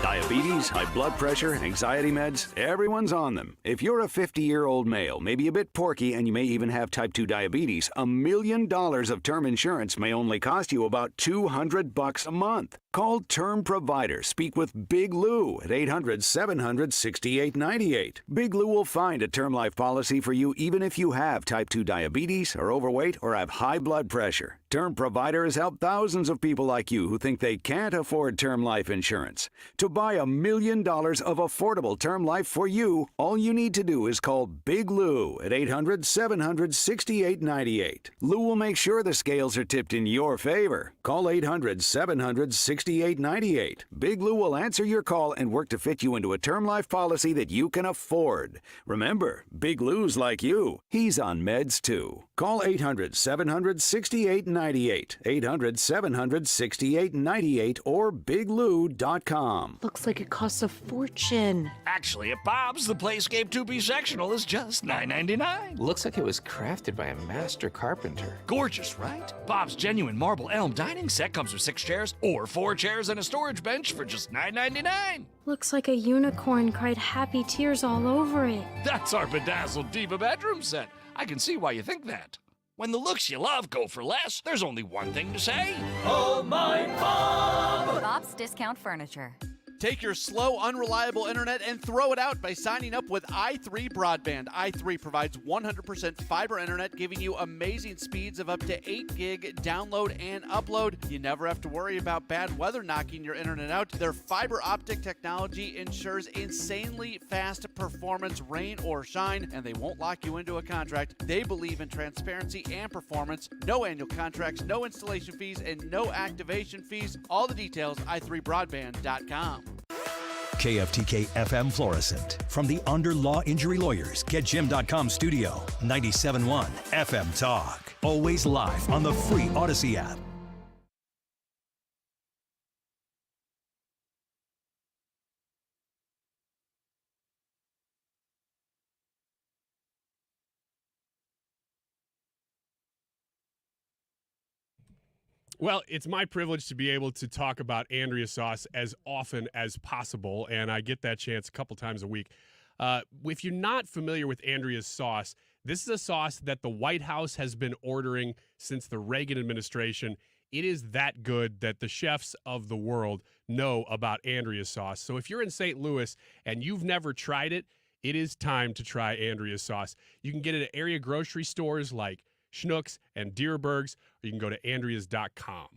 Diabetes, high blood pressure, anxiety meds, everyone's on them. If you're a 50-year-old male, maybe a bit porky, and you may even have type 2 diabetes, $1 million of term insurance may only cost you about $200 a month. Call Term Provider. Speak with Big Lou at 800-700-6898. Big Lou will find a term life policy for you even if you have type 2 diabetes, are overweight, or have high blood pressure. Term Provider has helped thousands of people like you who think they can't afford term life insurance. To buy $1 million of affordable term life for you, all you need to do is call Big Lou at 800-700-6898. Lou will make sure the scales are tipped in your favor. Call 800-700-6898. Big Lou will answer your call and work to fit you into a term life policy that you can afford. Remember, Big Lou's like you. He's on meds too. Call 800-700-6898. 800-700-6898 or biglou.com. Looks like it costs a fortune. Actually, at Bob's, the Playscape 2-piece sectional is just $9.99. Looks like it was crafted by a master carpenter. Gorgeous, right? Bob's genuine marble elm dining set comes with 6 chairs or 4 chairs and a storage bench for just $9.99. Looks like a unicorn cried happy tears all over it. That's our bedazzled diva bedroom set. I can see why you think that. When the looks you love go for less, there's only one thing to say. Oh, my Bob! Bob's Discount Furniture. Take your slow, unreliable internet and throw it out by signing up with i3 Broadband. i3 provides 100% fiber internet, giving you amazing speeds of up to 8 gig download and upload. You never have to worry about bad weather knocking your internet out. Their fiber optic technology ensures insanely fast performance, rain or shine, and they won't lock you into a contract. They believe in transparency and performance. No annual contracts, no installation fees, and no activation fees. All the details, i3broadband.com. KFTK FM Florissant. From the Under Law Injury Lawyers, GetJim.com studio. 97.1 FM Talk. Always live on the free Odyssey app. Well, it's my privilege to be able to talk about Andrea sauce as often as possible, and I get that chance a couple times a week. If you're not familiar with Andrea's sauce, this is a sauce that the White House has been ordering since the Reagan administration. It is that good that the chefs of the world know about Andrea's sauce. So if you're in St. Louis and you've never tried it, it is time to try Andrea's sauce. You can get it at area grocery stores like Schnucks and Dierberg's, or you can go to andreas.com.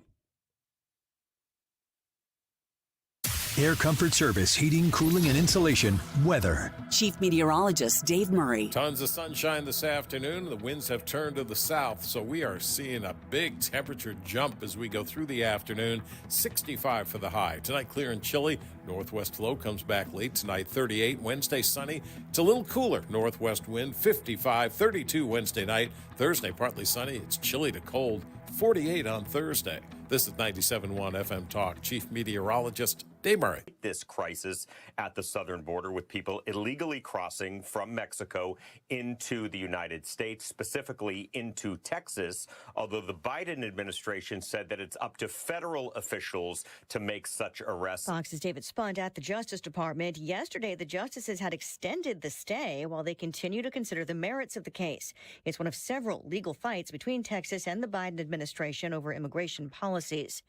Air Comfort Service, heating, cooling, and insulation, weather. Chief Meteorologist Dave Murray. Tons of sunshine this afternoon. The winds have turned to the south, so we are seeing a big temperature jump as we go through the afternoon. 65 for the high. Tonight, clear and chilly. Northwest low comes back late tonight, 38. Wednesday, sunny. It's a little cooler. Northwest wind, 55. 32 Wednesday night. Thursday, partly sunny. It's chilly to cold. 48 on Thursday. This is 97.1 FM Talk. Chief Meteorologist Dave Murray. This crisis at the southern border with people illegally crossing from Mexico into the United States, specifically into Texas, although the Biden administration said that it's up to federal officials to make such arrests. Fox's David Spunt at the Justice Department. Yesterday, the justices had extended the stay while they continue to consider the merits of the case. It's one of several legal fights between Texas and the Biden administration over immigration policies.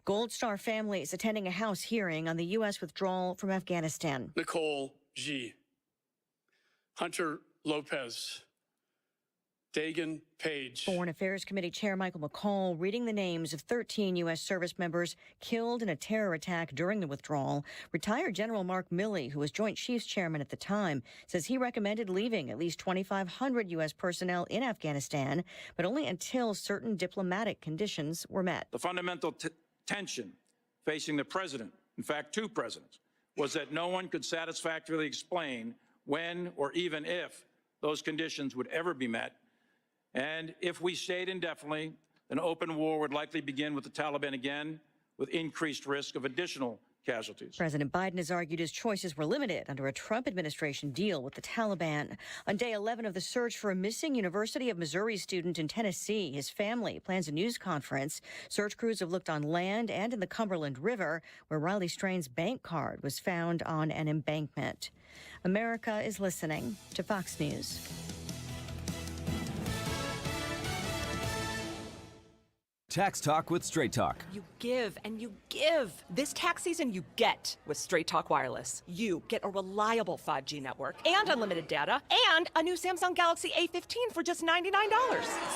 Gold Star families attending a House hearing on the U.S. withdrawal from Afghanistan. Nicole G., Hunter Lopez, Dagan Page. Foreign Affairs Committee Chair Michael McCall reading the names of 13 U.S. service members killed in a terror attack during the withdrawal. Retired General Mark Milley, who was Joint Chiefs Chairman at the time, says he recommended leaving at least 2,500 U.S. personnel in Afghanistan, but only until certain diplomatic conditions were met. The fundamental tension facing the president, in fact, two presidents, was that no one could satisfactorily explain when or even if those conditions would ever be met. And if we stayed indefinitely, an open war would likely begin with the Taliban again, with increased risk of additional casualties. President Biden has argued his choices were limited under a Trump administration deal with the Taliban. On day 11 of the search for a missing University of Missouri student in Tennessee, his family plans a news conference. Search crews have looked on land and in the Cumberland River, where Riley Strain's bank card was found on an embankment. America is listening to Fox News. Tax Talk with Straight Talk. You give and you give. This tax season, you get with Straight Talk Wireless. You get a reliable 5G network and unlimited data and a new Samsung Galaxy A15 for just $99.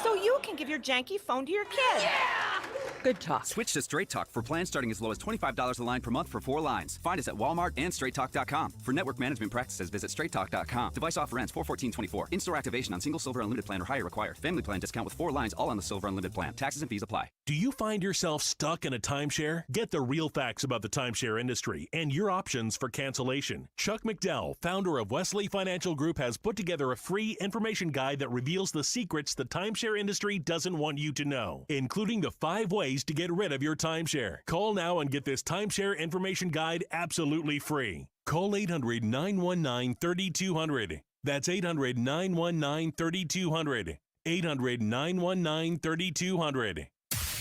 So you can give your janky phone to your kid. Yeah! Good talk. Switch to Straight Talk for plans starting as low as $25 a line per month for 4 lines. Find us at Walmart and StraightTalk.com. For network management practices, visit StraightTalk.com. Device offer ends 4/14/24. In-store activation on single Silver Unlimited plan or higher required. Family plan discount with 4 lines all on the Silver Unlimited plan. Taxes and fees apply. Do you find yourself stuck in a timeshare? Get the real facts about the timeshare industry and your options for cancellation. Chuck McDowell, founder of Wesley Financial Group, has put together a free information guide that reveals the secrets the timeshare industry doesn't want you to know, including the 5 ways to get rid of your timeshare. Call now and get this timeshare information guide absolutely free. Call 800-919-3200. That's 800-919-3200. 800-919-3200.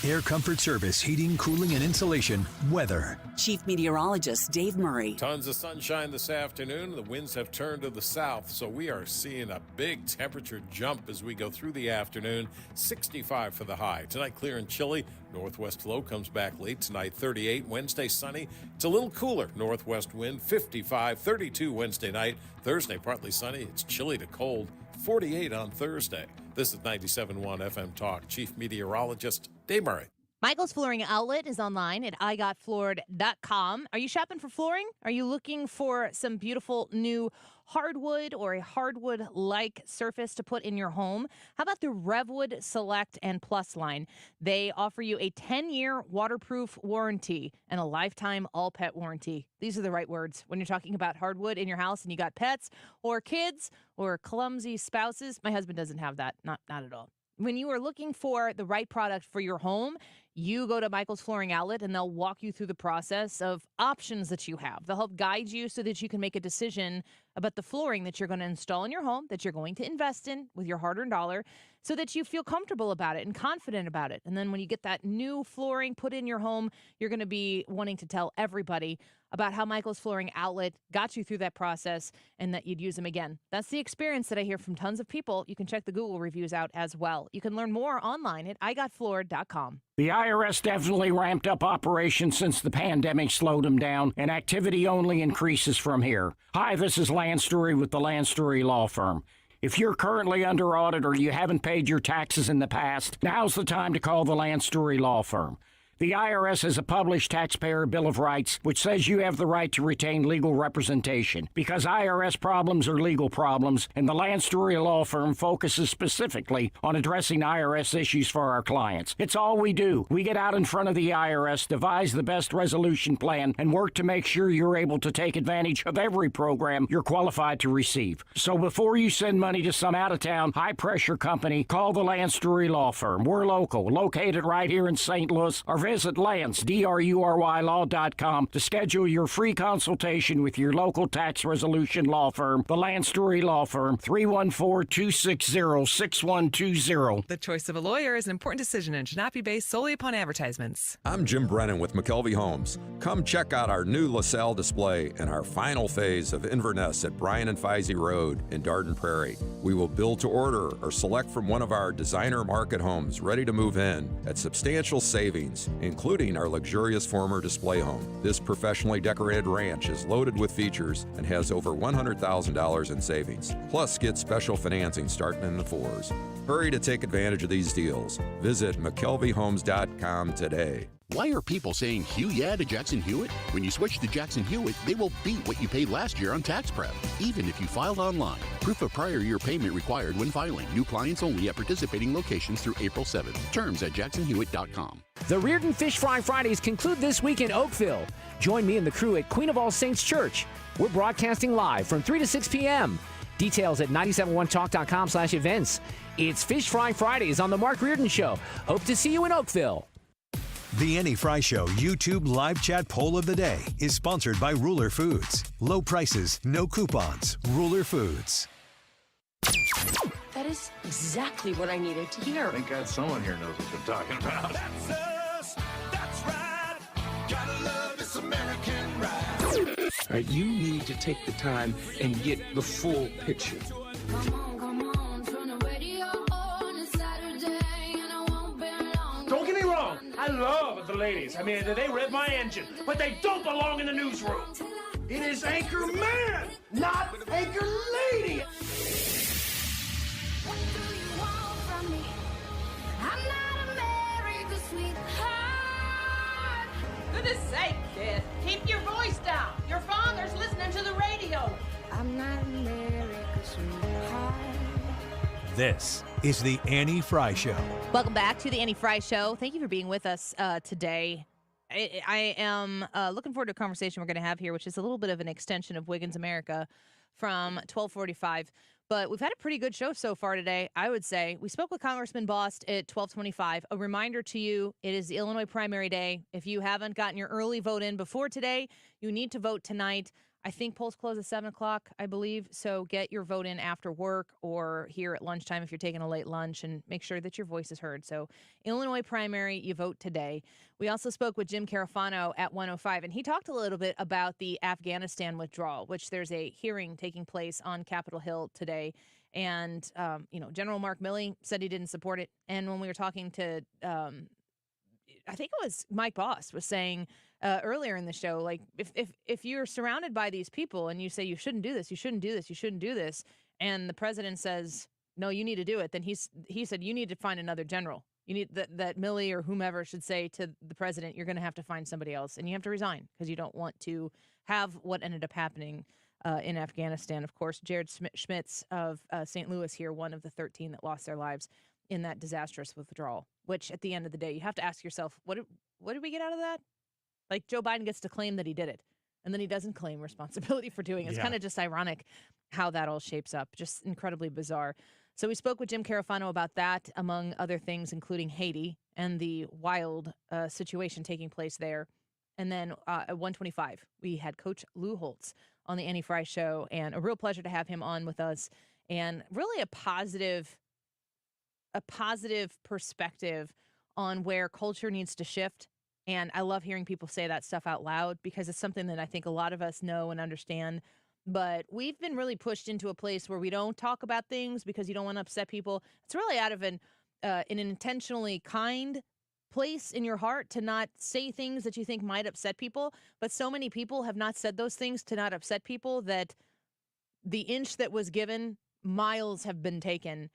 Air Comfort Service, heating, cooling, and insulation, weather. Chief Meteorologist Dave Murray. Tons of sunshine this afternoon. The winds have turned to the south, so we are seeing a big temperature jump as we go through the afternoon. 65 for the high. Tonight, clear and chilly. Northwest low comes back late tonight, 38. Wednesday, sunny. It's a little cooler. Northwest wind, 55. 32 Wednesday night. Thursday, partly sunny. It's chilly to cold. 48 on Thursday. This is 97.1 FM Talk. Chief Meteorologist Dave Murray. Michael's Flooring Outlet is online at igotfloored.com. Are you shopping for flooring? Are you looking for some beautiful new hardwood or a hardwood-like surface to put in your home? How about the Revwood Select and Plus line? They offer you a 10-year waterproof warranty and a lifetime all-pet warranty. These are the right words when you're talking about hardwood in your house and you got pets or kids or clumsy spouses. My husband doesn't have that, not at all. When you are looking for the right product for your home, you go to Michael's Flooring Outlet, and they'll walk you through the process of options that you have. They'll help guide you so that you can make a decision about the flooring that you're going to install in your home, that you're going to invest in with your hard-earned dollar, so that you feel comfortable about it and confident about it. And then when you get that new flooring put in your home, you're going to be wanting to tell everybody about how Michael's Flooring Outlet got you through that process and that you'd use them again. That's the experience that I hear from tons of people. You can check the Google reviews out as well. You can learn more online at igotfloored.com. The IRS definitely ramped up operations since the pandemic slowed them down, and activity only increases from here. Hi, this is Lance Story with the Lance Story Law Firm. If you're currently under audit or you haven't paid your taxes in the past, now's the time to call the Lance Story Law Firm. The IRS has a published Taxpayer Bill of Rights, which says you have the right to retain legal representation. Because IRS problems are legal problems, and the Lance Story Law Firm focuses specifically on addressing IRS issues for our clients. It's all we do. We get out in front of the IRS, devise the best resolution plan, and work to make sure you're able to take advantage of every program you're qualified to receive. So before you send money to some out-of-town, high-pressure company, call the Lance Story Law Firm. We're local, located right here in St. Louis, or visit LanceDRURYLaw.com to schedule your free consultation with your local tax resolution law firm, the Lance Story Law Firm, 314-260-6120. The choice of a lawyer is an important decision and should not be based solely upon advertisements. I'm Jim Brennan with McKelvey Homes. Come check out our new LaSalle display and our final phase of Inverness at Bryan and Feisey Road in Dardenne Prairie. We will build to order or select from one of our designer market homes ready to move in at substantial savings, including our luxurious former display home. This professionally decorated ranch is loaded with features and has over $100,000 in savings. Plus, get special financing starting in the 4s. Hurry to take advantage of these deals. Visit McKelveyHomes.com today. Why are people saying "Hugh yeah" to Jackson Hewitt? When you switch to Jackson Hewitt, they will beat what you paid last year on tax prep, even if you filed online. Proof of prior year payment required when filing. New clients only at participating locations through April 7th. Terms at jacksonhewitt.com. The Reardon Fish Fry Fridays conclude this week in Oakville. Join me and the crew at Queen of All Saints Church. We're broadcasting live from 3 to 6 p.m. Details at 971talk.com/events. It's Fish Fry Fridays on The Mark Reardon Show. Hope to see you in Oakville. The Annie Fry Show YouTube live chat poll of the day is sponsored by Ruler Foods. Low prices, no coupons. Ruler Foods. That is exactly what I needed to hear. Thank God someone here knows what they're talking about. That's us. That's right. Gotta love this American ride. All right, you need to take the time and get the full picture. Don't get me wrong, I love the ladies. I mean, they rev my engine, but they don't belong in the newsroom. It is Anchor Man, not Anchor Lady. What do you want from me? I'm not America's sweetheart. Goodness sake, kid. Keep your voice down. Your father's listening to the radio. I'm not America's sweetheart. This is the Annie Fry Show. Welcome back to the Annie Fry Show. Thank you for being with us today. I am looking forward to a conversation we're going to have here, which is a little bit of an extension of Wiggins America from 1245. But we've had a pretty good show so far today, I would say. We spoke with Congressman Bost at 1225. A reminder to you, it is the Illinois primary day. If you haven't gotten your early vote in before today, you need to vote tonight. I think polls close at 7 o'clock, I believe. So get your vote in after work or here at lunchtime if you're taking a late lunch, and make sure that your voice is heard. So Illinois primary, you vote today. We also spoke with Jim Carafano at 105, and he talked a little bit about the Afghanistan withdrawal, which there's a hearing taking place on Capitol Hill today. And, General Mark Milley said he didn't support it. And when we were talking to, I think it was Mike Bost was saying earlier in the show, like if you're surrounded by these people and you say you shouldn't do this, you shouldn't do this, you shouldn't do this, and the president says, no, you need to do it, then he said you need to find another general. You need that Milley or whomever should say to the president, you're going to have to find somebody else, and you have to resign because you don't want to have what ended up happening in Afghanistan. Of course, Jared Schmitz of St. Louis here, one of the 13 that lost their lives in that disastrous withdrawal, which at the end of the day, you have to ask yourself, what did we get out of that? Like, Joe Biden gets to claim that he did it, and then he doesn't claim responsibility for doing it. It's kind of just ironic how that all shapes up. Just incredibly bizarre. So we spoke with Jim Carafano about that, among other things, including Haiti and the wild situation taking place there. And then at 125, we had Coach Lou Holtz on the Annie Fry Show, and a real pleasure to have him on with us. And really a positive perspective on where culture needs to shift. And I love hearing people say that stuff out loud because it's something that I think a lot of us know and understand. But we've been really pushed into a place where we don't talk about things because you don't want to upset people. It's really out of an intentionally kind place in your heart to not say things that you think might upset people. But so many people have not said those things to not upset people that the inch that was given, miles have been taken.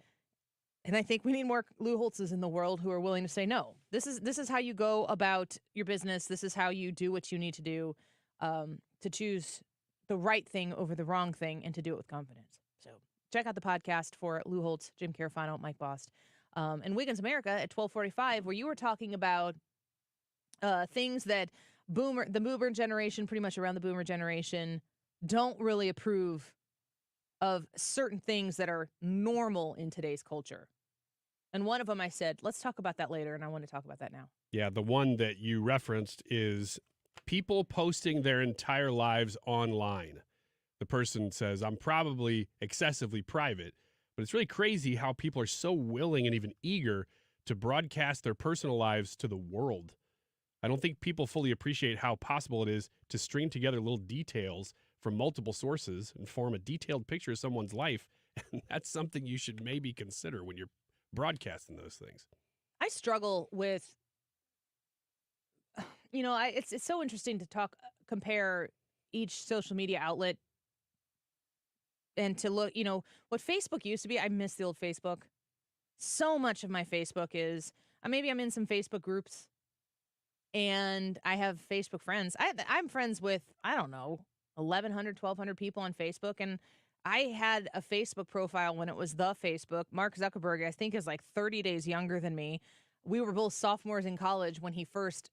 And I think we need more Lou Holtzes in the world who are willing to say, no, this is how you go about your business. This is how you do what you need to do to choose the right thing over the wrong thing and to do it with confidence. So check out the podcast for Lou Holtz, Jim Carafano, Mike Bost, and Wiggins America at 1245, where you were talking about things that the boomer generation, pretty much around the boomer generation, don't really approve of certain things that are normal in today's culture. And one of them I said, let's talk about that later, and I want to talk about that now. Yeah, the one that you referenced is people posting their entire lives online. The person says, I'm probably excessively private, but it's really crazy how people are so willing and even eager to broadcast their personal lives to the world. I don't think people fully appreciate how possible it is to string together little details from multiple sources and form a detailed picture of someone's life. And that's something you should maybe consider when you're broadcasting those things. I struggle with, it's so interesting to compare each social media outlet and to look, what Facebook used to be. I miss the old Facebook. So much of my Facebook is, maybe I'm in some Facebook groups and I have Facebook friends. I'm friends with, 1,100, 1,200 people on Facebook. And I had a Facebook profile when it was the Facebook. Mark Zuckerberg, I think, is like 30 days younger than me. We were both sophomores in college when he first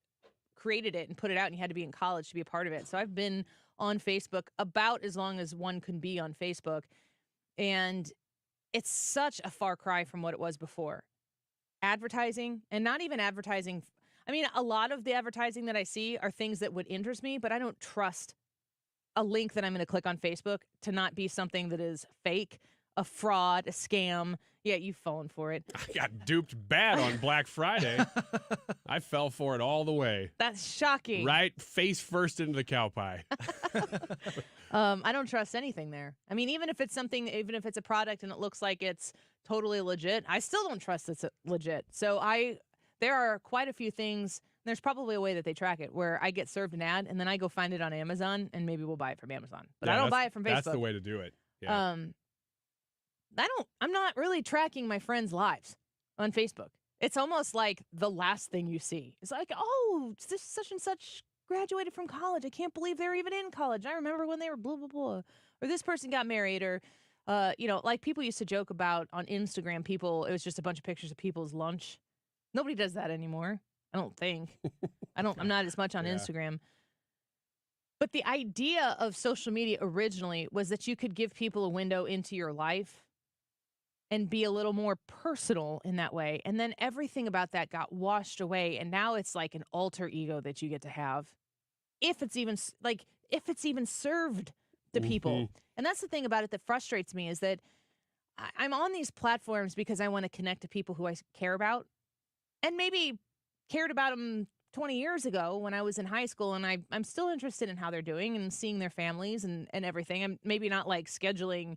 created it and put it out, and you had to be in college to be a part of it. So I've been on Facebook about as long as one can be on Facebook. And it's such a far cry from what it was before. Advertising, and not even advertising. A lot of the advertising that I see are things that would interest me, but I don't trust a link that I'm going to click on Facebook to not be something that is fake, a fraud, a scam. Yeah, you fallen for it. I got duped bad on Black Friday. I fell for it all the way. That's shocking. Right face first into the cow pie. I don't trust anything there. Even if it's a product and it looks like it's totally legit, I still don't trust it's legit. So there are quite a few things. There's probably a way that they track it where I get served an ad and then I go find it on Amazon and maybe we'll buy it from Amazon. But I don't buy it from Facebook. That's the way to do it. Yeah. I'm not really tracking my friends' lives on Facebook. It's almost like the last thing you see. It's like, oh, this such and such graduated from college. I can't believe they're even in college. I remember when they were blah, blah, blah. Or this person got married, or like people used to joke about on Instagram, it was just a bunch of pictures of people's lunch. Nobody does that anymore. I don't think. I'm not as much on Instagram. But the idea of social media originally was that you could give people a window into your life and be a little more personal in that way. And then everything about that got washed away. And now it's like an alter ego that you get to have. If it's even served to people. And that's the thing about it that frustrates me is that I'm on these platforms because I want to connect to people who I care about. And maybe cared about them 20 years ago when I was in high school, and I'm still interested in how they're doing and seeing their families and everything. I'm maybe not like scheduling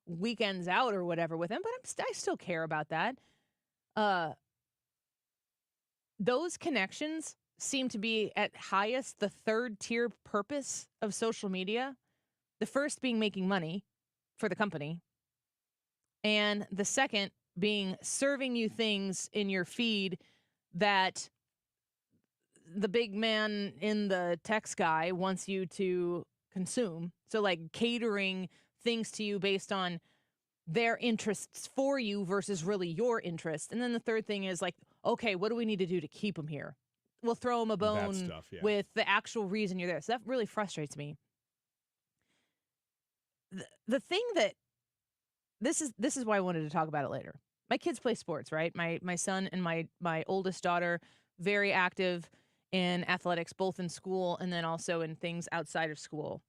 weekends out or whatever with them, but I still care about that. Those connections seem to be at highest the third tier purpose of social media. The first being making money for the company, and the second being serving you things in your feed that the big man in the tech sky wants you to consume. So like catering things to you based on their interests for you versus really your interest. And then the third thing is like, okay, what do we need to do to keep them here? We'll throw them a bone with the actual reason you're there. So that really frustrates me. The thing that this is why I wanted to talk about it later. My kids play sports, right? My son and my oldest daughter, very active in athletics, both in school and then also in things outside of school.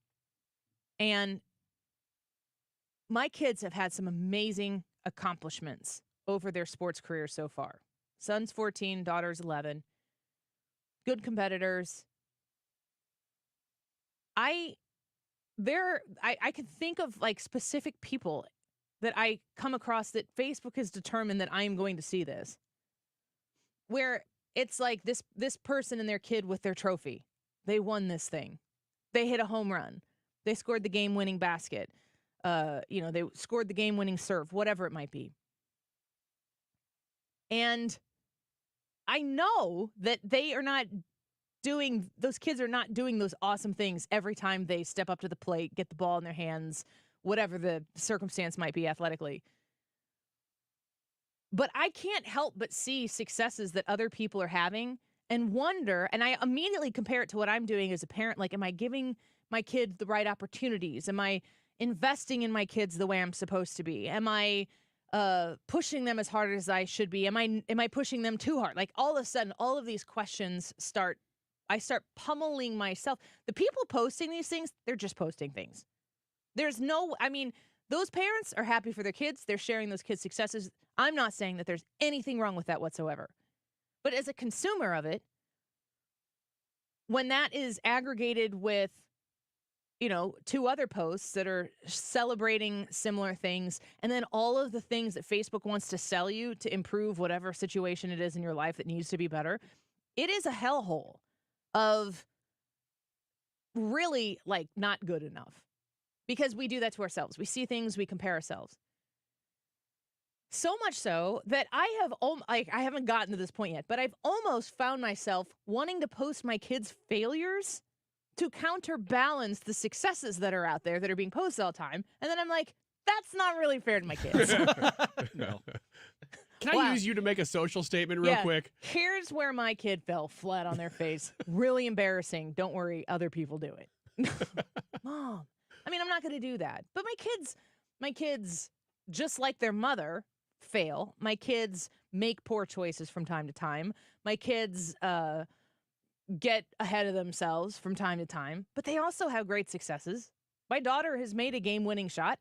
And my kids have had some amazing accomplishments over their sports career so far. Son's 14, daughter's 11. Good competitors. I can think of like specific people that I come across that Facebook has determined that I am going to see this. Where it's like this person and their kid with their trophy. They won this thing. They hit a home run. They scored the game-winning basket. They scored the game-winning serve, whatever it might be. And I know that those kids are not doing those awesome things every time they step up to the plate, get the ball in their hands, whatever the circumstance might be athletically. But I can't help but see successes that other people are having and wonder, and I immediately compare it to what I'm doing as a parent. Like, am I giving my kids the right opportunities? Am I investing in my kids the way I'm supposed to be? Am I pushing them as hard as I should be? Am I pushing them too hard? Like, all of a sudden, all of these questions I start pummeling myself. The people posting these things, they're just posting things. Those parents are happy for their kids. They're sharing those kids' successes. I'm not saying that there's anything wrong with that whatsoever. But as a consumer of it, when that is aggregated with, two other posts that are celebrating similar things, and then all of the things that Facebook wants to sell you to improve whatever situation it is in your life that needs to be better, it is a hellhole of really, like, not good enough. Because we do that to ourselves. We see things, we compare ourselves. So much so that I haven't gotten to this point yet, but I've almost found myself wanting to post my kids' failures to counterbalance the successes that are out there that are being posted all the time. And then I'm like, that's not really fair to my kids. No. Can I use you to make a social statement real quick? Here's where my kid fell flat on their face. Really embarrassing. Don't worry, other people do it. Mom. I'm not going to do that. But my kids, just like their mother, fail. My kids make poor choices from time to time. My kids get ahead of themselves from time to time. But they also have great successes. My daughter has made a game-winning shot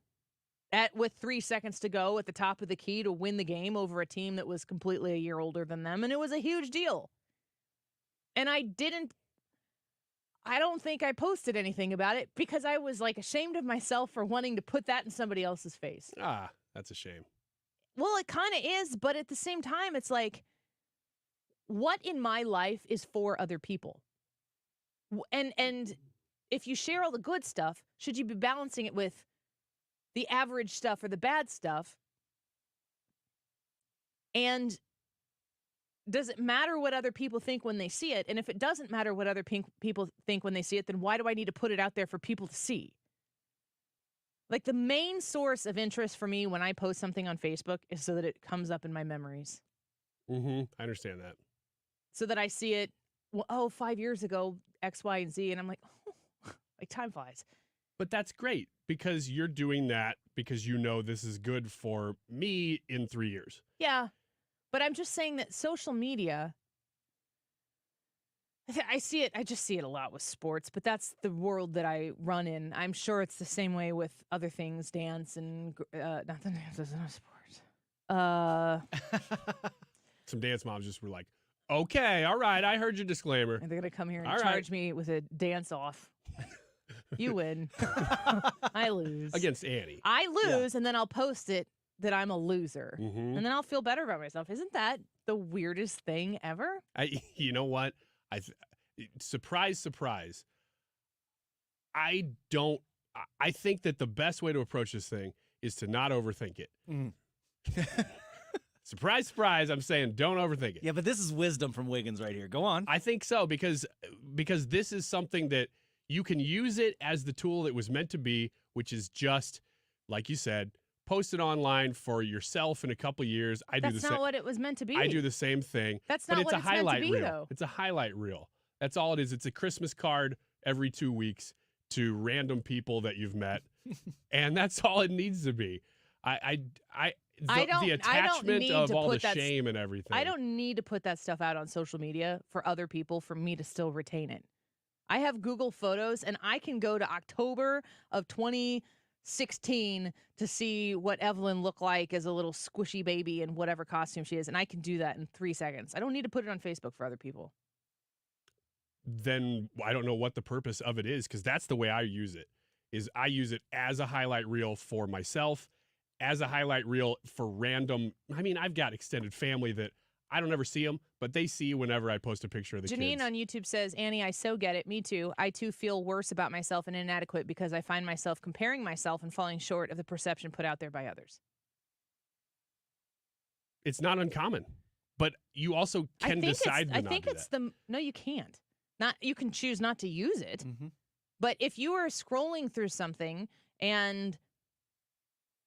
with 3 seconds to go at the top of the key to win the game over a team that was completely a year older than them. And it was a huge deal. And I don't think I posted anything about it because I was like ashamed of myself for wanting to put that in somebody else's face. Ah, that's a shame. Well, it kind of is, but at the same time, it's like, what in my life is for other people? And if you share all the good stuff, should you be balancing it with the average stuff or the bad stuff? And does it matter what other people think when they see it? And if it doesn't matter what other people think when they see it, then why do I need to put it out there for people to see? Like, the main source of interest for me when I post something on Facebook is so that it comes up in my memories. I understand that. So that I see it, 5 years ago, X, Y, and Z, and I'm like, like, time flies. But that's great because you're doing that because you know this is good for me in 3 years. Yeah. But I'm just saying that social media, I just see it a lot with sports, but that's the world that I run in. I'm sure it's the same way with other things, dance and, not that dance is not sport. Some dance moms just were like, okay, all right, I heard your disclaimer. And they're going to come here and charge me with a dance off. You win. I lose. Against Annie. I lose, and then I'll post it that I'm a loser. And then I'll feel better about myself. Isn't that the weirdest thing ever? You know what? Surprise, surprise. I think that the best way to approach this thing is to not overthink it. Surprise, surprise, I'm saying don't overthink it. Yeah, but this is wisdom from Wiggins right here. Go on. I think so because this is something that you can use it as the tool it was meant to be, which is just, like you said, post it online for yourself in a couple years. That's not what it was meant to be. I do the same thing. That's not what it's meant to be, though. It's a highlight reel. That's all it is. It's a Christmas card every 2 weeks to random people that you've met. And that's all it needs to be. The attachment of all the shame and everything. I don't need to put that stuff out on social media for other people for me to still retain it. I have Google Photos, and I can go to October of 2016 to see what Evelyn looked like as a little squishy baby in whatever costume she is, and I can do that in 3 seconds. I don't need to put it on Facebook for other people. Then I don't know what the purpose of it is, because that's the way I use it. Is I use it as a highlight reel for myself, as a highlight reel for random. I mean, I've got extended family that I don't ever see them, but they see whenever I post a picture of the Janine kids. on YouTube says, Annie, I so get it. Me too. I too feel worse about myself and inadequate because I find myself comparing myself and falling short of the perception put out there by others. It's not uncommon, but you also can decide to not do that. No, you can't. You can choose not to use it. Mm-hmm. But if you are scrolling through something and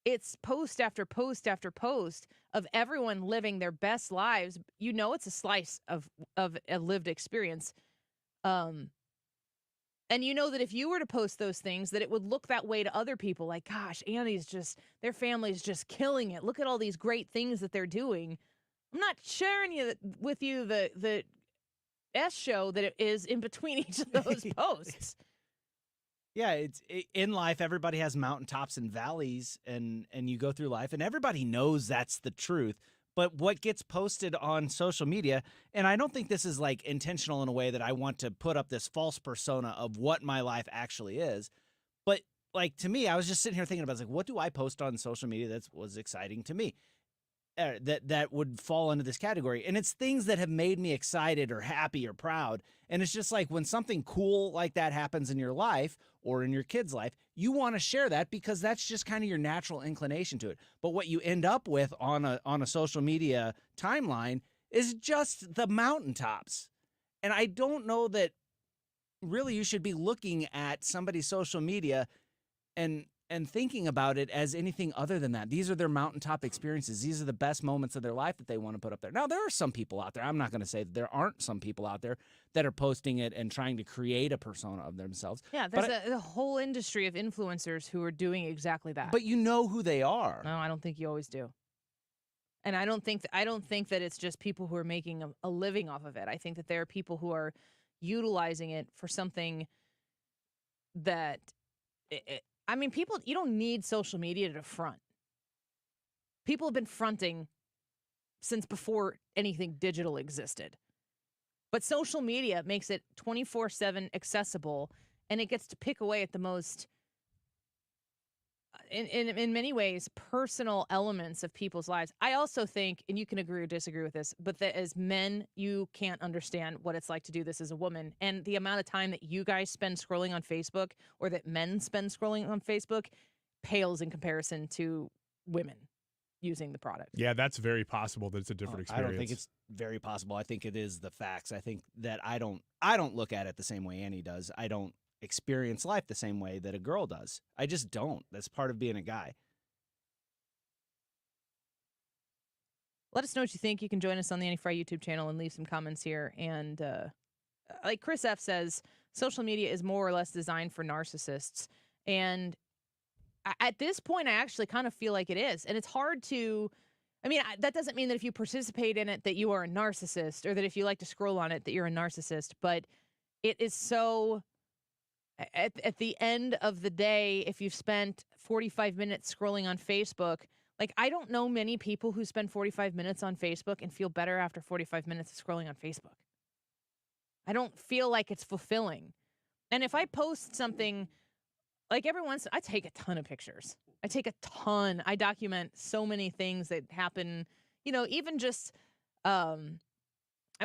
it's post after post after post of everyone living their best lives, you know it's a slice of a lived experience. And you know that if you were to post those things, that it would look that way to other people. Like, gosh, their family's just killing it. Look at all these great things that they're doing. I'm not sharing with you the S show that it is in between each of those posts. Yeah, in life, everybody has mountaintops and valleys, and you go through life, and everybody knows that's the truth. But what gets posted on social media, and I don't think this is like intentional in a way that I want to put up this false persona of what my life actually is. But like to me, I was just sitting here thinking about like, what do I post on social media that was exciting to me? That would fall into this category. And it's things that have made me excited or happy or proud. And it's just like when something cool like that happens in your life or in your kid's life, you want to share that because that's just kind of your natural inclination to it. But what you end up with on a social media timeline is just the mountaintops. And I don't know that really you should be looking at somebody's social media and thinking about it as anything other than that. These are their mountaintop experiences. These are the best moments of their life that they want to put up there. Now, there are some people out there. I'm not going to say that there aren't some people out there that are posting it and trying to create a persona of themselves. Yeah, there's a whole industry of influencers who are doing exactly that. But you know who they are. No, I don't think you always do. And I don't think that it's just people who are making a living off of it. I think that there are people who are utilizing it for something that you don't need social media to front. People have been fronting since before anything digital existed. But social media makes it 24/7 accessible, and it gets to pick away at the most, in many ways, personal elements of people's lives. I also think, and you can agree or disagree with this, but that as men, you can't understand what it's like to do this as a woman. And the amount of time that you guys spend scrolling on Facebook or that men spend scrolling on Facebook pales in comparison to women using the product. Yeah, that's very possible that it's a different experience. I don't think it's very possible. I think it is the facts. I think that I don't look at it the same way Annie does. I don't experience life the same way that a girl does. I just don't. That's part of being a guy. Let us know what you think. You can join us on the Annie Fry YouTube channel and leave some comments here. And like Chris F says, social media is more or less designed for narcissists. And at this point, I actually kind of feel like it is. And it's hard to, that doesn't mean that if you participate in it that you are a narcissist, or that if you like to scroll on it that you're a narcissist. But it is so... At the end of the day, if you've spent 45 minutes scrolling on Facebook, like I don't know many people who spend 45 minutes on Facebook and feel better after 45 minutes of scrolling on Facebook. I don't feel like it's fulfilling. And if I post something, like every once, I take a ton of pictures. I document so many things that happen, even just, I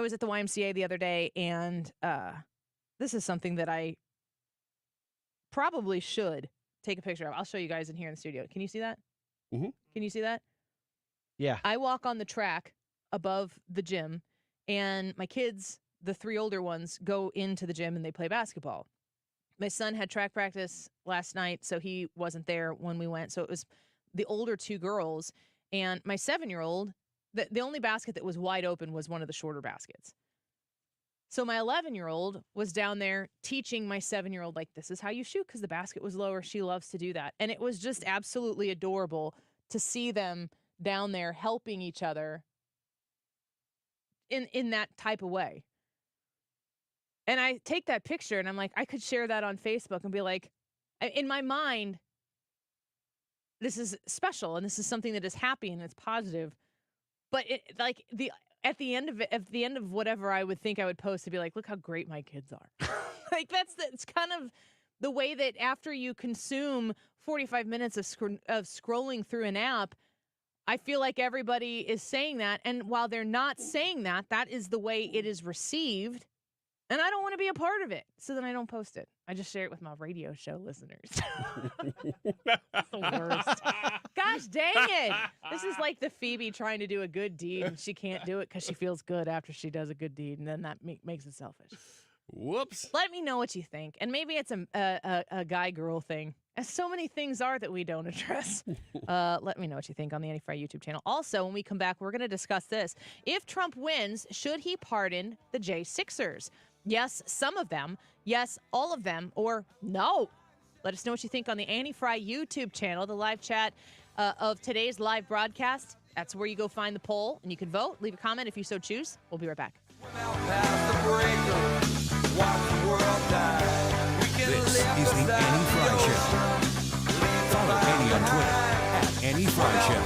was at the YMCA the other day, and this is something that I probably should take a picture of. I'll show you guys in here in the studio. Can you see that? Mm-hmm. Can you see that? Yeah. I walk on the track above the gym, and my kids, the 3 older ones, go into the gym and they play basketball. My son had track practice last night, so he wasn't there when we went. So it was the older 2 girls, and my 7-year-old, the only basket that was wide open was one of the shorter baskets. So my 11-year-old was down there teaching my 7-year-old, like, this is how you shoot, because the basket was lower. She loves to do that. And it was just absolutely adorable to see them down there helping each other in that type of way. And I take that picture and I'm like, I could share that on Facebook and be like, in my mind, this is special and this is something that is happy and it's positive. But at the end of whatever I would think I would post, to be like, look how great my kids are. Like it's kind of the way that after you consume 45 minutes of scrolling through an app, I feel like everybody is saying that. And while they're not saying that, that is the way it is received. And I don't want to be a part of it. So then I don't post it. I just share it with my radio show listeners. That's the worst. Gosh dang it. This is like the Phoebe trying to do a good deed and she can't do it because she feels good after she does a good deed. And then that makes it selfish. Whoops. Let me know what you think. And maybe it's a guy-girl thing, as so many things are that we don't address. Let me know what you think on the Annie Fry YouTube channel. Also, when we come back, we're going to discuss this. If Trump wins, should he pardon the J6ERS? Yes, some of them. Yes, all of them. Or no. Let us know what you think on the Annie Fry YouTube channel, the live chat of today's live broadcast. That's where you go find the poll, and you can vote. Leave a comment if you so choose. We'll be right back. This is the Annie Fry Show. Follow Annie on Twitter @Annie Fry Show.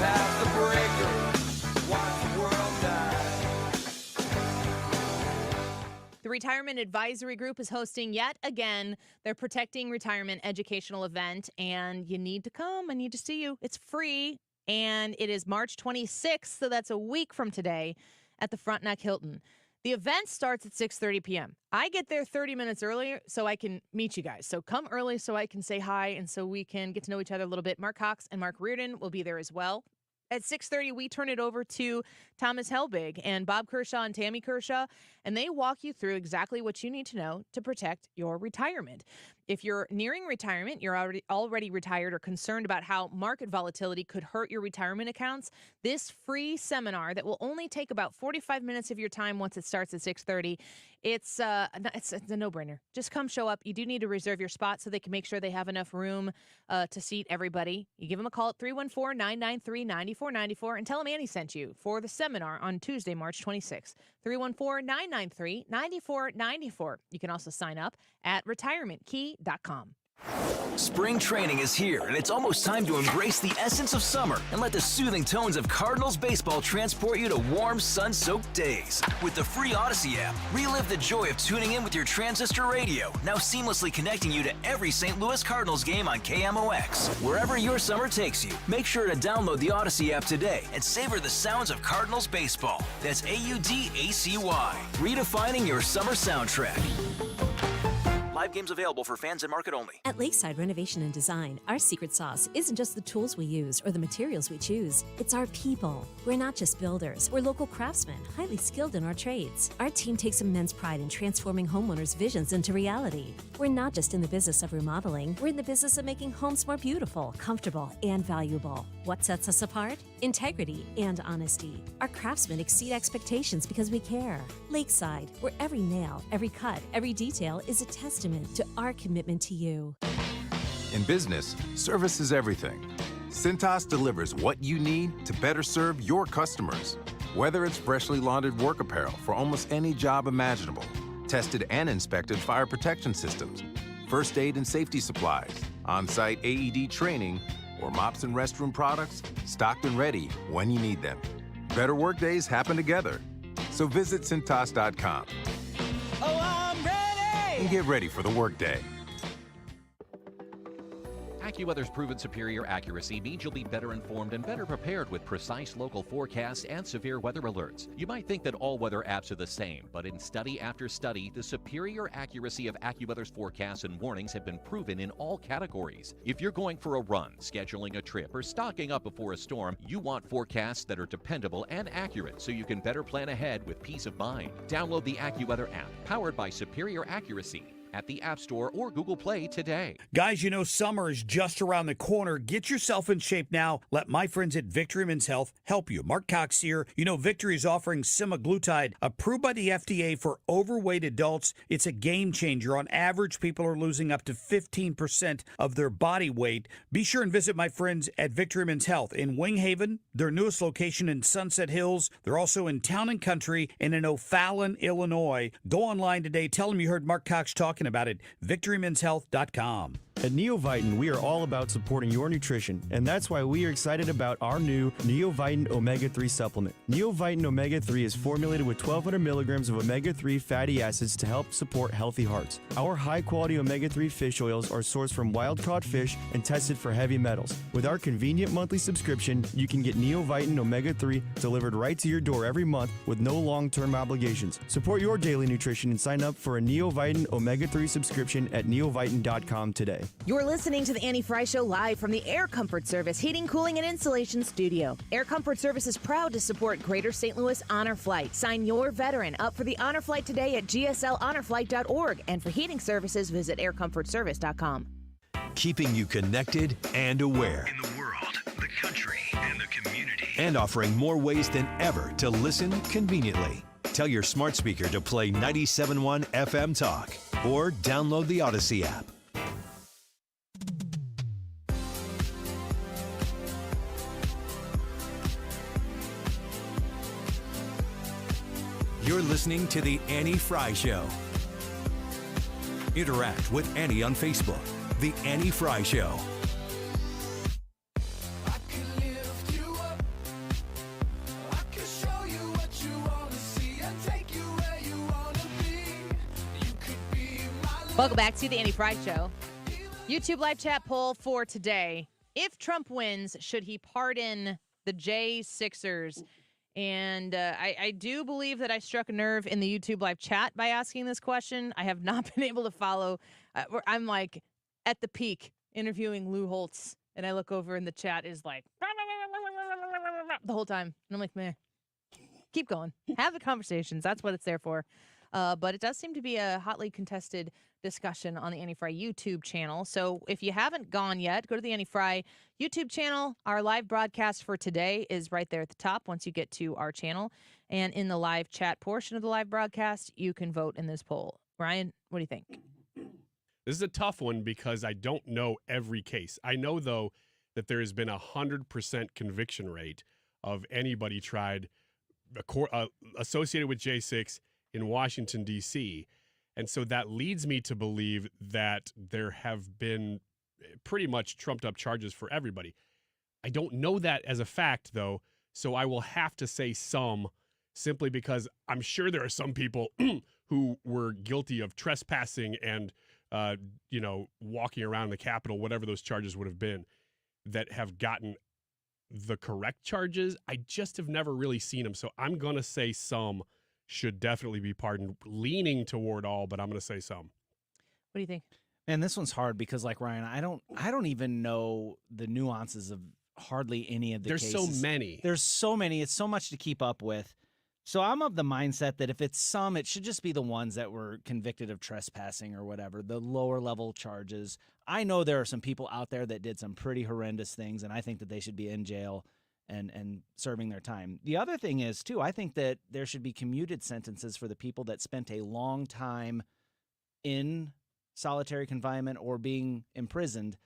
The Retirement Advisory Group is hosting yet again their Protecting Retirement educational event, and you need to come. I need to see you. It's free, and it is March 26th, so that's a week from today at the Frontenac Hilton. The event starts at 6:30 p.m. I get there 30 minutes earlier so I can meet you guys. So come early so I can say hi and so we can get to know each other a little bit. Mark Cox and Mark Reardon will be there as well. At 6:30, we turn it over to Thomas Helbig and Bob Kershaw and Tammy Kershaw, and they walk you through exactly what you need to know to protect your retirement. If you're nearing retirement, you're already retired or concerned about how market volatility could hurt your retirement accounts, this free seminar that will only take about 45 minutes of your time once it starts at 6:30, it's a no-brainer. Just come show up. You do need to reserve your spot so they can make sure they have enough room to seat everybody. You give them a call at 314-993-9494 and tell them Annie sent you for the seminar on Tuesday, March 26th. 314-993-9494. You can also sign up at retirementkey.com. Spring training is here, and it's almost time to embrace the essence of summer and let the soothing tones of Cardinals baseball transport you to warm, sun-soaked days. With the free Odyssey app, relive the joy of tuning in with your transistor radio, now seamlessly connecting you to every St. Louis Cardinals game on KMOX. Wherever your summer takes you, make sure to download the Odyssey app today and savor the sounds of Cardinals baseball. That's AUDACY, redefining your summer soundtrack. Live games available for fans and market only. At Lakeside Renovation and Design, our secret sauce isn't just the tools we use or the materials we choose. It's our people. We're not just builders. We're local craftsmen, highly skilled in our trades. Our team takes immense pride in transforming homeowners' visions into reality. We're not just in the business of remodeling. We're in the business of making homes more beautiful, comfortable, and valuable. What sets us apart? Integrity and honesty. Our craftsmen exceed expectations because we care. Lakeside, where every nail, every cut, every detail is a testament to our commitment to you. In business, service is everything. Cintas delivers what you need to better serve your customers. Whether it's freshly laundered work apparel for almost any job imaginable, tested and inspected fire protection systems, first aid and safety supplies, on-site AED training, or mops and restroom products, stocked and ready when you need them. Better work days happen together. So visit Cintas.com. Oh, I'm ready! And get ready for the workday. AccuWeather's proven superior accuracy means you'll be better informed and better prepared with precise local forecasts and severe weather alerts. You might think that all weather apps are the same, but in study after study, the superior accuracy of AccuWeather's forecasts and warnings have been proven in all categories. If you're going for a run, scheduling a trip, or stocking up before a storm, you want forecasts that are dependable and accurate so you can better plan ahead with peace of mind. Download the AccuWeather app, powered by superior accuracy, at the App Store or Google Play today. Guys, you know summer is just around the corner. Get yourself in shape now. Let my friends at Victory Men's Health help you. Mark Cox here. You know Victory is offering semaglutide, approved by the FDA for overweight adults. It's a game changer. On average, people are losing up to 15% of their body weight. Be sure and visit my friends at Victory Men's Health in Wing Haven, their newest location in Sunset Hills. They're also in Town and Country and in O'Fallon, Illinois. Go online today. Tell them you heard Mark Cox talking about it. VictoryMen'sHealth.com. At Neovitin, we are all about supporting your nutrition, and that's why we are excited about our new Neovitin Omega-3 supplement. Neovitin Omega-3 is formulated with 1,200 milligrams of omega-3 fatty acids to help support healthy hearts. Our high-quality omega-3 fish oils are sourced from wild-caught fish and tested for heavy metals. With our convenient monthly subscription, you can get Neovitin Omega-3 delivered right to your door every month with no long-term obligations. Support your daily nutrition and sign up for a Neovitin Omega-3 subscription at neovitin.com today. You're listening to the Annie Fry Show live from the Air Comfort Service Heating, Cooling, and Insulation Studio. Air Comfort Service is proud to support Greater St. Louis Honor Flight. Sign your veteran up for the Honor Flight today at gslhonorflight.org. And for heating services, visit aircomfortservice.com. Keeping you connected and aware. In the world, the country, and the community. And offering more ways than ever to listen conveniently. Tell your smart speaker to play 97.1 FM Talk or download the Odyssey app. You're listening to The Annie Fry Show. Interact with Annie on Facebook. The Annie Fry Show. Welcome back to the Annie Fry Show. YouTube live chat poll for today. If Trump wins, should he pardon the J6ERS? And I do believe that I struck a nerve in the YouTube live chat by asking this question. I have not been able to follow. I'm like at the peak interviewing Lou Holtz, and I look over and the chat is like the whole time. And I'm like, meh, keep going. Have the conversations. That's what it's there for. But it does seem to be a hotly contested discussion on the Annie Fry YouTube channel. So if you haven't gone yet, go to the Annie Fry YouTube channel. Our live broadcast for today is right there at the top once you get to our channel. And in the live chat portion of the live broadcast, you can vote in this poll. Ryan, what do you think? This is a tough one because I don't know every case. I know, though, that there has been 100% conviction rate of anybody tried associated with J6 in Washington, D.C., and so that leads me to believe that there have been pretty much trumped-up charges for everybody. I don't know that as a fact, though, so I will have to say some, simply because I'm sure there are some people who were guilty of trespassing and, walking around the Capitol, whatever those charges would have been, that have gotten the correct charges. I just have never really seen them, so I'm going to say some should definitely be pardoned, leaning toward all, but I'm going to say some. What do you think? Man, this one's hard because, like Ryan, I don't even know the nuances of hardly any of the cases. There's so many. There's so many. It's so much to keep up with. So I'm of the mindset that if it's some, it should just be the ones that were convicted of trespassing or whatever, the lower level charges. I know there are some people out there that did some pretty horrendous things, and I think that they should be in jail and serving their time. The other thing is, too, I think that there should be commuted sentences for the people that spent a long time in solitary confinement or being imprisoned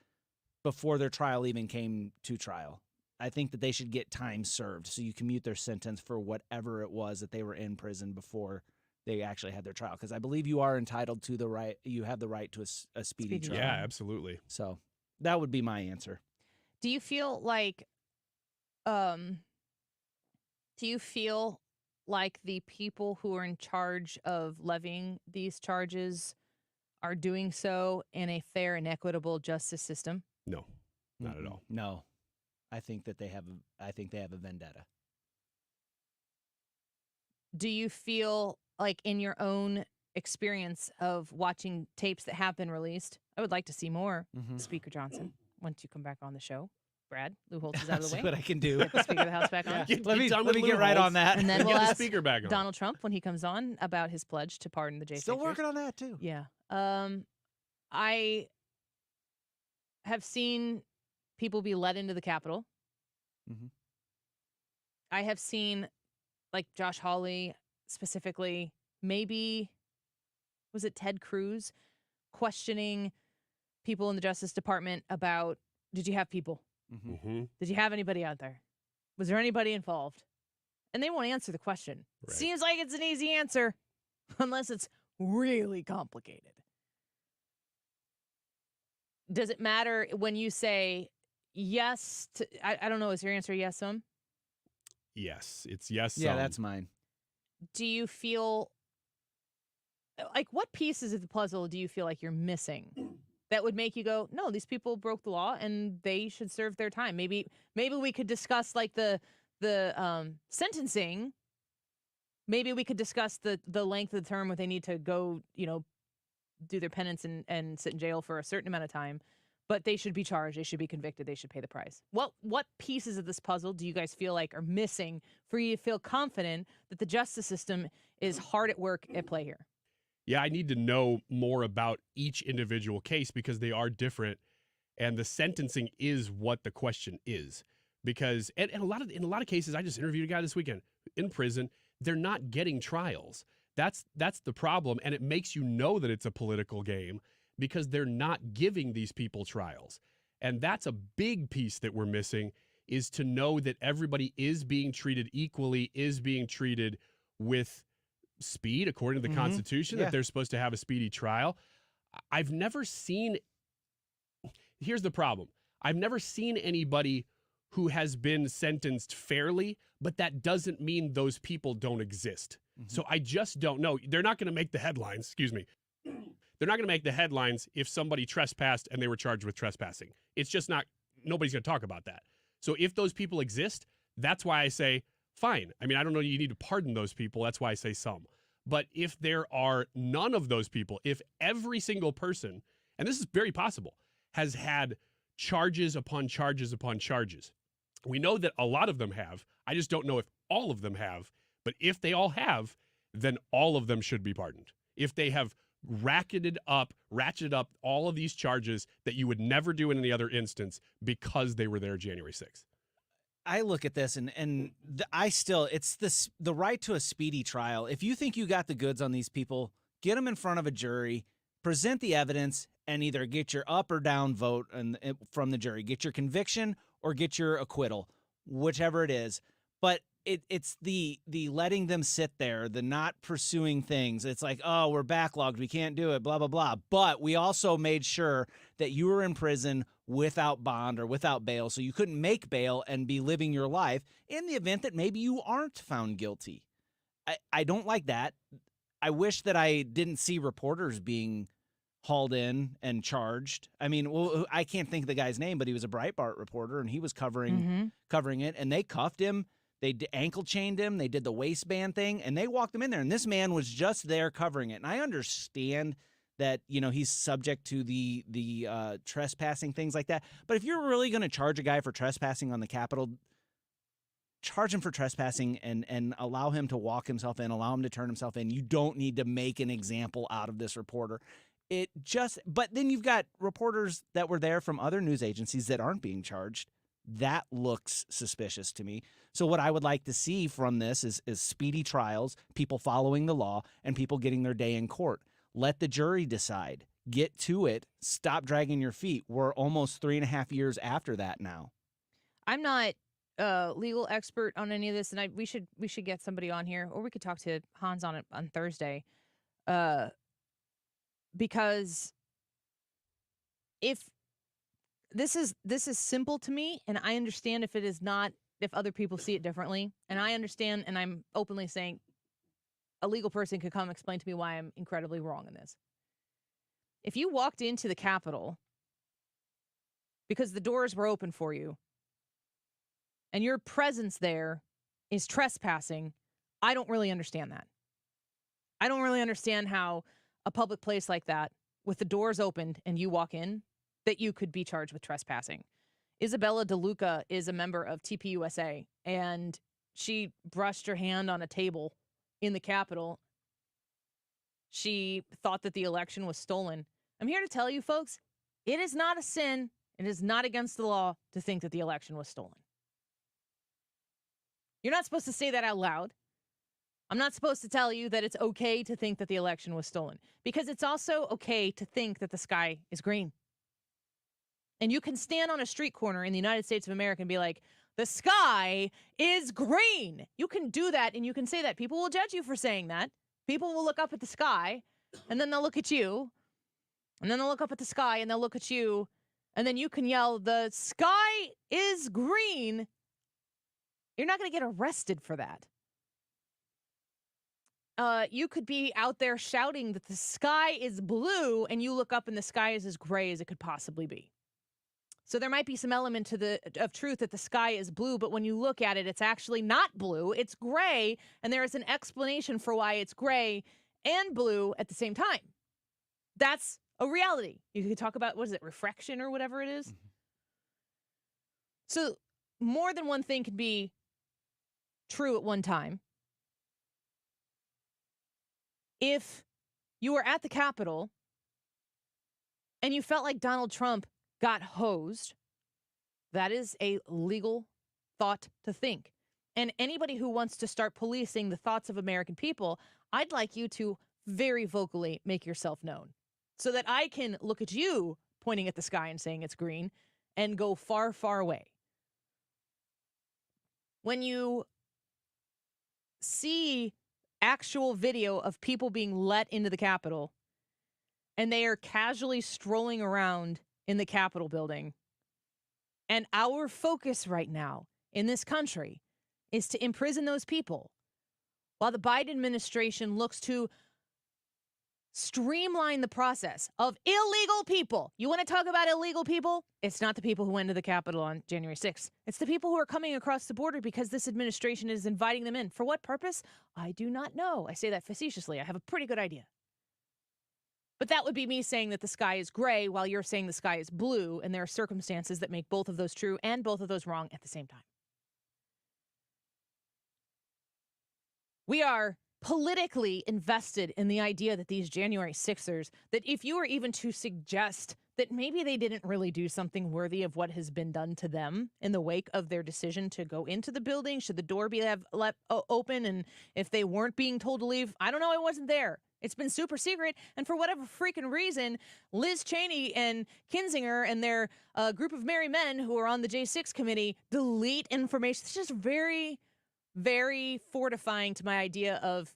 before their trial even came to trial. I think that they should get time served, so you commute their sentence for whatever it was that they were in prison before they actually had their trial. Because I believe you are entitled to you have the right to a speedy trial. Yeah, absolutely. So that would be my answer. Do you feel like the people who are in charge of levying these charges are doing so in a fair and equitable justice system? No, not at all. No, I think that they have a vendetta. Do you feel like, in your own experience of watching tapes that have been released, I would like to see more, Speaker Johnson, once you come back on the show. Brad, Lou Holtz is out of the See way. what I can do. Get the Speaker of the House back on. Let me get right on that. And then we'll Get the ask speaker back on. Donald Trump when he comes on about his pledge to pardon the J6ERS. Still working on that too. Yeah. I have seen people be let into the Capitol. Mm-hmm. I have seen, like Josh Hawley specifically, maybe, was it Ted Cruz, questioning people in the Justice Department about, did you have people? Mm-hmm. Did you have anybody out there? Was there anybody involved? And they won't answer the question. Right. Seems like it's an easy answer, unless it's really complicated. Does it matter when you say yes to, I don't know, is your answer yes, some? Yes, it's yes. Yeah, some. that's mine. Do you feel, like, what pieces of the puzzle do you feel like you're missing that would make you go, no, these people broke the law and they should serve their time? Maybe we could discuss, like, the sentencing. Maybe we could discuss the length of the term where they need to go, do their penance and sit in jail for a certain amount of time. But they should be charged. They should be convicted. They should pay the price. What pieces of this puzzle do you guys feel like are missing for you to feel confident that the justice system is hard at work at play here? Yeah, I need to know more about each individual case because they are different, and the sentencing is what the question is. Because in a lot of cases, I just interviewed a guy this weekend in prison. They're not getting trials. That's the problem, and it makes you know that it's a political game because they're not giving these people trials. And that's a big piece that we're missing, is to know that everybody is being treated equally, is being treated with speed according to the Constitution, that they're supposed to have a speedy trial. I've never seen, here's the problem. I've never seen anybody who has been sentenced fairly, but that doesn't mean those people don't exist. So I just don't know. They're not going to make the headlines, excuse me. They're not going to make the headlines if somebody trespassed and they were charged with trespassing. It's just not, nobody's going to talk about that. So if those people exist, that's why I say, fine. I mean, I don't know, you need to pardon those people. That's why I say some. But if there are none of those people, if every single person, and this is very possible, has had charges upon charges upon charges, we know that a lot of them have. I just don't know if all of them have. But if they all have, then all of them should be pardoned. If they have ratcheted up all of these charges that you would never do in any other instance because they were there January 6th. I look at this and it's the right to a speedy trial. If you think you got the goods on these people, get them in front of a jury, present the evidence, and either get your up or down vote from the jury. Get your conviction or get your acquittal, whichever it is. But it's the letting them sit there, the not pursuing things. It's like, oh, we're backlogged, we can't do it, blah, blah, blah. But we also made sure that you were in prison without bond or without bail, so you couldn't make bail and be living your life in the event that maybe you aren't found guilty. I don't like that. I wish that I didn't see reporters being hauled in and charged. I mean, well, I can't think of the guy's name, but he was a Breitbart reporter, and he was covering it, and they cuffed him. They ankle chained him. They did the waistband thing, and they walked him in there. And this man was just there covering it. And I understand that, he's subject to the trespassing, things like that. But if you're really going to charge a guy for trespassing on the Capitol, charge him for trespassing and allow him to walk himself in, allow him to turn himself in. You don't need to make an example out of this reporter. But then you've got reporters that were there from other news agencies that aren't being charged. That looks suspicious to me. So what I would like to see from this is speedy trials, people following the law, and people getting their day in court. Let the jury decide. Get to it. Stop dragging your feet. We're almost 3.5 years after that now. I'm not a legal expert on any of this, and we should get somebody on here, or we could talk to Hans on it on Thursday, because if this is simple to me, and I understand if it is not, if other people see it differently, and I understand, and I'm openly saying a legal person could come explain to me why I'm incredibly wrong in this. If you walked into the Capitol because the doors were open for you and your presence there is trespassing, I don't really understand that. I don't really understand how a public place like that, with the doors opened and you walk in, that you could be charged with trespassing. Isabella DeLuca is a member of TPUSA, and she brushed her hand on a table in the Capitol. She thought that the election was stolen. I'm here to tell you, folks, it is not a sin. It is not against the law to think that the election was stolen. You're not supposed to say that out loud. I'm not supposed to tell you that it's okay to think that the election was stolen, because it's also okay to think that the sky is green. And you can stand on a street corner in the United States of America and be like, the sky is green. You can do that, and you can say that. People will judge you for saying that. People will look up at the sky, and then they'll look at you, and then they'll look up at the sky, and they'll look at you, and then you can yell, the sky is green. You're not going to get arrested for that. You could be out there shouting that the sky is blue, and you look up and the sky is as gray as it could possibly be. So there might be some element of truth that the sky is blue, but when you look at it, it's actually not blue. It's gray, and there is an explanation for why it's gray and blue at the same time. That's a reality. You could talk about, what is it, refraction or whatever it is? Mm-hmm. So more than one thing could be true at one time. If you were at the Capitol and you felt like Donald Trump got hosed, that is a legal thought to think. And anybody who wants to start policing the thoughts of American people, I'd like you to very vocally make yourself known so that I can look at you pointing at the sky and saying it's green and go far, far away. When you see actual video of people being let into the Capitol and they are casually strolling around in the Capitol building, and our focus right now in this country is to imprison those people while the Biden administration looks to streamline the process of illegal people. You want to talk about illegal people? It's not the people who went to the Capitol on January 6th. It's the people who are coming across the border because this administration is inviting them in. For what purpose? I do not know. I say that facetiously. I have a pretty good idea. But that would be me saying that the sky is gray while you're saying the sky is blue, and there are circumstances that make both of those true and both of those wrong at the same time. We are politically invested in the idea that these January 6ers, that if you were even to suggest that maybe they didn't really do something worthy of what has been done to them in the wake of their decision to go into the building, should the door be left open, and if they weren't being told to leave, I don't know, I wasn't there. It's been super secret, and for whatever freaking reason, Liz Cheney and Kinzinger and their group of merry men who are on the J6 committee delete information. It's just very, very fortifying to my idea of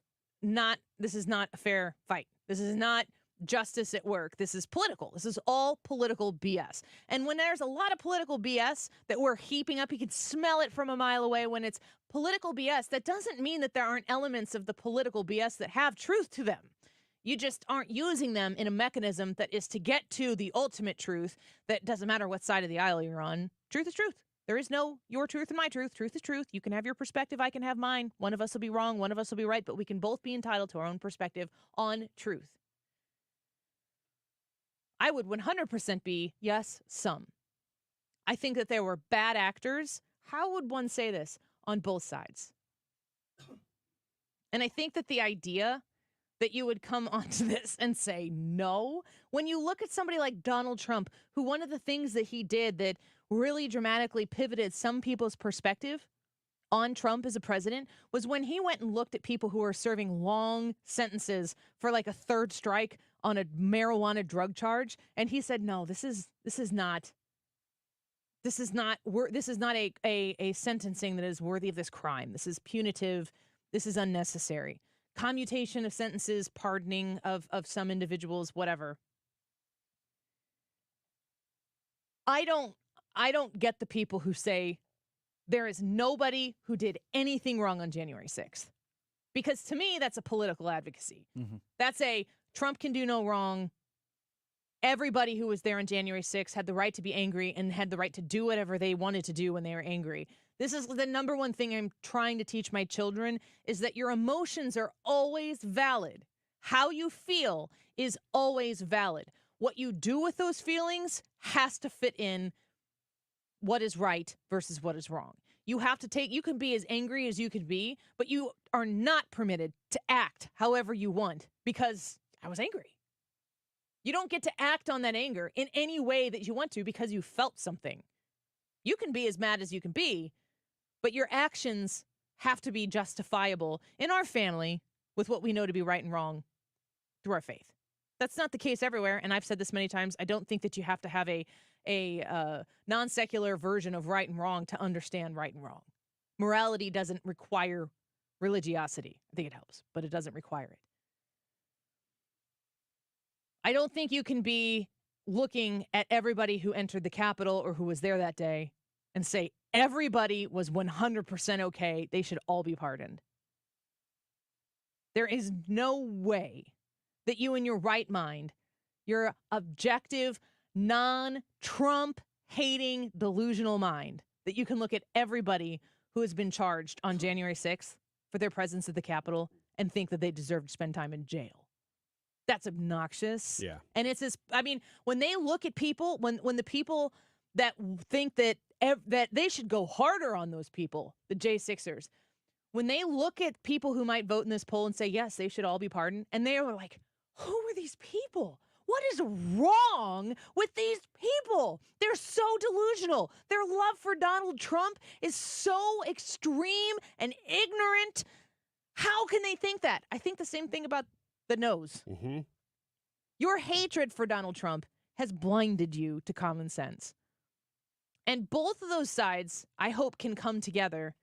this is not a fair fight. This is not justice at work. This is political. This is all political BS. And when there's a lot of political BS that we're heaping up, you can smell it from a mile away. When it's political BS, that doesn't mean that there aren't elements of the political BS that have truth to them. You just aren't using them in a mechanism that is to get to the ultimate truth that doesn't matter what side of the aisle you're on. Truth is truth. There is no your truth and my truth. Truth is truth. You can have your perspective. I can have mine. One of us will be wrong. One of us will be right. But we can both be entitled to our own perspective on truth. I would 100% be, yes, some. I think that there were bad actors. How would one say this? On both sides. And I think that the idea that you would come onto this and say no, when you look at somebody like Donald Trump, who one of the things that he did that really dramatically pivoted some people's perspective on Trump as a president was when he went and looked at people who are serving long sentences for like a third strike on a marijuana drug charge, and he said, no, this is not a sentencing that is worthy of this crime. This is punitive. This is unnecessary. Commutation of sentences, pardoning of some individuals, whatever. I don't get the people who say there is nobody who did anything wrong on January 6th. Because to me, that's a political advocacy. Mm-hmm. That's a Trump can do no wrong. Everybody who was there on January 6th had the right to be angry and had the right to do whatever they wanted to do when they were angry. This is the number one thing I'm trying to teach my children, is that your emotions are always valid. How you feel is always valid. What you do with those feelings has to fit in what is right versus what is wrong. You can be as angry as you can be, but you are not permitted to act however you want because I was angry. You don't get to act on that anger in any way that you want to because you felt something. You can be as mad as you can be, but your actions have to be justifiable in our family with what we know to be right and wrong through our faith. That's not the case everywhere, and I've said this many times. I don't think that you have to have a non-secular version of right and wrong to understand right and wrong. Morality doesn't require religiosity. I think it helps, but it doesn't require it. I don't think you can be looking at everybody who entered the Capitol or who was there that day and say everybody was 100% okay. They should all be pardoned. There is no way that you in your right mind, your objective, non-Trump hating, delusional mind, that you can look at everybody who has been charged on January 6th for their presence at the Capitol and think that they deserve to spend time in jail. That's obnoxious. Yeah. And it's this, when they look at people, when the people that think that they should go harder on those people, the J6ERS, when they look at people who might vote in this poll and say, yes, they should all be pardoned, and they are like, who are these people? What is wrong with these people? They're so delusional. Their love for Donald Trump is so extreme and ignorant. How can they think that? I think the same thing about the nose. Mm-hmm. Your hatred for Donald Trump has blinded you to common sense. And both of those sides, I hope, can come together.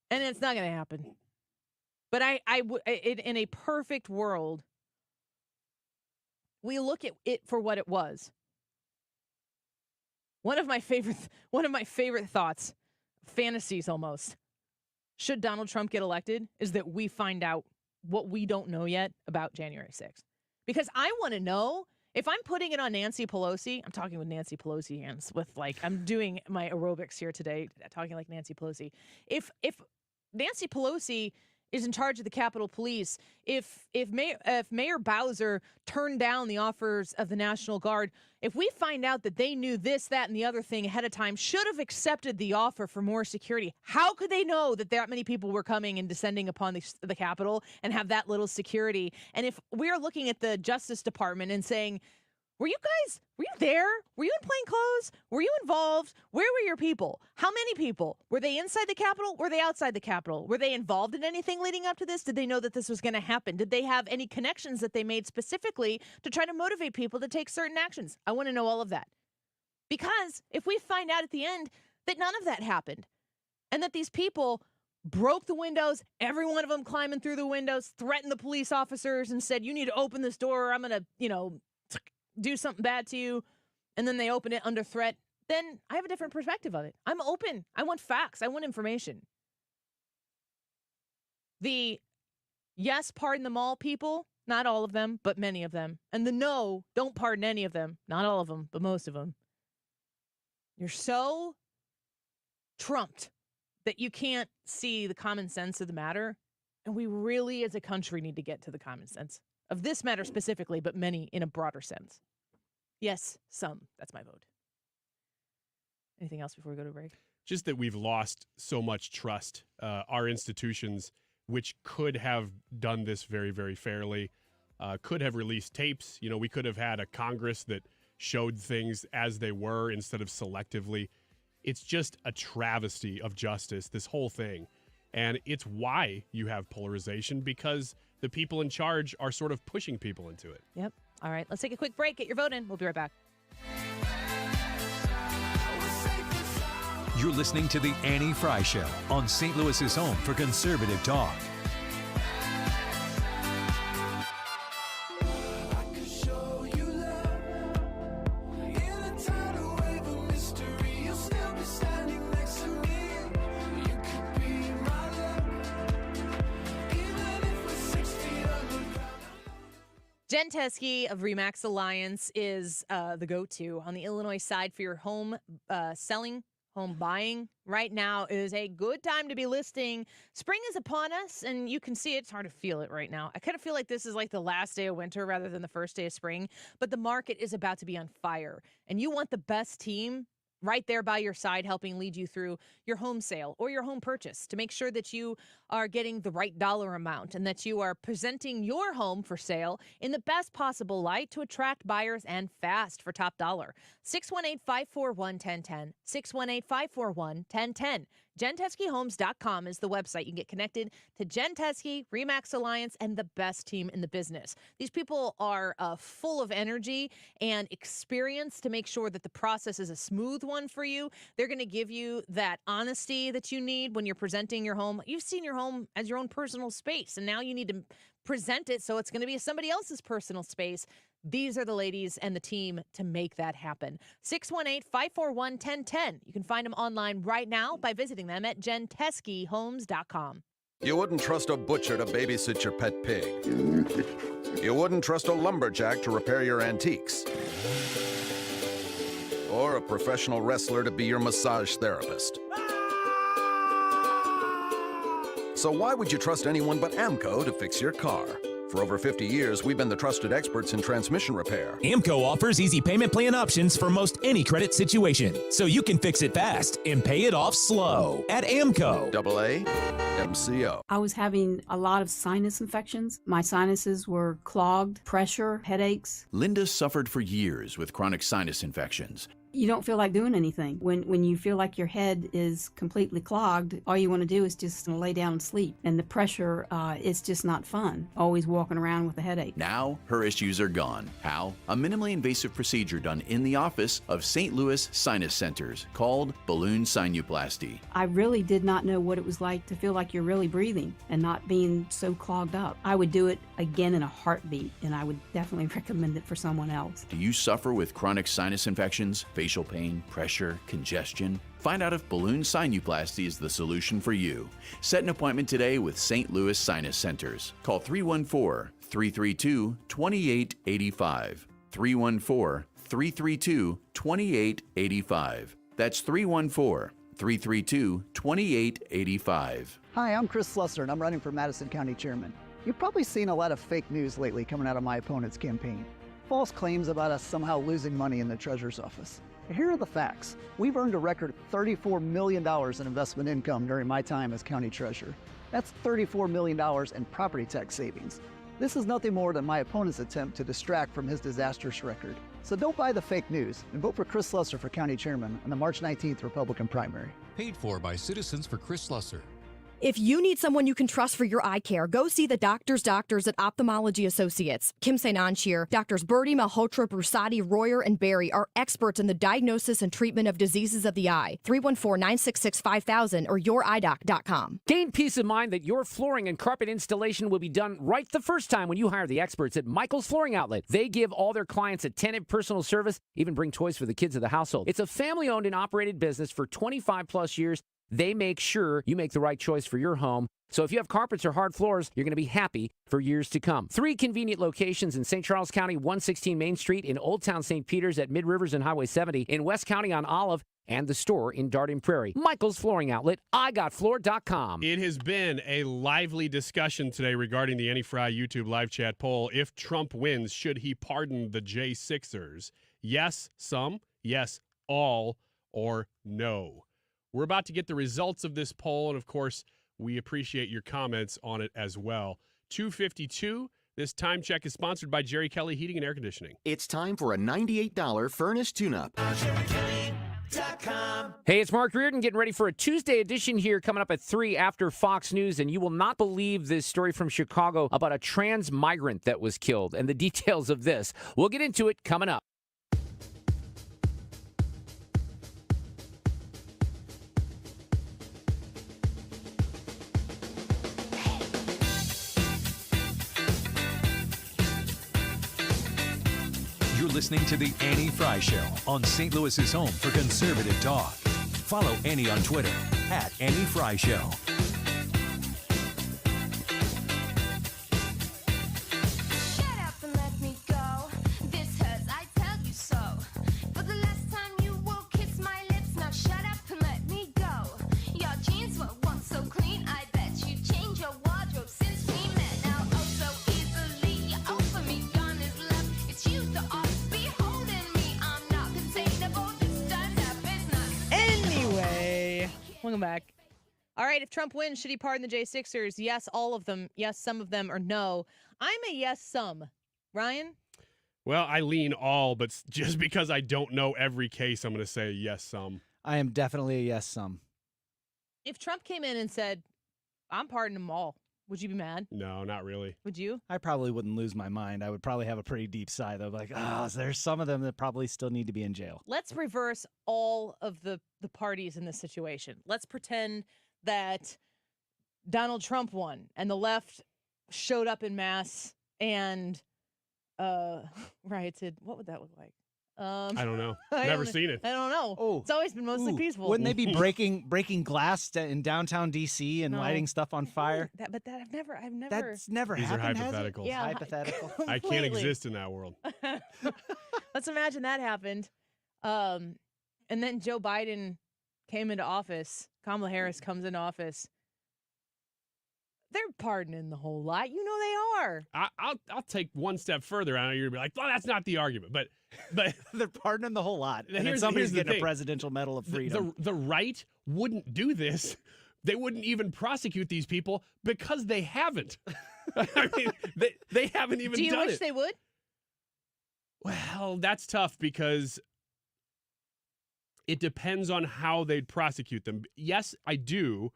And it's not going to happen. But in a perfect world, we look at it for what it was. One of my favorite thoughts, fantasies almost, should Donald Trump get elected, is that we find out what we don't know yet about January 6th. Because I want to know, if I'm putting it on Nancy Pelosi, I'm talking with Nancy Pelosi hands, I'm doing my aerobics here today, talking like Nancy Pelosi. If Nancy Pelosi is in charge of the Capitol Police, if Mayor Bowser turned down the offers of the National Guard, if we find out that they knew this, that, and the other thing ahead of time, should have accepted the offer for more security, how could they know that that many people were coming and descending upon the Capitol and have that little security? And if we're looking at the Justice Department and saying, were you there? Were you in plain clothes? Were you involved? Where were your people? How many people? Were they inside the Capitol? Were they outside the Capitol? Were they involved in anything leading up to this? Did they know that this was going to happen? Did they have any connections that they made specifically to try to motivate people to take certain actions? I want to know all of that. Because if we find out at the end that none of that happened and that these people broke the windows, every one of them climbing through the windows, threatened the police officers and said, you need to open this door or I'm going to, do something bad to you, and then they open it under threat, then I have a different perspective of it. I'm open. I want facts. I want information. The yes, pardon them all people, not all of them, but many of them. And the no, don't pardon any of them, not all of them, but most of them. You're so trumped that you can't see the common sense of the matter. And we really, as a country, need to get to the common sense of this matter specifically, but many in a broader sense. Yes, some. That's my vote. Anything else before we go to break? Just that we've lost so much trust. Our institutions, which could have done this very, very fairly, could have released tapes. We could have had a Congress that showed things as they were instead of selectively. It's just a travesty of justice, this whole thing. And it's why you have polarization, because the people in charge are sort of pushing people into it. Yep. All right. Let's take a quick break. Get your vote in. We'll be right back. You're listening to The Annie Fry Show on St. Louis's home for conservative talk. Jen Teskey of Remax Alliance is the go-to on the Illinois side for your home selling, home buying. Right now is a good time to be listing. Spring is upon us, and you can see it. It's hard to feel it right now. I kind of feel like this is like the last day of winter rather than the first day of spring, but the market is about to be on fire, and you want the best team right there by your side, helping lead you through your home sale or your home purchase to make sure that you are getting the right dollar amount and that you are presenting your home for sale in the best possible light to attract buyers and fast for top dollar. 618-541-1010. 618-541-1010. GenteskeHomes.com is the website. You can get connected to Jen Teske, RE/MAX Alliance, and the best team in the business. These people are full of energy and experience to make sure that the process is a smooth one for you. They're going to give you that honesty that you need when you're presenting your home. You've seen your home as your own personal space, and now you need to present it so it's going to be somebody else's personal space. These are the ladies and the team to make that happen. 618-541-1010. You can find them online right now by visiting them at GenteskeHomes.com. You wouldn't trust a butcher to babysit your pet pig. You wouldn't trust a lumberjack to repair your antiques. Or a professional wrestler to be your massage therapist. So why would you trust anyone but AMCO to fix your car? For over 50 years, we've been the trusted experts in transmission repair. AMCO offers easy payment plan options for most any credit situation, so you can fix it fast and pay it off slow at AMCO. AA MCO. I was having a lot of sinus infections. My sinuses were clogged, pressure, headaches. Linda suffered for years with chronic sinus infections. You don't feel like doing anything. When you feel like your head is completely clogged, all you want to do is just lay down and sleep. And the pressure, it's just not fun, always walking around with a headache. Now, her issues are gone. How? A minimally invasive procedure done in the office of St. Louis Sinus Centers called balloon sinuplasty. I really did not know what it was like to feel like you're really breathing and not being so clogged up. I would do it again in a heartbeat, and I would definitely recommend it for someone else. Do you suffer with chronic sinus infections, facial pain, pressure, congestion? Find out if balloon sinuplasty is the solution for you. Set an appointment today with St. Louis Sinus Centers. Call 314-332-2885. 314-332-2885. That's 314-332-2885. Hi, I'm Chris Slusser, and I'm running for Madison County Chairman. You've probably seen a lot of fake news lately coming out of my opponent's campaign. False claims about us somehow losing money in the Treasurer's office. Here are the facts. We've earned a record $34 million in investment income during my time as county treasurer. That's $34 million in property tax savings. This is nothing more than my opponent's attempt to distract from his disastrous record. So don't buy the fake news and vote for Chris Slusser for county chairman in the March 19th Republican primary. Paid for by Citizens for Chris Slusser. If you need someone you can trust for your eye care, go see the doctors at Ophthalmology Associates. Kim St. Ange here. Doctors Birdie, Malhotra, Brusati, Royer, and Barry are experts in the diagnosis and treatment of diseases of the eye. 314-966-5000 or yourEyeDoc.com. Gain peace of mind that your flooring and carpet installation will be done right the first time when you hire the experts at Michael's Flooring Outlet. They give all their clients attentive personal service, even bring toys for the kids of the household. It's a family-owned and operated business for 25 plus years. They make sure you make the right choice for your home. So if you have carpets or hard floors, you're going to be happy for years to come. 3 convenient locations in St. Charles County, 116 Main Street, in Old Town St. Peters at Mid-Rivers and Highway 70, in West County on Olive, and the store in Darden Prairie. Michael's Flooring Outlet, IGotFloor.com. It has been a lively discussion today regarding the Annie Fry YouTube live chat poll. If Trump wins, should he pardon the J6ERS? Yes, some. Yes, all. Or no. We're about to get the results of this poll, and of course, we appreciate your comments on it as well. 252. This time check is sponsored by Jerry Kelly Heating and Air Conditioning. It's time for a $98 furnace tune-up. Hey, it's Mark Reardon getting ready for a Tuesday edition here coming up at 3 after Fox News, and you will not believe this story from Chicago about a trans migrant that was killed and the details of this. We'll get into it coming up. You're listening to The Annie Fry Show on St. Louis's home for conservative talk. Follow Annie on Twitter at Annie Fry Show. Welcome back. All right, if Trump wins, should he pardon the J6ers? Yes, all of them. Yes, some of them, or no. I'm a yes, some. Ryan? Well, I lean all, but just because I don't know every case, I'm going to say yes, some. I am definitely a yes, some. If Trump came in and said, I'm pardoning them all, would you be mad? No, not really. Would you? I probably wouldn't lose my mind. I would probably have a pretty deep sigh, though. Like, there's some of them that probably still need to be in jail. Let's reverse all of the parties in this situation. Let's pretend that Donald Trump won and the left showed up in mass and rioted. What would that look like? I don't know. Never seen it. I don't know. It's always been mostly peaceful. Wouldn't they be breaking glass in downtown D.C. and lighting stuff on fire? But I've never. That's never These happened. are hypotheticals. Yeah, hypothetical. I can't exist in that world. Let's imagine that happened. And then Joe Biden came into office. Kamala Harris comes into office. They're pardoning the whole lot. You know they are. I'll take one step further. I know you're gonna be like, well, that's not the argument, but they're pardoning the whole lot. And then somebody's getting a presidential medal of freedom. The right wouldn't do this. They wouldn't even prosecute these people because they haven't. I mean, they haven't even done it. Do you wish they would? Well, that's tough because it depends on how they'd prosecute them. Yes, I do.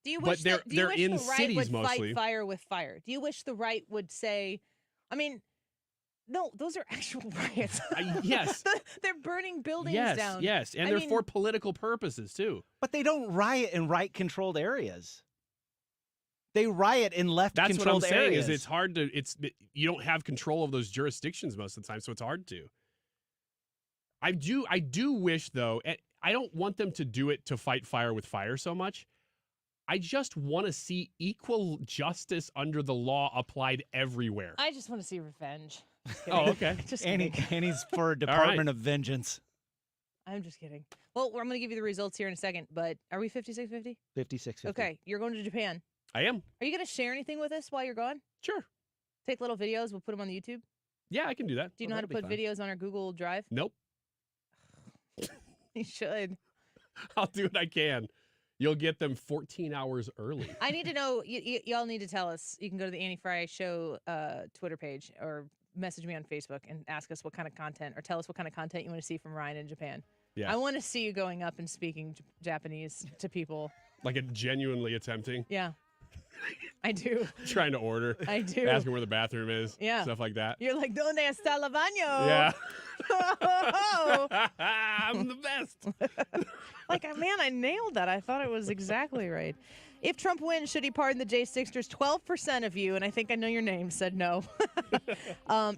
Do you but wish they're the right in cities would mostly. Fight fire with fire? Do you wish the right would say, I mean, no, those are actual riots. Yes. They're burning buildings down. Yes, and they're for political purposes, too. But they don't riot in right-controlled areas. They riot in left-controlled areas. That's what I'm saying, is it's hard to, you don't have control of those jurisdictions most of the time, so it's hard to. I do wish, though, I don't want them to do it to fight fire with fire so much. I just want to see equal justice under the law applied everywhere. I just want to see revenge. Oh, okay. Annie's for a Department of Vengeance. I'm just kidding. Well, I'm going to give you the results here in a second, but are we 56-50? 56-50. Okay, you're going to Japan. I am. Are you going to share anything with us while you're gone? Sure. Take little videos. We'll put them on the YouTube. Yeah, I can do that. Do you know how to put videos on our Google Drive? Nope. You should. I'll do what I can. You'll get them 14 hours early. I need to know. Y'all need to tell us. You can go to the Annie Fry Show Twitter page or message me on Facebook and ask us what kind of content, or tell us what kind of content you want to see from Ryan in Japan. Yeah. I want to see you going up and speaking Japanese to people. Like a genuinely attempting? Yeah. I do. Trying to order. I do. Asking where the bathroom is. Yeah. Stuff like that. You're like, ¿Dónde está el baño? Yeah. Oh. I'm the best. Like, man, I nailed that. I thought it was exactly right. If Trump wins, should he pardon the J6ers? 12% of you, and I think I know your name, said no.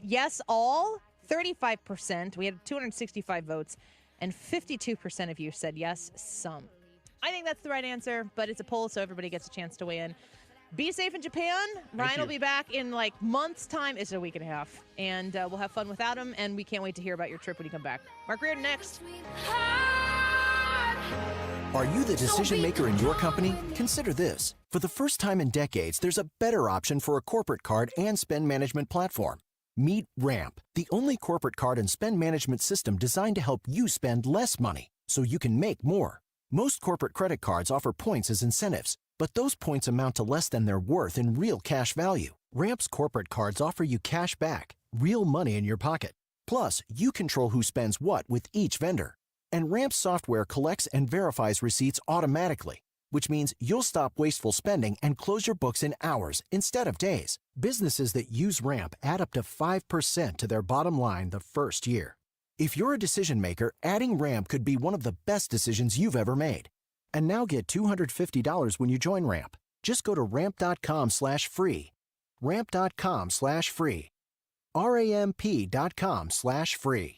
Yes, all. 35%. We had 265 votes, and 52% of you said yes, some. I think that's the right answer, but it's a poll, so everybody gets a chance to weigh in. Be safe in Japan. Ryan will be back in like months' time. It's a week and a half, and we'll have fun without him, and we can't wait to hear about your trip when you come back. Mark Reardon next. Are you the decision maker in your company? Consider this. For the first time in decades, there's a better option for a corporate card and spend management platform. Meet Ramp, the only corporate card and spend management system designed to help you spend less money so you can make more. Most corporate credit cards offer points as incentives, but those points amount to less than their worth in real cash value. Ramp's corporate cards offer you cash back, real money in your pocket. Plus, you control who spends what with each vendor. And Ramp's software collects and verifies receipts automatically, which means you'll stop wasteful spending and close your books in hours instead of days. Businesses that use Ramp add up to 5% to their bottom line the first year. If you're a decision maker, adding Ramp could be one of the best decisions you've ever made. And now get $250 when you join Ramp. Just go to ramp.com/free. Ramp.com/free. RAMP.com/free.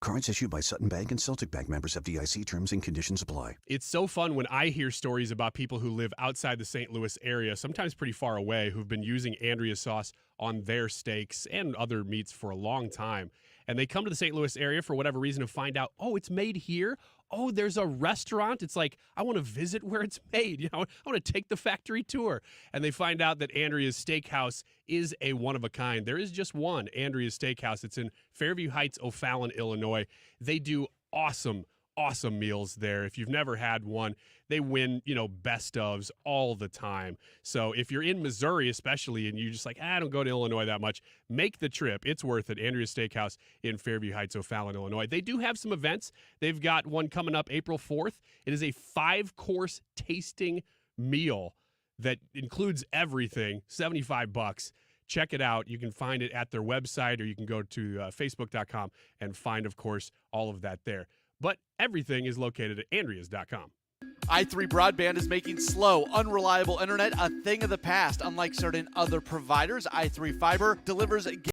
Cards issued by Sutton Bank and Celtic Bank, members of FDIC. Terms and conditions apply. It's so fun when I hear stories about people who live outside the St. Louis area, sometimes pretty far away, who've been using Andrea sauce on their steaks and other meats for a long time. And they come to the St. Louis area for whatever reason to find out, oh, it's made here. Oh, there's a restaurant. It's like, I want to visit where it's made. I want to take the factory tour. And they find out that Andrea's Steakhouse is a one-of-a-kind. There is just one Andrea's Steakhouse. It's in Fairview Heights, O'Fallon, Illinois. They do awesome awesome meals there. If you've never had one, they win, best ofs all the time. So if you're in Missouri especially and you're just like, I don't go to Illinois that much, make the trip. It's worth it. Andrea's Steakhouse in Fairview Heights, O'Fallon, Illinois. They do have some events. They've got one coming up April 4th. It is a 5-course tasting meal that includes everything, $75. Check it out. You can find it at their website, or you can go to facebook.com and find, of course, all of that there. But everything is located at andreas.com. i3 Broadband is making slow, unreliable internet a thing of the past. Unlike certain other providers, i3 Fiber delivers